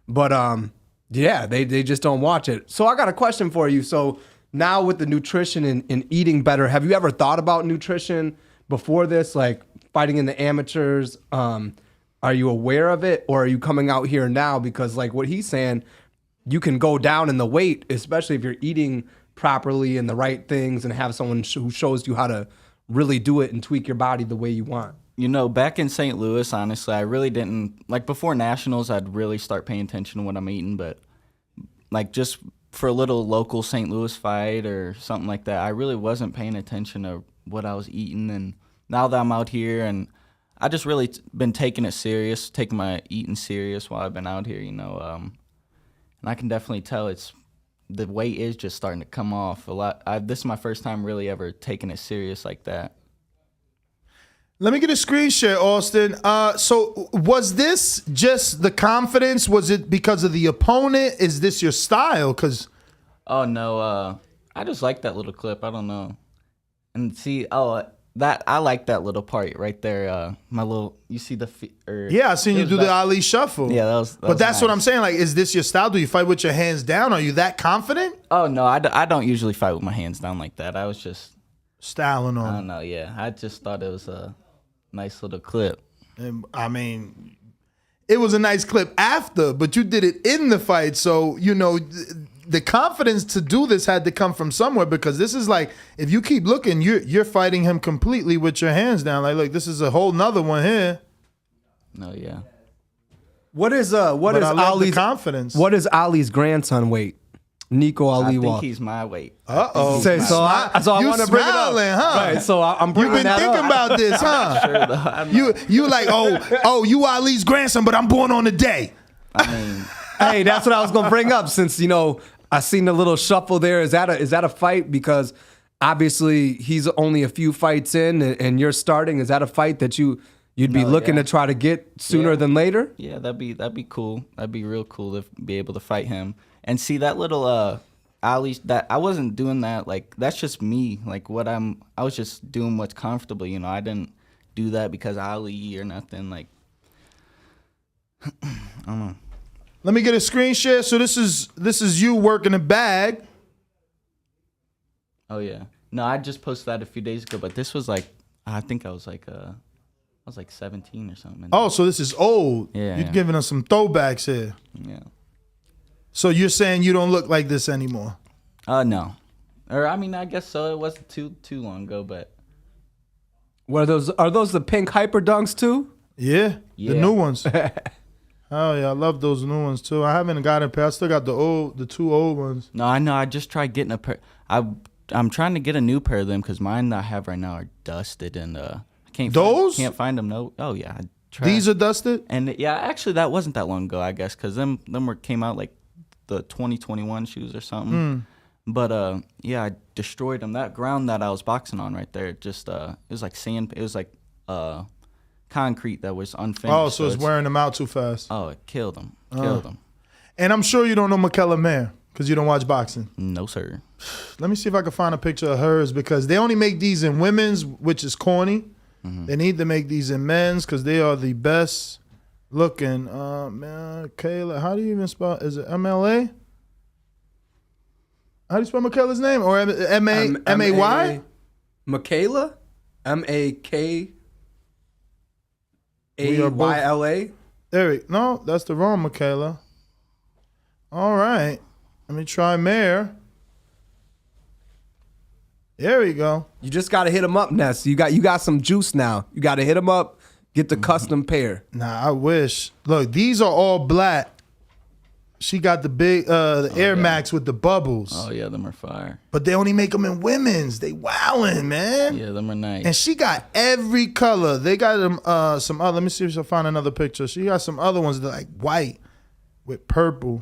But yeah, they just don't watch it. So I got a question for you. So now with the nutrition and eating better, have you ever thought about nutrition before this, like fighting in the amateurs? Are you aware of it, or are you coming out here now because like what he's saying? You can go down in the weight, especially if you're eating properly and the right things and have someone who shows you how to really do it and tweak your body the way you want. Back in St. Louis, honestly, I really didn't, like before nationals, I'd really start paying attention to what I'm eating, but like just for a little local St. Louis fight or something like that, I really wasn't paying attention to what I was eating. And now that I'm out here, and I just really been taking it serious, taking my eating serious while I've been out here, and I can definitely tell the weight is just starting to come off a lot. This is my first time really ever taking it serious like that. Let me get a screen share, Austin. So was this just the confidence? Was it because of the opponent? Is this your style? Oh, no. I just like that little clip. I don't know. And see, I like that little part right there. My little, you see the yeah, I seen you do the Ali shuffle. Yeah, that was but that's nice. What I'm saying. Like, is this your style? Do you fight with your hands down? Are you that confident? Oh no, I don't usually fight with my hands down like that. I was just styling on. I don't know. Yeah, I just thought it was a nice little clip. And, I mean, it was a nice clip after, but you did it in the fight, so the confidence to do this had to come from somewhere, because this is like, if you keep looking, you're fighting him completely with your hands down. Like, look, this is a whole nother one here. No, yeah. What is Ali's confidence? What is Ali's grandson weight? Nico Ali. I think he's my weight. Uh-oh. So I want to bring it up. Huh? Right, so I'm bringing You've been thinking about this, huh? You like, you Ali's grandson, but I'm born on the day. I mean, hey, that's what I was gonna bring up, since I seen the little shuffle there. Is that a fight? Because obviously he's only a few fights in, and you're starting. Is that a fight that you'd be looking to try to get sooner than later? Yeah, that'd be cool. That'd be real cool to be able to fight him and see that little Ali. That I wasn't doing that. Like, that's just me. Like I was just doing what's comfortable. I didn't do that because Ali or nothing. Like, I don't know. Let me get a screen share. So this is you working a bag. Oh yeah. No, I just posted that a few days ago, but this was like, I think I was like 17 or something. Oh, so this is old. Yeah. You're giving us some throwbacks here. Yeah. So you're saying you don't look like this anymore? No. Or I mean, I guess so. It wasn't too long ago, but. What are those the pink hyper dunks too? Yeah. The new ones. Oh yeah, I love those new ones too. I haven't got a pair. I still got the two old ones. No, I know. I just tried getting a pair. I'm trying to get a new pair of them because mine that I have right now are dusted, and I can't. Can't find them. No. Oh yeah, I tried. These are dusted. And yeah, actually that wasn't that long ago, I guess, because them came out like the 2021 shoes or something. But yeah, I destroyed them. That ground that I was boxing on right there, just it was like sand. It was like concrete that was unfinished. Oh, so it's wearing them out too fast. Oh, it killed them. Killed them. And I'm sure you don't know Michaela Mayer because you don't watch boxing. No, sir. Let me see if I can find a picture of hers, because they only make these in women's, which is corny. They need to make these in men's because they are the best looking. Michaela, how do you even spell? Is it MLA? How do you spell Michaela's name? Or M-A-Y? Michaela? M-A-K-A-Y-L-A? No, that's the wrong Michaela. All right. Let me try Mayor. There we go. You just got to hit him up, Ness. You got some juice now. You got to hit him up, get the custom pair. Nah, I wish. Look, these are all black. She got the big the Air Max with the bubbles. Oh yeah, them are fire. But they only make them in women's. They wildin', man. Yeah, them are nice. And she got every color. They got them some other. Let me see if she'll find another picture. She got some other ones that are like white with purple.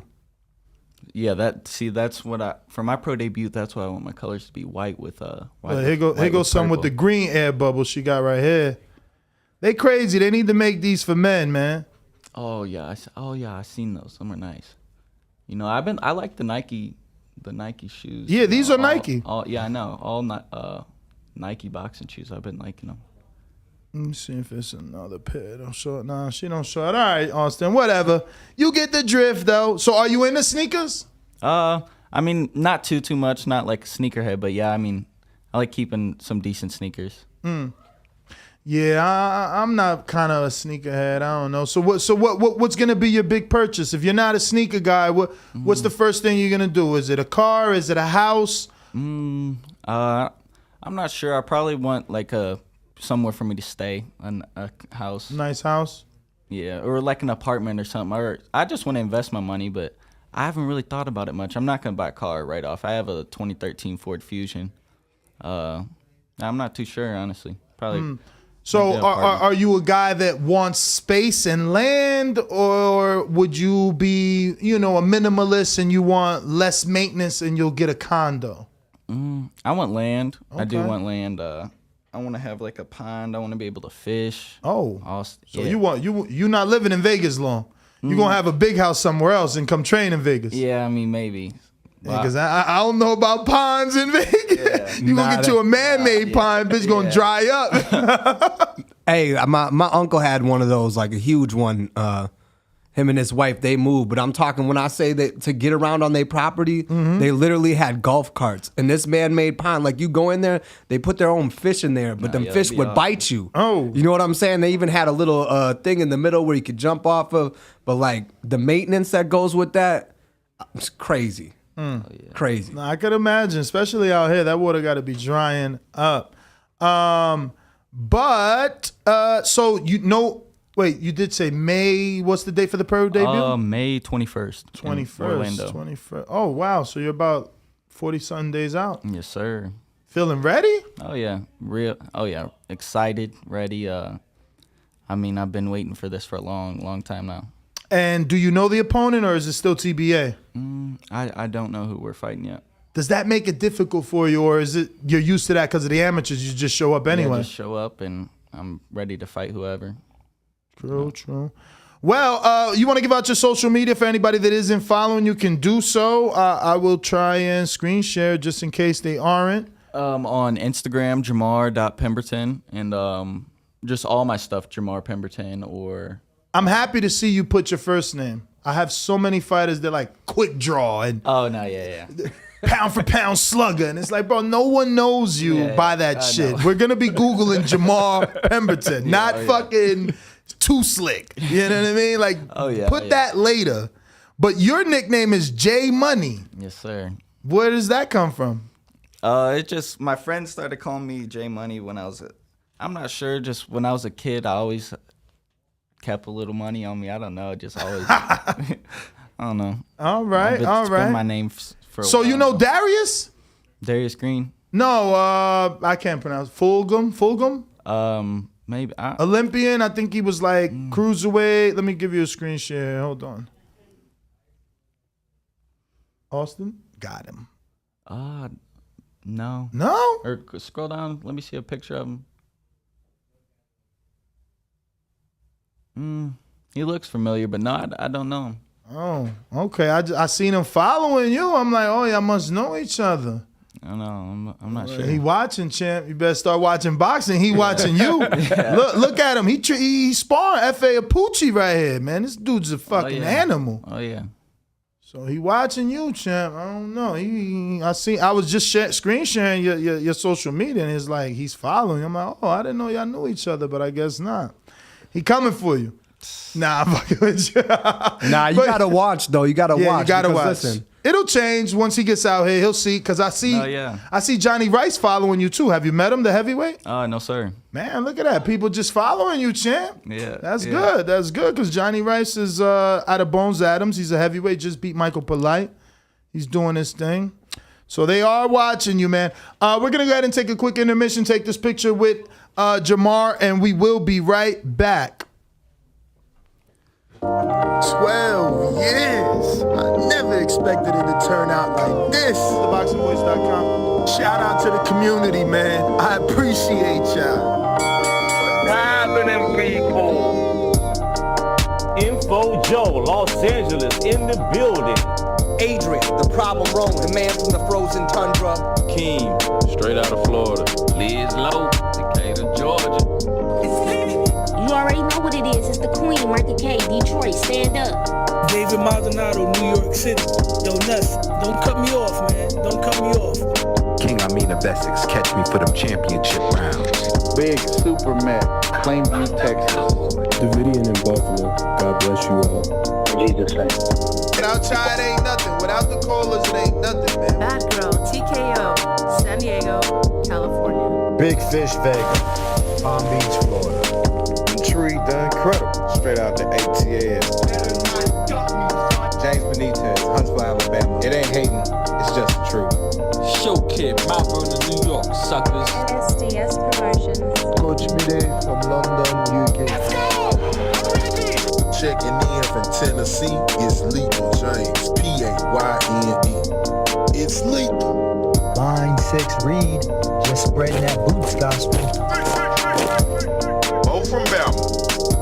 Yeah, that's what for my pro debut. That's why I want my colors to be white with white. Here goes some with the green air bubbles she got right here. They crazy. They need to make these for men, man. Oh yeah, I seen those. Some are nice. You know, I like the Nike shoes. Yeah, these are Nike. Yeah, I know. All Nike boxing shoes. I've been liking them. Let me see if it's another pair. Don't show it. Nah, she don't show it. All right, Austin, whatever. You get the drift, though. So are you into sneakers? I mean, not too much. Not like a sneakerhead, but yeah, I mean, I like keeping some decent sneakers. Yeah, I'm not kind of a sneakerhead. I don't know. So what's gonna be your big purchase? If you're not a sneaker guy, what's the first thing you're gonna do? Is it a car? Is it a house? I'm not sure. I probably want like somewhere for me to stay, a house. Nice house. Yeah, or like an apartment or something. Or I just want to invest my money, but I haven't really thought about it much. I'm not gonna buy a car right off. I have a 2013 Ford Fusion. I'm not too sure, honestly. Probably. So are you a guy that wants space and land, or would you be, a minimalist and you want less maintenance and you'll get a condo? I want land. Okay. I do want land. I want to have like a pond. I want to be able to fish. Oh, so you not living in Vegas long? You gonna have a big house somewhere else and come train in Vegas? Yeah, I mean maybe. Because I don't know about ponds in Vegas. Yeah. You gonna get you a man-made pond, bitch, gonna dry up. Hey, my uncle had one of those, like a huge one. Him and his wife, they moved. But I'm talking, when I say that to get around on their property, they literally had golf carts. And this man-made pond, like you go in there, they put their own fish in there, but them fish would bite you. Oh. You know what I'm saying? They even had a little thing in the middle where you could jump off of. But like the maintenance that goes with that, it's crazy. Crazy. I could imagine, especially out here, that water got to be drying up. Wait, you did say May. What's the date for the pro debut? May 21st. 21st. Orlando. 21st. Oh, wow. So you're about 40-something days out. Yes, sir. Feeling ready? Oh, yeah. Excited, ready. I mean, I've been waiting for this for a long time now. And do you know the opponent, or is it still TBA? I don't know who we're fighting yet. Does that make it difficult for you, or is it you're used to that because of the amateurs? You just show up anyway? Yeah, just show up, and I'm ready to fight whoever. True. Well, you want to give out your social media for anybody that isn't following? You can do so. I will try and screen share just in case they aren't. On Instagram, Jamar.Pemberton, and just all my stuff, Jamar Pemberton, or... I'm happy to see you put your first name. I have so many fighters that like quick draw and pound for pound slugger, and it's like, bro, no one knows you by that shit. We're gonna be Googling Jamar Pemberton, not fucking Too Slick. You know what I mean? Like, put that later. But your nickname is J Money. Yes, sir. Where does that come from? It just, my friends started calling me J Money when I'm not sure. Just when I was a kid, I always kept a little money on me. I don't know. Just always. I don't know. All right. It's been my name for a so while. You know Darius? Darius Green? No, I can't pronounce. Fulgham? Maybe. Olympian. I think he was like cruiserweight. Let me give you a screen share. Hold on. Austin? Got him. No. No? Or scroll down. Let me see a picture of him. He looks familiar, but no, I don't know him. Oh, okay. I seen him following you. I'm like, oh, y'all must know each other. I don't know. I'm not sure. He watching, champ. You better start watching boxing. He watching you. Look at him. He sparring F.A. Apucci right here, man. This dude's a fucking animal. Oh yeah. So he watching you, champ. I don't know. I was just screen sharing your social media, and it's like he's following. I'm like, oh, I didn't know y'all knew each other, but I guess not. He coming for you. Nah, I'm fucking with you. Nah, you gotta watch though. You gotta watch. You gotta watch. Listen, It'll change once he gets out here. He'll see, because I see Johnny Rice following you too. Have you met him, the heavyweight? No, sir. Man, look at that. People just following you, champ. Yeah. That's good. That's good, because Johnny Rice is out of Bones Adams. He's a heavyweight, just beat Michael Polite. He's doing his thing. So they are watching you, man. We're going to go ahead and take a quick intermission, take this picture with Jamar, and we will be right back. 12 years. I never expected it to turn out like this. TheBoxingVoice.com. Shout out to the community, man. I appreciate y'all. What's happening, people? Info Joe, Los Angeles, in the building. Adrian, the problem wrong, the man from the frozen tundra. Keem, straight out of Florida. Liz Low, Decatur, Georgia. You already know what it is. It's the Queen, Martha K, Detroit, stand up. David Maldonado, New York City. Yo, Nuts, don't cut me off, man. Don't cut me off. King Amin of Essex, catch me for them championship rounds. Big Super Mac, Plainview, Texas. Davidian in Buffalo. God bless you all. Jesus' name. Without Chai, it ain't nothing. Without the callers, it ain't nothing, man. Bad Girl, TKO, San Diego, California. Big Fish, Vegas. Palm Beach, Florida. Intrigue the Incredible, straight out the AT&T. James Benitez, Huntsville, Alabama. It ain't hating, it's just the truth. Show Kid, Mount Vernon, New York, suckers. SDS Promotions. Coach Mide from London, UK. Checking in from Tennessee, it's Lethal James, P-A-Y-N-E. It's lethal. Line 6 Reed, just spreading that boots gospel. Bo from Bama,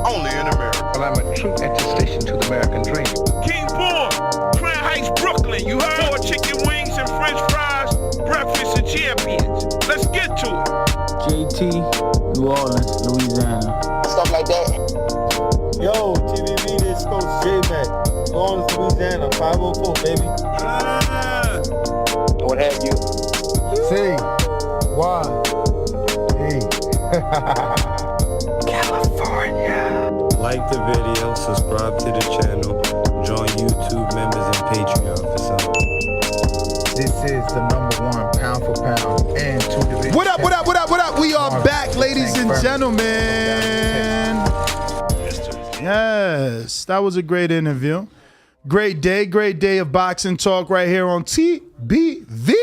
only in America. Well, I'm a true attestation to the American dream. King Born, Crown Heights, Brooklyn. You heard? 4 chicken wings and french fries, breakfast and champions. Let's get to it. JT, New Orleans, Louisiana. Stuff like that. Yo, TVV, this Coach J-Mac. New Orleans, Louisiana, 504, baby. What have you? C. Y. E. California. Like the video, subscribe to the channel, join YouTube members and Patreon for some. This is the #1 pound for pound and 2 division. What up, what up, what up, what up? We are back, ladies and gentlemen. Yes, that was a great interview. Great day of boxing talk right here on TBV.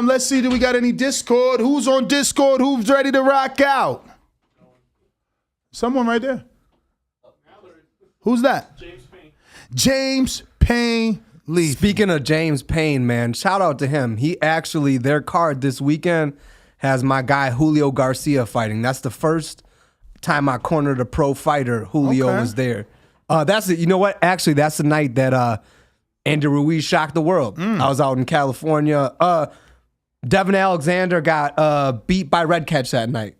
Let's see, do we got any Discord? Who's on Discord? Who's ready to rock out? Someone right there. Who's that? James Payne Lee. Speaking of James Payne, man, shout out to him. He actually, their card this weekend has my guy Julio Garcia fighting. That's the first time I cornered a pro fighter. Julio was there. That's it. You know what? Actually, that's the night that Andy Ruiz shocked the world. I was out in California. Devin Alexander got beat by Red Catch that night.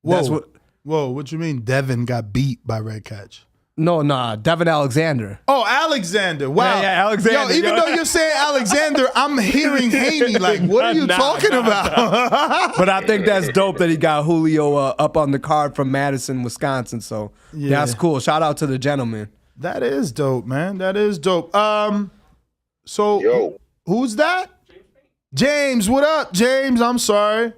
Whoa, what you mean Devin got beat by Red Catch? No, Devin Alexander. Oh, Alexander. Wow. Yeah, Alexander. Yo, even though you're saying Alexander, I'm hearing Haney. Like, what are you talking about? But I think that's dope that he got Julio up on the card from Madison, Wisconsin. So that's cool. Shout out to the gentleman. That is dope, man. That is dope. So who's that? James, what up, James? I'm sorry.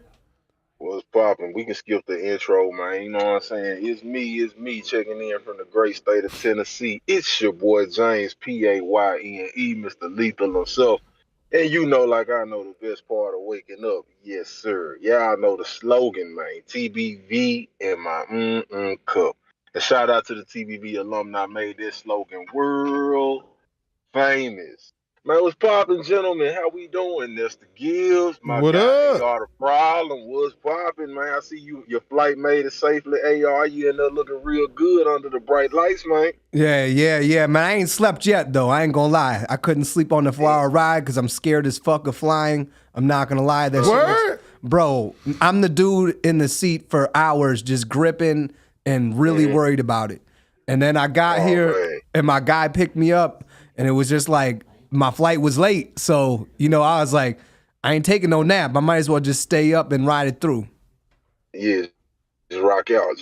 What's poppin'? We can skip the intro, man. You know what I'm saying? It's me checking in from the great state of Tennessee. It's your boy James, P-A-Y-N-E, Mr. Lethal himself. And you know, like I know the best part of waking up. Yes, sir. Y'all know the slogan, man. TBV and my cup. And shout out to the TBV alumni made this slogan world famous. Man, what's poppin', gentlemen? How we doing? That's the Gibbs. My what guy, up? AR the problem. What's poppin', man? I see you. Your flight made it safely. AR, you end up looking real good under the bright lights, man. Yeah, man. I ain't slept yet, though. I ain't gonna lie. I couldn't sleep on the 4-hour ride because I'm scared as fuck of flying. I'm not gonna lie. Bro, I'm the dude in the seat for hours just gripping and really worried about it. And then I got here and my guy picked me up and it was just like, my flight was late, so, you know, I was like, I ain't taking no nap. I might as well just stay up and ride it through. Yeah, just rock out.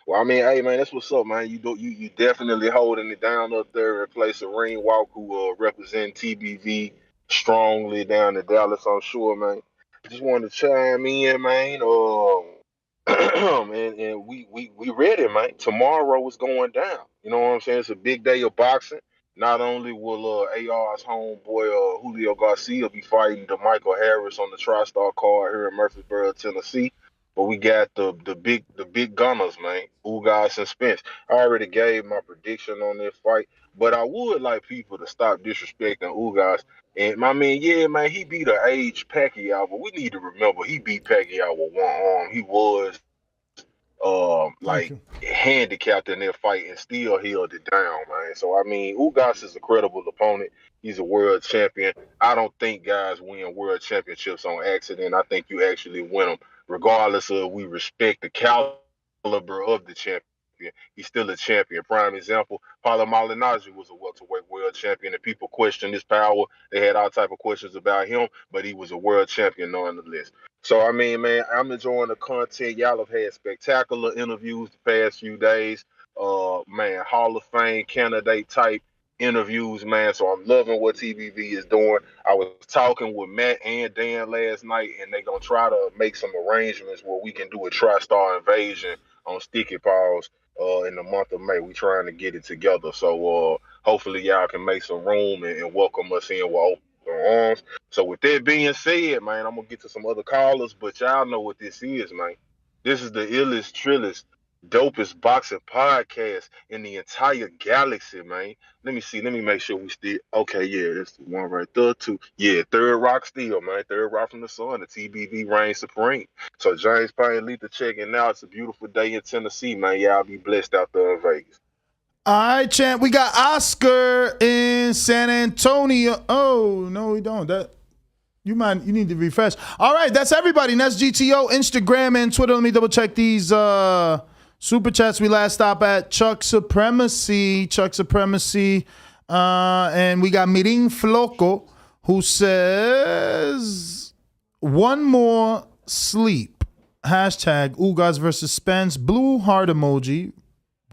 Well, I mean, hey man, that's what's up, man. You definitely holding it down up there in place of Reem Walk, who represent TBV strongly down in Dallas, I'm sure, man. Just wanted to chime in, man. And we ready, man. Tomorrow is going down. You know what I'm saying? It's a big day of boxing. Not only will AR's homeboy Julio Garcia be fighting DeMichael Harris on the TriStar card here in Murfreesboro, Tennessee, but we got the big gunners, man. Ugas and Spence. I already gave my prediction on this fight, but I would like people to stop disrespecting Ugas. And I mean, yeah, man, he beat an aged Pacquiao, but we need to remember he beat Pacquiao with one arm. He was handicapped in their fight and still held it down, man. So I mean, Ugas is a credible opponent. He's a world champion. I don't think guys win world championships on accident. I think you actually win them, regardless of we respect the caliber of the champion. He's still a champion. Prime example, Paulo Malignaggi was a welterweight world champion, and people questioned his power. They had all type of questions about him, but he was a world champion nonetheless. So, I mean, man, I'm enjoying the content. Y'all have had spectacular interviews the past few days. Man, Hall of Fame candidate type interviews, man. So I'm loving what TBV is doing. I was talking with Matt and Dan last night, and they're going to try to make some arrangements where we can do a TriStar invasion on Sticky Paws in the month of May. We trying to get it together. So hopefully y'all can make some room and welcome us in with open arms. So with that being said, man, I'm going to get to some other callers, but y'all know what this is, man. This is the illest, trillest, dopest boxing podcast in the entire galaxy, man. Let me see. Let me make sure we still. Okay, yeah, that's the one right there, too. Yeah, Third Rock still, man. Third Rock from the Sun. The TBV reigns supreme. So James Payne, Letha checking out. It's a beautiful day in Tennessee, man. Y'all be blessed out there in Vegas. All right, champ. We got Oscar in San Antonio. Oh, no, we don't. You need to refresh. All right, that's everybody. That's GTO, Instagram, and Twitter. Let me double check these super chats. We last stop at Chuck Supremacy. And we got Mirin Floco, who says, one more sleep. Hashtag Ugas versus Spence. Blue heart emoji.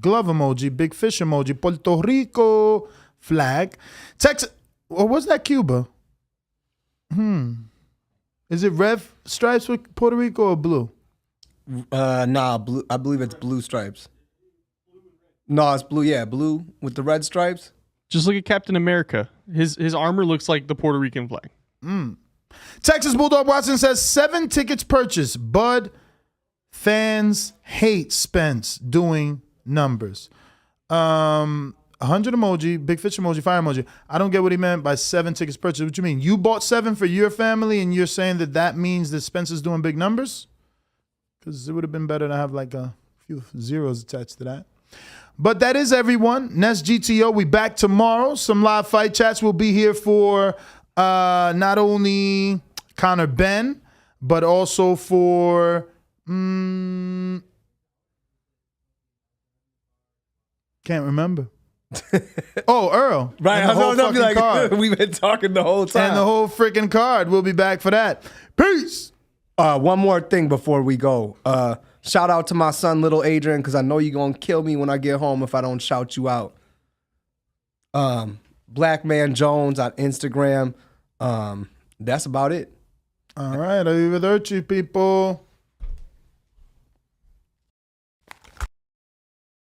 Glove emoji. Big fish emoji. Puerto Rico flag. Texas. Or was that Cuba? Is it red stripes with Puerto Rico or blue? Nah, blue. I believe it's blue stripes. No, it's blue. Yeah, blue with the red stripes. Just look at Captain America. His armor looks like the Puerto Rican flag. Texas Bulldog Watson says 7 tickets purchased. Bud fans hate Spence doing numbers. 100 emoji, big fish emoji, fire emoji. I don't get what he meant by 7 tickets purchased. What you mean? You bought 7 for your family and you're saying that means that Spencer's doing big numbers? Because it would have been better to have like a few zeros attached to that. But that is everyone. Nest GTO, we back tomorrow. Some live fight chats will be here for not only Conor Ben, but also for can't remember. Earl. Right, I was gonna be like, card. We've been talking the whole time. And the whole freaking card. We'll be back for that. Peace. One more thing before we go. Shout out to my son, little Adrian, because I know you're going to kill me when I get home if I don't shout you out. Black Man Jones on Instagram. That's about it. All right. Arrivederci, people.